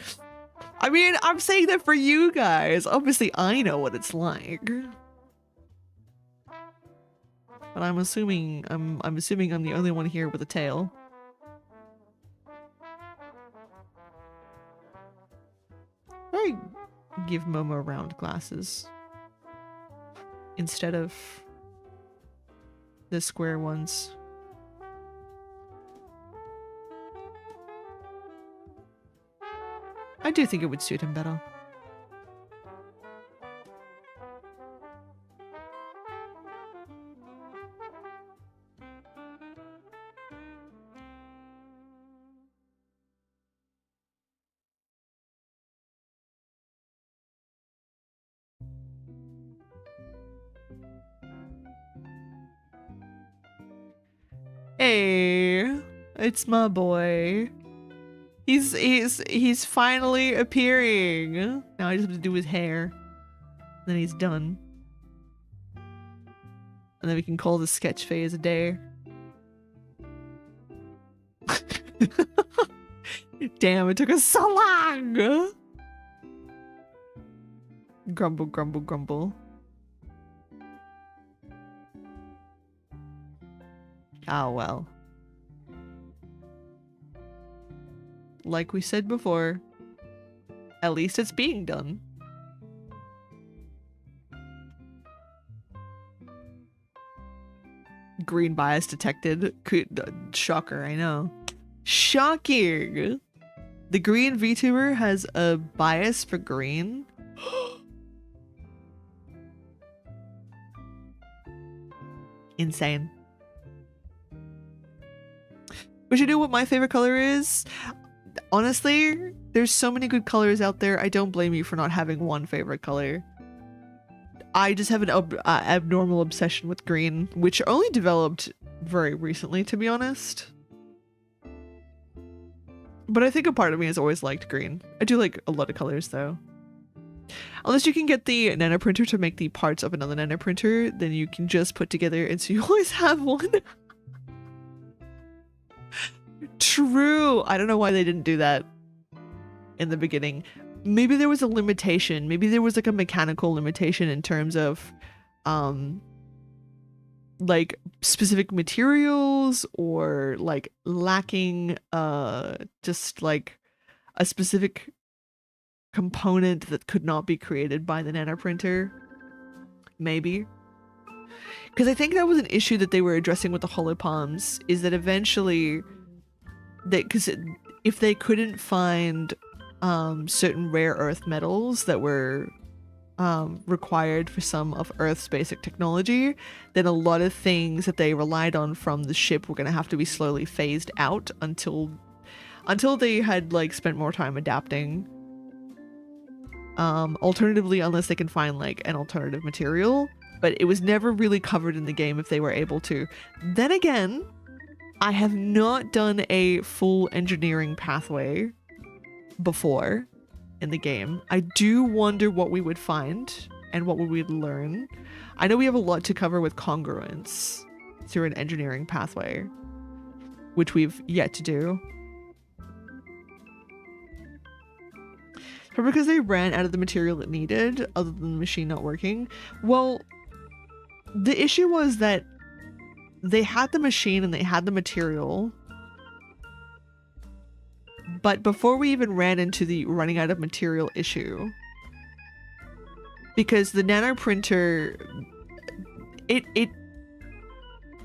I mean, I'm saying that for you guys. Obviously, I know what it's like. But I'm assuming I'm the only one here with a tail. I give Momo round glasses instead of the square ones. I do think it would suit him better. Hey, it's my boy. He's finally appearing. Now I just have to do his hair. Then he's done. And then we can call the sketch phase a day. Damn, it took us so long! Grumble, grumble, grumble. Oh well. Like we said before, at least it's being done. Green bias detected. Shocker, I know. Shocking! The green VTuber has a bias for green. Insane. We should know what my favorite color is. Honestly, there's so many good colors out there. I don't blame you for not having one favorite color. I just have an abnormal obsession with green, which only developed very recently, to be honest. But I think a part of me has always liked green. I do like a lot of colors, though. Unless you can get the nanoprinter to make the parts of another nanoprinter, then you can just put together, and so you always have one. True. I don't know why they didn't do that in the beginning. Maybe there was a limitation. Maybe there was like a mechanical limitation in terms of like specific materials, or like lacking just like a specific component that could not be created by the nanoprinter. Maybe. Because I think that was an issue that they were addressing with the holopalms, is that eventually because if they couldn't find certain rare earth metals that were required for some of Earth's basic technology, then a lot of things that they relied on from the ship were going to have to be slowly phased out until they had like spent more time adapting. Alternatively, unless they can find like an alternative material, but it was never really covered in the game if they were able to. Then again, I have not done a full engineering pathway before in the game. I do wonder what we would find and what we would learn. I know we have a lot to cover with congruence through an engineering pathway, which we've yet to do. But because they ran out of the material it needed, other than the machine not working, well, the issue was that they had the machine and they had the material, but before we even ran into the running out of material issue, because the nanoprinter, it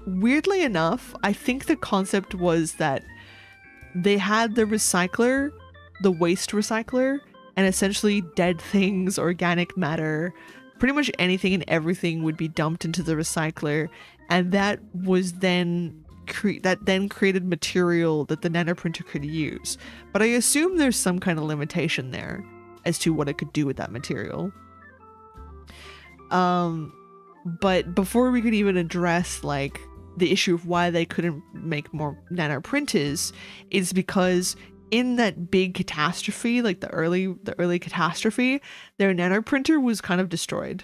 weirdly enough, I think the concept was that they had the recycler, the waste recycler, and essentially dead things, organic matter, pretty much anything and everything would be dumped into the recycler, and that was then created material that the nanoprinter could use. But I assume there's some kind of limitation there as to what it could do with that material. But before we could even address like the issue of why they couldn't make more nanoprinters, is because in that big catastrophe, like the early catastrophe, their nanoprinter was kind of destroyed.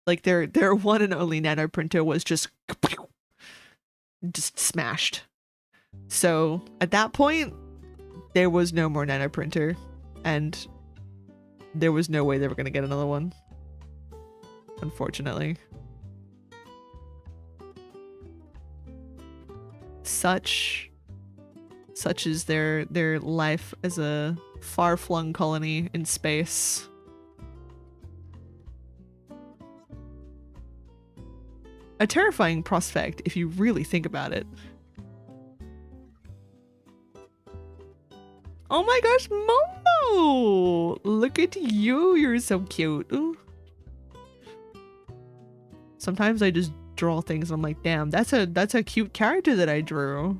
Like their one and only nanoprinter was just smashed. So at that point, there was no more nanoprinter, and there was no way they were going to get another one, unfortunately. Such is their life as a far-flung colony in space. A terrifying prospect if you really think about it. Oh my gosh, Momo! Look at you, you're so cute. Ooh. Sometimes I just draw things and I'm like, damn, that's a cute character that I drew.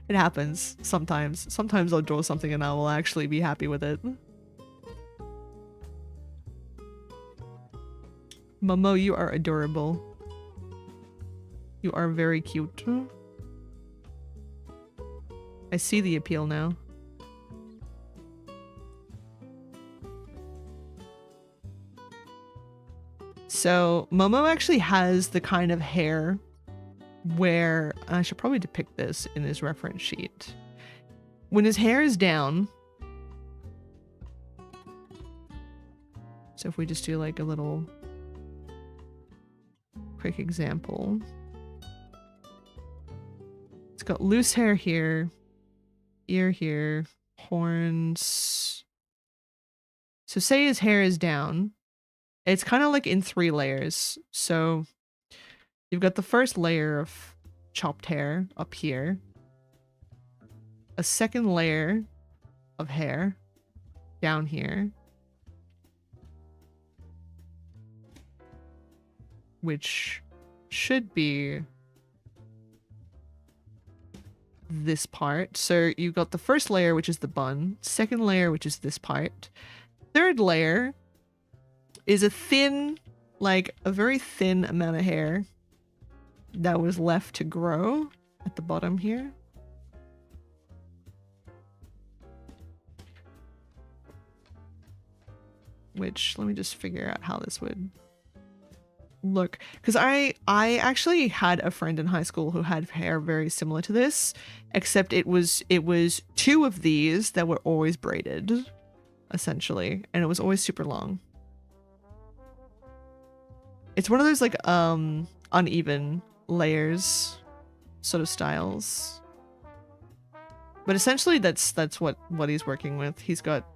It happens sometimes. Sometimes I'll draw something and I will actually be happy with it. Momo, you are adorable. You are very cute. I see the appeal now. So Momo actually has the kind of hair where I should probably depict this in his reference sheet. When his hair is down, so if we just do like a little quick example, it's got loose hair here, ear here, horns. So say his hair is down, it's kind of like in 3 layers. So you've got the first layer of chopped hair up here, a second layer of hair down here, which should be this part. So you've got the first layer, which is the bun, second layer, which is this part, third layer is a thin, like a very thin amount of hair that was left to grow at the bottom here. Which, let me just figure out how this would look. Because I actually had a friend in high school who had hair very similar to this, except it was 2 of these that were always braided, essentially, and it was always super long. It's one of those like uneven layers sort of styles. But essentially that's what he's working with. He's got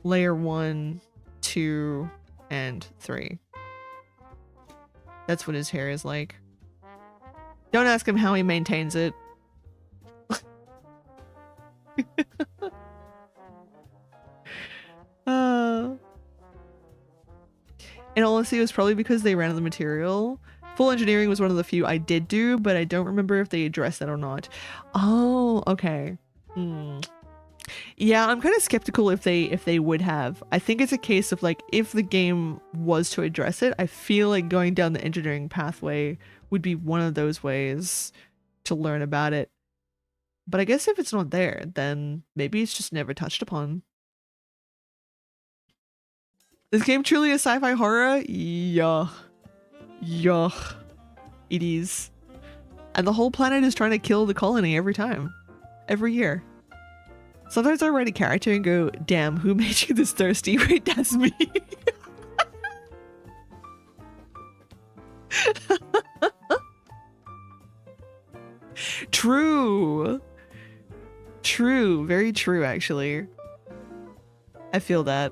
layer 1, 2, and 3. That's what his hair is like. Don't ask him how he maintains it. In all honesty, it was probably because they ran out of the material. Full engineering was one of the few I did do, but I don't remember if they addressed that or not. Oh, okay. Yeah, I'm kind of skeptical if they would have. I think it's a case of like, if the game was to address it, I feel like going down the engineering pathway would be one of those ways to learn about it. But I guess if it's not there, then maybe it's just never touched upon. Is this game truly a sci-fi horror? Yeah. Yuck. It is. And the whole planet is trying to kill the colony every time. Every year. Sometimes I write a character and go, damn, who made you this thirsty? Wait, that's me. True. True. Very true, actually. I feel that.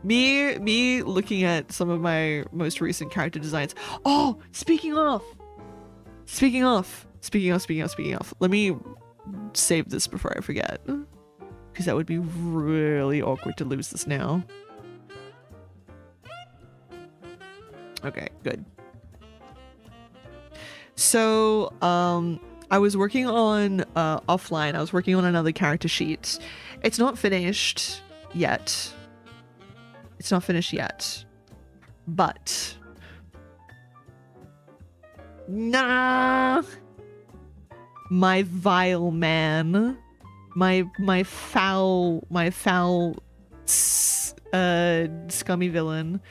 Me looking at some of my most recent character designs. Oh, speaking of. Let me save this before I forget. because that would be really awkward to lose this now. Okay, good. So, I was working on offline. I was working on another character sheet. It's not finished yet. It's not finished yet. But nah, my vile man, my foul scummy villain.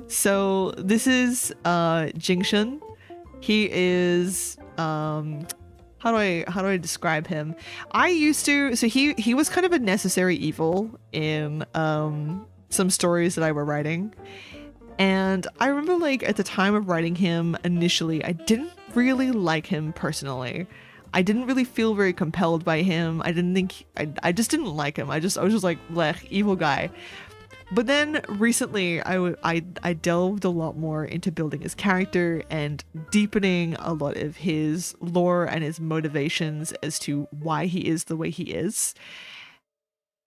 So this is Jingshun. He is how do I describe him? He was kind of a necessary evil in some stories that I were writing. And I remember, like, at the time of writing him initially, I didn't really like him personally. I didn't really feel very compelled by him. I just didn't like him. I was just like, blech, evil guy. But then recently I delved a lot more into building his character and deepening a lot of his lore and his motivations as to why he is the way he is.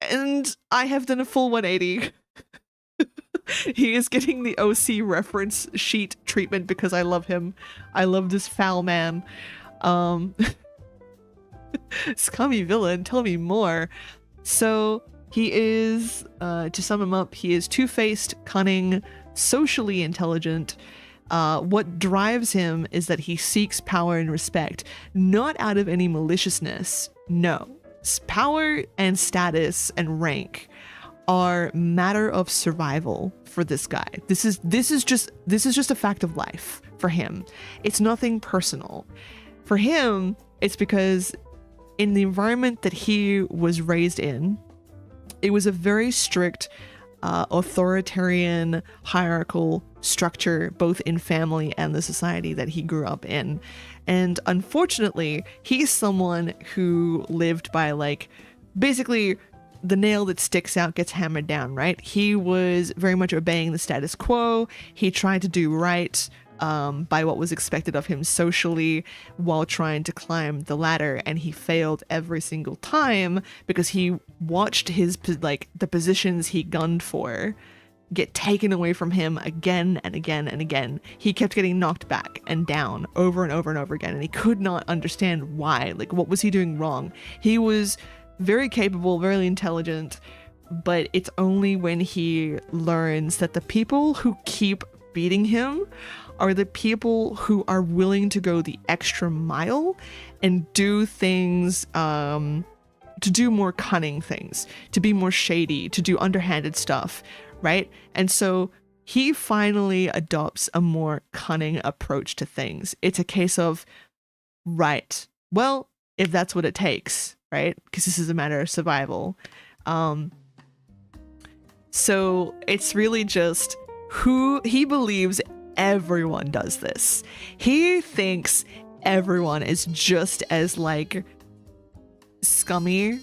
And I have done a full 180. He is getting the OC reference sheet treatment because I love him. I love this foul man. Scummy villain, tell me more. So he is, to sum him up, he is two-faced, cunning, socially intelligent. What drives him is that he seeks power and respect, not out of any maliciousness. No, power and status and rank are matter of survival for this guy. This is just a fact of life for him. It's nothing personal. For him, it's because in the environment that he was raised in, it was a very strict, authoritarian, hierarchical structure, both in family and the society that he grew up in. And unfortunately, he's someone who lived by, like, basically the nail that sticks out gets hammered down, right? He was very much obeying the status quo. He tried to do right by what was expected of him socially while trying to climb the ladder, and he failed every single time because he watched his, like, the positions he gunned for get taken away from him again and again and again. He kept getting knocked back and down over and over and over again, and he could not understand why. Like, what was he doing wrong? He was very capable, very intelligent, but it's only when he learns that the people who keep beating him are the people who are willing to go the extra mile and do things, to do more cunning things, to be more shady, to do underhanded stuff, right? And so he finally adopts a more cunning approach to things. It's a case of, right, well, if that's what it takes, right? Because this is a matter of survival. So it's really just who he believes everyone does this. He thinks everyone is just as, like, scummy.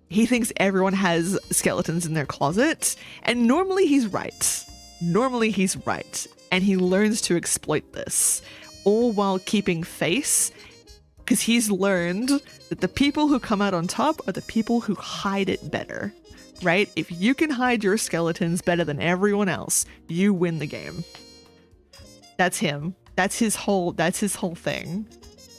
He thinks everyone has skeletons in their closet, and normally he's right. Normally he's right, and he learns to exploit this, all while keeping face, because he's learned that the people who come out on top are the people who hide it better, right? If you can hide your skeletons better than everyone else, you win the game. That's him. That's his whole thing,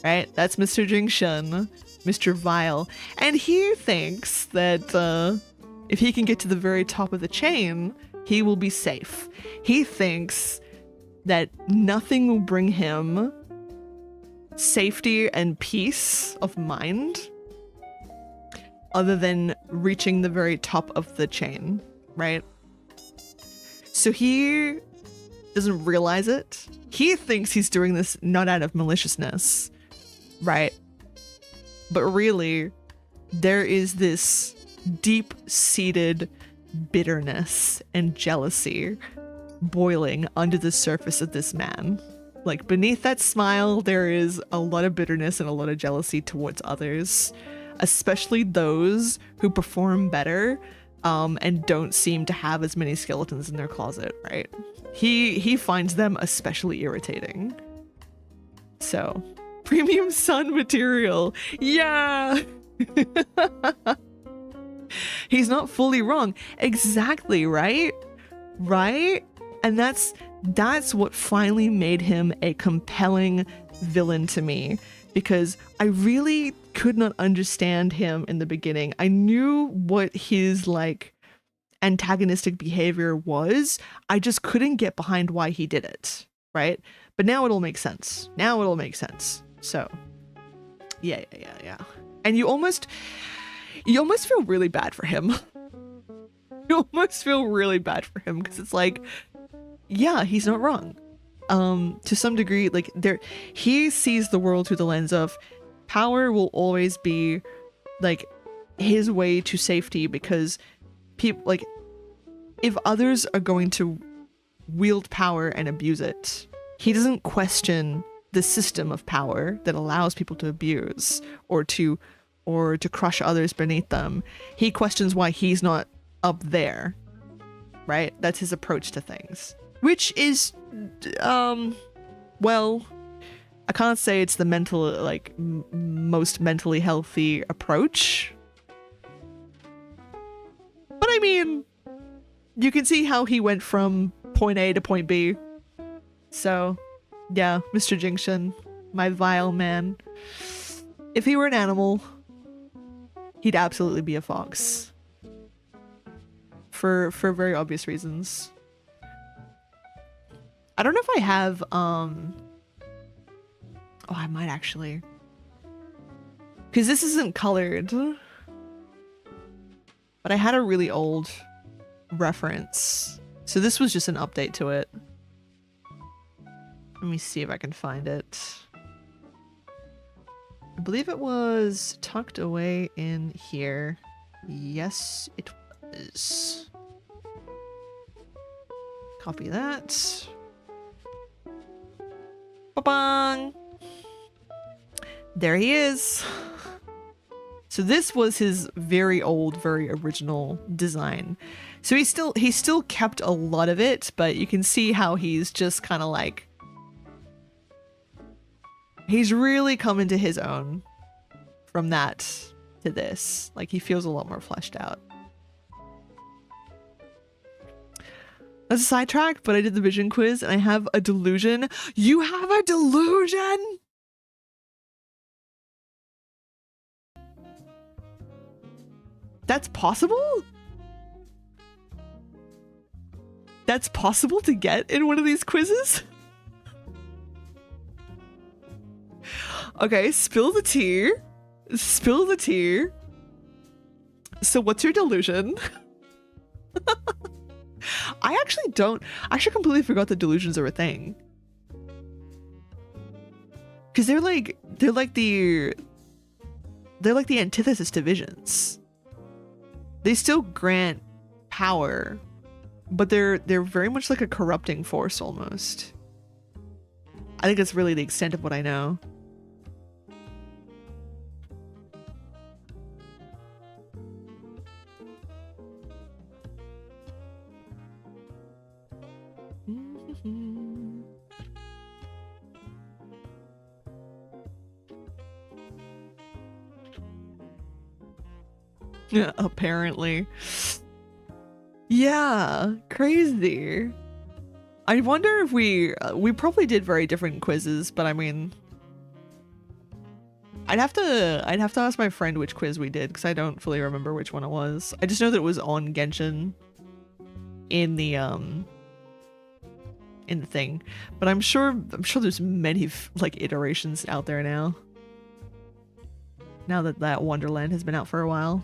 right? That's Mr. Jingshun, Mr. Vile. And he thinks that if he can get to the very top of the chain, he will be safe. He thinks that nothing will bring him safety and peace of mind other than reaching the very top of the chain, right? So he doesn't realize it. He thinks he's doing this not out of maliciousness, right? But really, there is this deep-seated bitterness and jealousy boiling under the surface of this man. Like, beneath that smile, there is a lot of bitterness and a lot of jealousy towards others, especially those who perform better and don't seem to have as many skeletons in their closet, right? He finds them especially irritating. So, Premium sun material. Yeah. He's not fully wrong. Exactly, right? Right? And that's what finally made him a compelling villain to me, because I really could not understand him in the beginning. I knew what his like antagonistic behavior was. I just couldn't get behind why he did it, right? But now it'll make sense. Now it'll make sense. So, yeah. And you almost feel really bad for him. You almost feel really bad for him because it's like, yeah, he's not wrong. To some degree, like he sees the world through the lens of power will always be like his way to safety, because people like if others are going to wield power and abuse it, he doesn't question the system of power that allows people to abuse or to crush others beneath them. He questions why he's not up there, right? That's his approach to things, which is well, I can't say it's the most mentally healthy approach, but I mean, you can see how he went from point A to point B. So yeah, Mr. Jinxion, my vile man. If he were an animal, he'd absolutely be a fox. For very obvious reasons. I don't know if I have, oh, I might actually. Because this isn't colored. But I had a really old reference. So this was just an update to it. Let me see if I can find it. I believe it was tucked away in here. Yes, it was. Copy that. Ba-bang! There he is. So this was his very old, very original design. So he still kept a lot of it, but you can see how he's just kind of like, he's really come into his own from that to this. Like, he feels a lot more fleshed out. That's a sidetrack, but I did the vision quiz and I have a delusion. You have a delusion? That's possible? That's possible to get in one of these quizzes? Okay, spill the tea. Spill the tea. So what's your delusion? I actually completely forgot that delusions are a thing. Because they're like the antithesis to visions. They still grant power, but they're very much like a corrupting force almost. I think that's really the extent of what I know. Yeah, apparently. Yeah, crazy. I wonder if we probably did very different quizzes, but I mean, I'd have to ask my friend which quiz we did, because I don't fully remember which one it was. I just know that it was on Genshin in the thing, but I'm sure there's many like iterations out there now that Wonderland has been out for a while.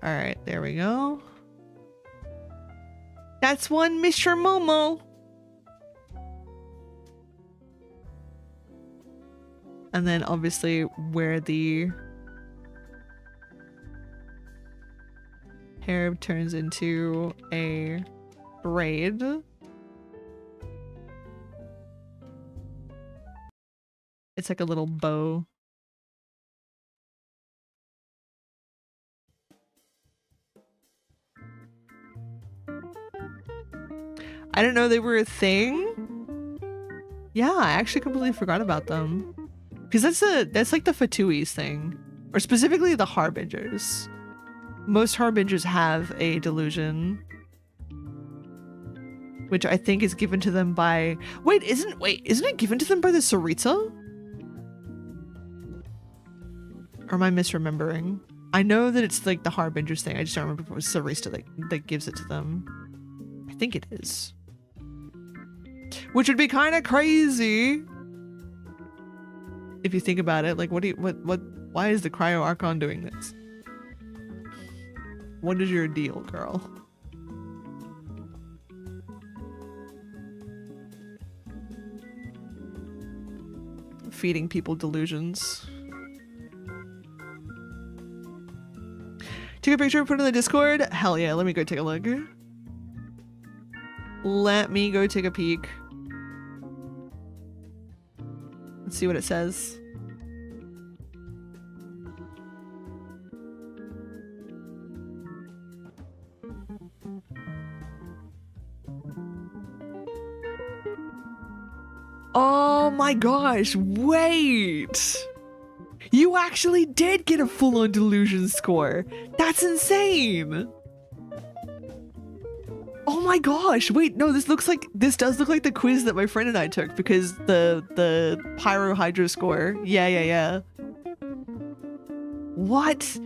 All right, there we go. That's one Mr. Momo. And then obviously where the hair turns into a braid. It's like a little bow. I didn't know they were a thing. Yeah, I actually completely forgot about them. Because that's like the Fatuis thing. Or specifically the Harbingers. Most Harbingers have a delusion. Which I think is given to them by... isn't it given to them by the Tsaritsa? Or am I misremembering? I know that it's like the Harbingers thing. I just don't remember if it was Tsaritsa that gives it to them. I think it is. Which would be kind of crazy. If you think about it, like why is the Cryo Archon doing this? What is your deal, girl? Feeding people delusions. Take a picture and put it in the Discord? Hell yeah, let me go take a look. Let me go take a peek. Let's see what it says. Oh my gosh, wait! You actually did get a full-on delusion score. That's insane! Oh my gosh, wait, no, this does look like the quiz that my friend and I took, because the Pyro Hydro score. Yeah. What?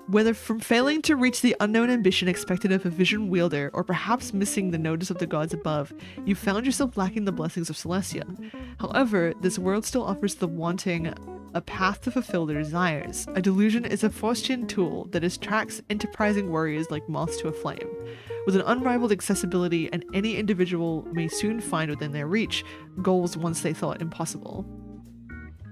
Whether from failing to reach the unknown ambition expected of a vision wielder, or perhaps missing the notice of the gods above, you found yourself lacking the blessings of Celestia. However, this world still offers the wanting a path to fulfill their desires. A delusion is a Faustian tool that attracts enterprising warriors like moths to a flame. With an unrivaled accessibility, and any individual may soon find within their reach goals once they thought impossible.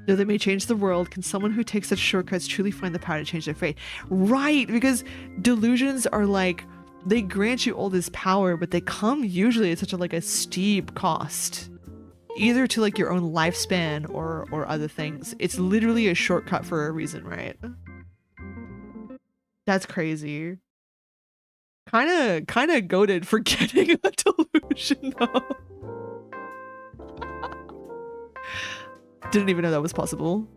Though they may change the world, can someone who takes such shortcuts truly find the power to change their fate? Right, because delusions are like, they grant you all this power, but they come usually at such a steep cost. Either to like your own lifespan or other things. It's literally a shortcut for a reason, right? That's crazy. Kinda goated for getting a delusion though. Didn't even know that was possible.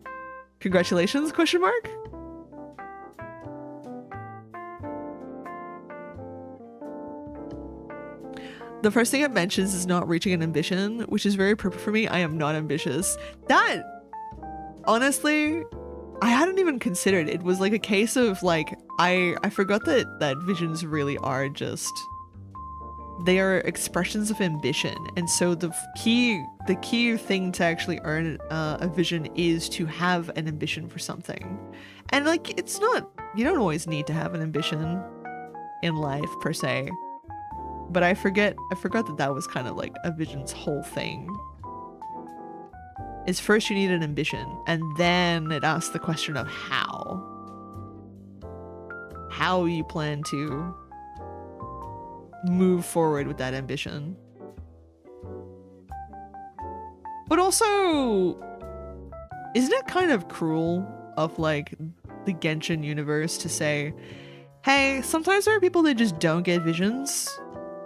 Congratulations, question mark? The first thing it mentions is not reaching an ambition, which is very appropriate for me. I am not ambitious. That, honestly, I hadn't even considered. It was like a case of like, I forgot that visions really are just, they are expressions of ambition. And so the key thing to actually earn a vision is to have an ambition for something. And like, it's not, you don't always need to have an ambition in life per se. But I forgot that was kind of like a vision's whole thing. Is first you need an ambition, and then it asks the question of how. How you plan to move forward with that ambition. But also, isn't it kind of cruel of like the Genshin universe to say, hey, sometimes there are people that just don't get visions.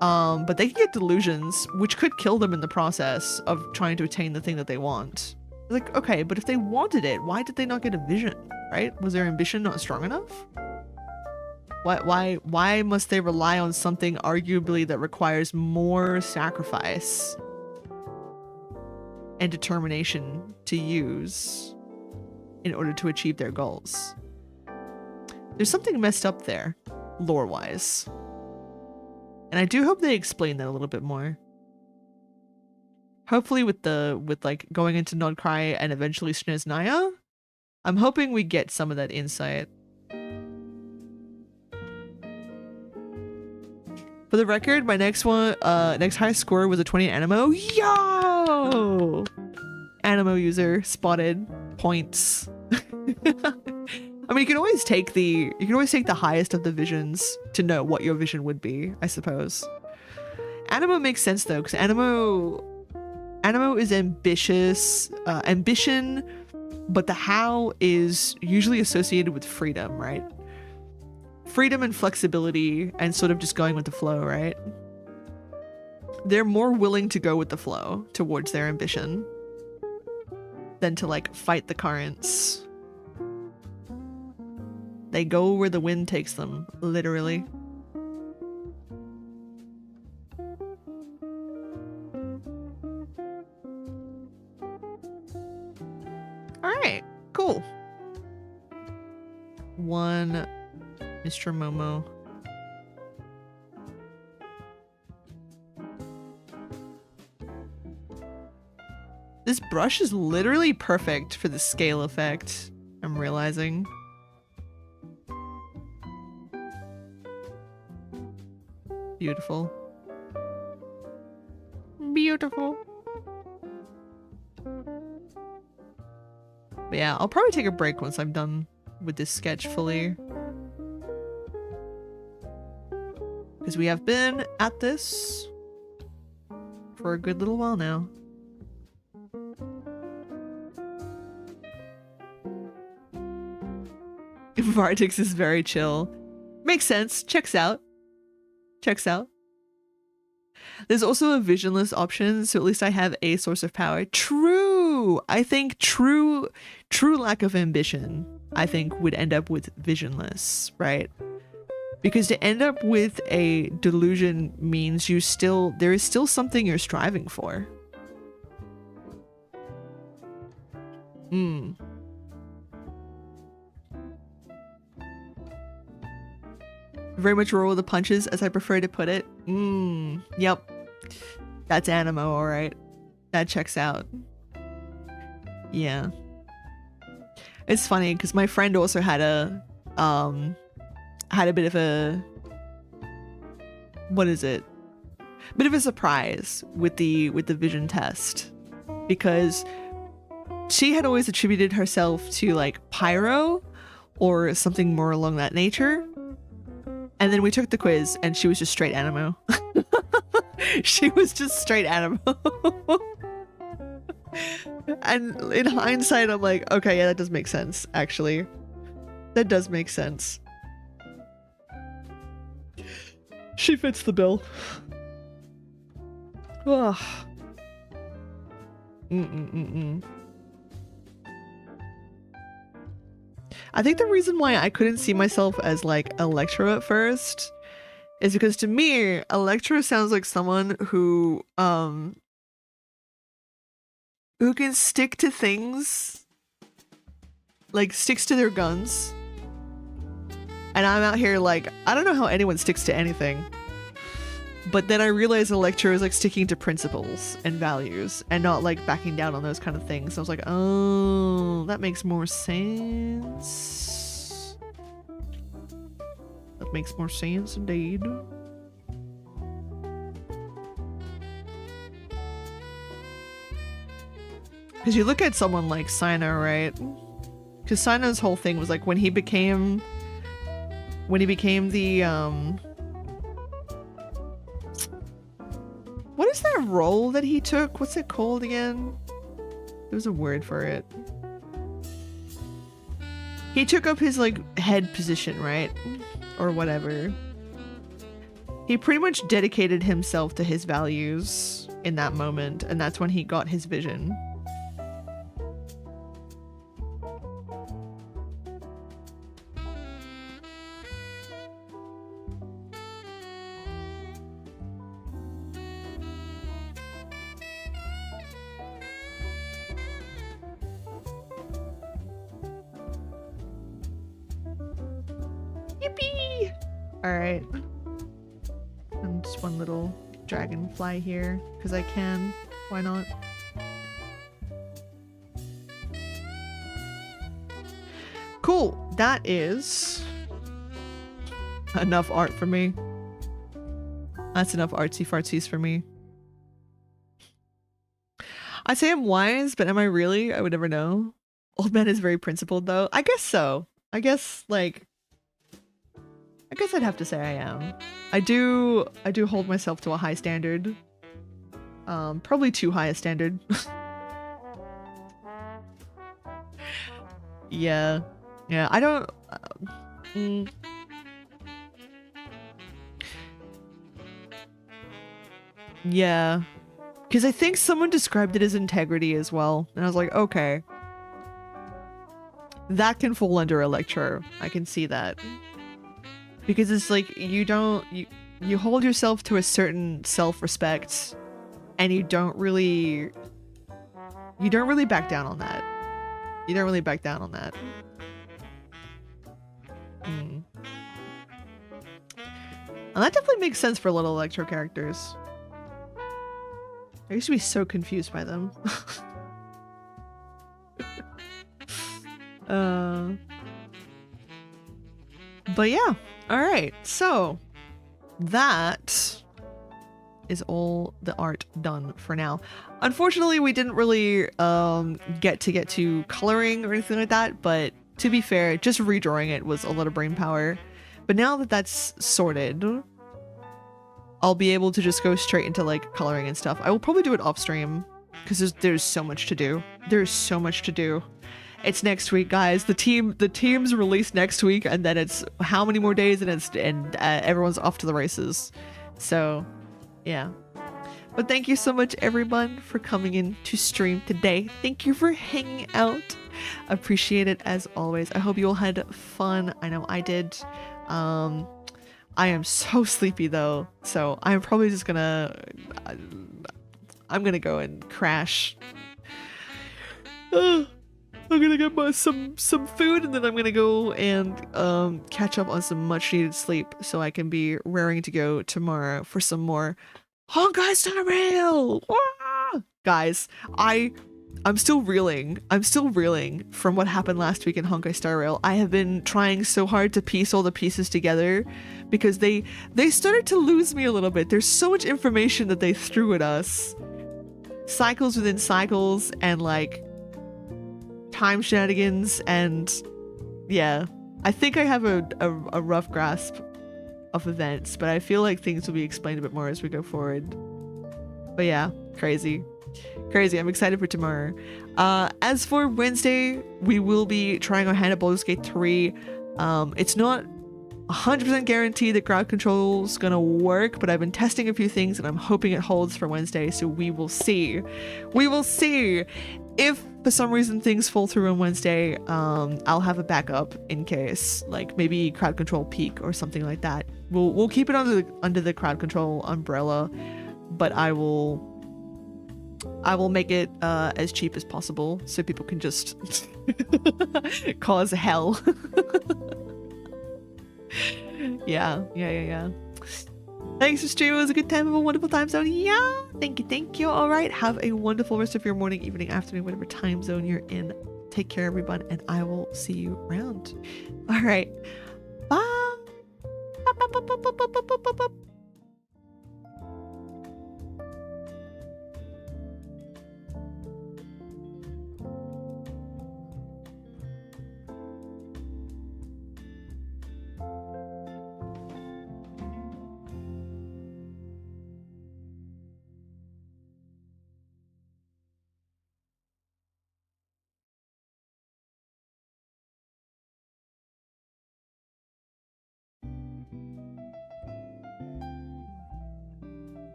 But they can get delusions, which could kill them in the process of trying to attain the thing that they want. Like, okay, but if they wanted it, why did they not get a vision, right? Was their ambition not strong enough? Why must they rely on something arguably that requires more sacrifice and determination to use in order to achieve their goals? There's something messed up there, lore-wise. And I do hope they explain that a little bit more. Hopefully with like going into Nodcry and eventually Snezhnaya, I'm hoping we get some of that insight. For the record, my next highest score was a 20 Animo. Yo! Animo user spotted points. I mean, you can always take the highest of the visions to know what your vision would be, I suppose. Animo makes sense though, because Animo Animo is ambitious, ambition, but the how is usually associated with freedom, right? Freedom and flexibility and sort of just going with the flow, right? They're more willing to go with the flow towards their ambition than to like fight the currents. They go where the wind takes them, literally. All right, cool. One, Mr. Momo. This brush is literally perfect for the scale effect, I'm realizing. Beautiful. Beautiful. But yeah, I'll probably take a break once I'm done with this sketch fully. Because we have been at this for a good little while now. Vartix is very chill. Makes sense. Checks out. Checks out. There's also a visionless option, so at least I have a source of power. True! I think true lack of ambition, I think, would end up with visionless, right? Because to end up with a delusion means there is still something you're striving for. Very much roll with the punches, as I prefer to put it. Yep. That's animo, alright. That checks out. Yeah. It's funny, because my friend also had a bit of a... What is it? Bit of a surprise with the vision test. Because she had always attributed herself to, like, pyro, or something more along that nature. And then we took the quiz and she was just straight animo. She was just straight animo. And in hindsight, I'm like, okay, yeah, that does make sense, actually. That does make sense. She fits the bill. Ugh. I think the reason why I couldn't see myself as like Electro at first is because to me, Electro sounds like someone who can stick to things, like sticks to their guns. And I'm out here like, I don't know how anyone sticks to anything. But then I realized Electro is like sticking to principles and values and not like backing down on those kind of things. So I was like, oh, that makes more sense. That makes more sense indeed. Because you look at someone like Sino, right? Because Sino's whole thing was like when he became the what is that role that he took? What's it called again? There was a word for it. He took up his like head position, right? Or whatever. He pretty much dedicated himself to his values in that moment, and that's when he got his vision. Yippee! Alright. And just one little dragonfly here, because I can. Why not? Cool. That is enough art for me. That's enough artsy fartsies for me. I say I'm wise, but am I really? I would never know. Old man is very principled though. I guess so. I guess I'd have to say I am. I do hold myself to a high standard. Probably too high a standard. Yeah. Yeah, I don't... Yeah. Because I think someone described it as integrity as well. And I was like, okay. That can fall under a lecture. I can see that. Because it's like, you hold yourself to a certain self-respect and you don't really back down on that. You don't really back down on that. And that definitely makes sense for little electro characters. I used to be so confused by them. But yeah, all right. So that is all the art done for now. Unfortunately, we didn't really get to coloring or anything like that, but to be fair, just redrawing it was a lot of brain power. But now that that's sorted, I'll be able to just go straight into like coloring and stuff. I will probably do it off stream because there's so much to do. There's so much to do. It's next week, guys. The team's released next week, and then it's how many more days, and everyone's off to the races. So, yeah. But thank you so much, everyone, for coming in to stream today. Thank you for hanging out. Appreciate it as always. I hope you all had fun. I know I did. I am so sleepy though, so I'm probably just gonna go and crash. I'm gonna get some food, and then I'm gonna go and catch up on some much needed sleep so I can be raring to go tomorrow for some more Honkai Star Rail. Guys, I'm still reeling. I'm still reeling from what happened last week in Honkai Star Rail. I have been trying so hard to piece all the pieces together because they started to lose me a little bit. There's so much information that they threw at us. Cycles within cycles and like time shenanigans, and yeah, I think I have a rough grasp of events, but I feel like things will be explained a bit more as we go forward. But yeah, crazy. I'm excited for tomorrow. As for Wednesday, we will be trying our hand at Baldur's Gate 3. It's not 100% guaranteed that crowd control is gonna work, but I've been testing a few things and I'm hoping it holds for Wednesday, so we will see. We will see. If for some reason things fall through on Wednesday, I'll have a backup in case, like maybe crowd control peak or something like that. We'll keep it under the crowd control umbrella, but I will make it as cheap as possible so people can just cause hell. Yeah. Thanks for streaming. It was a good time. Have a wonderful time zone. Yeah. Thank you. All right. Have a wonderful rest of your morning, evening, afternoon, whatever time zone you're in. Take care, everyone, and I will see you around. All right. Bye.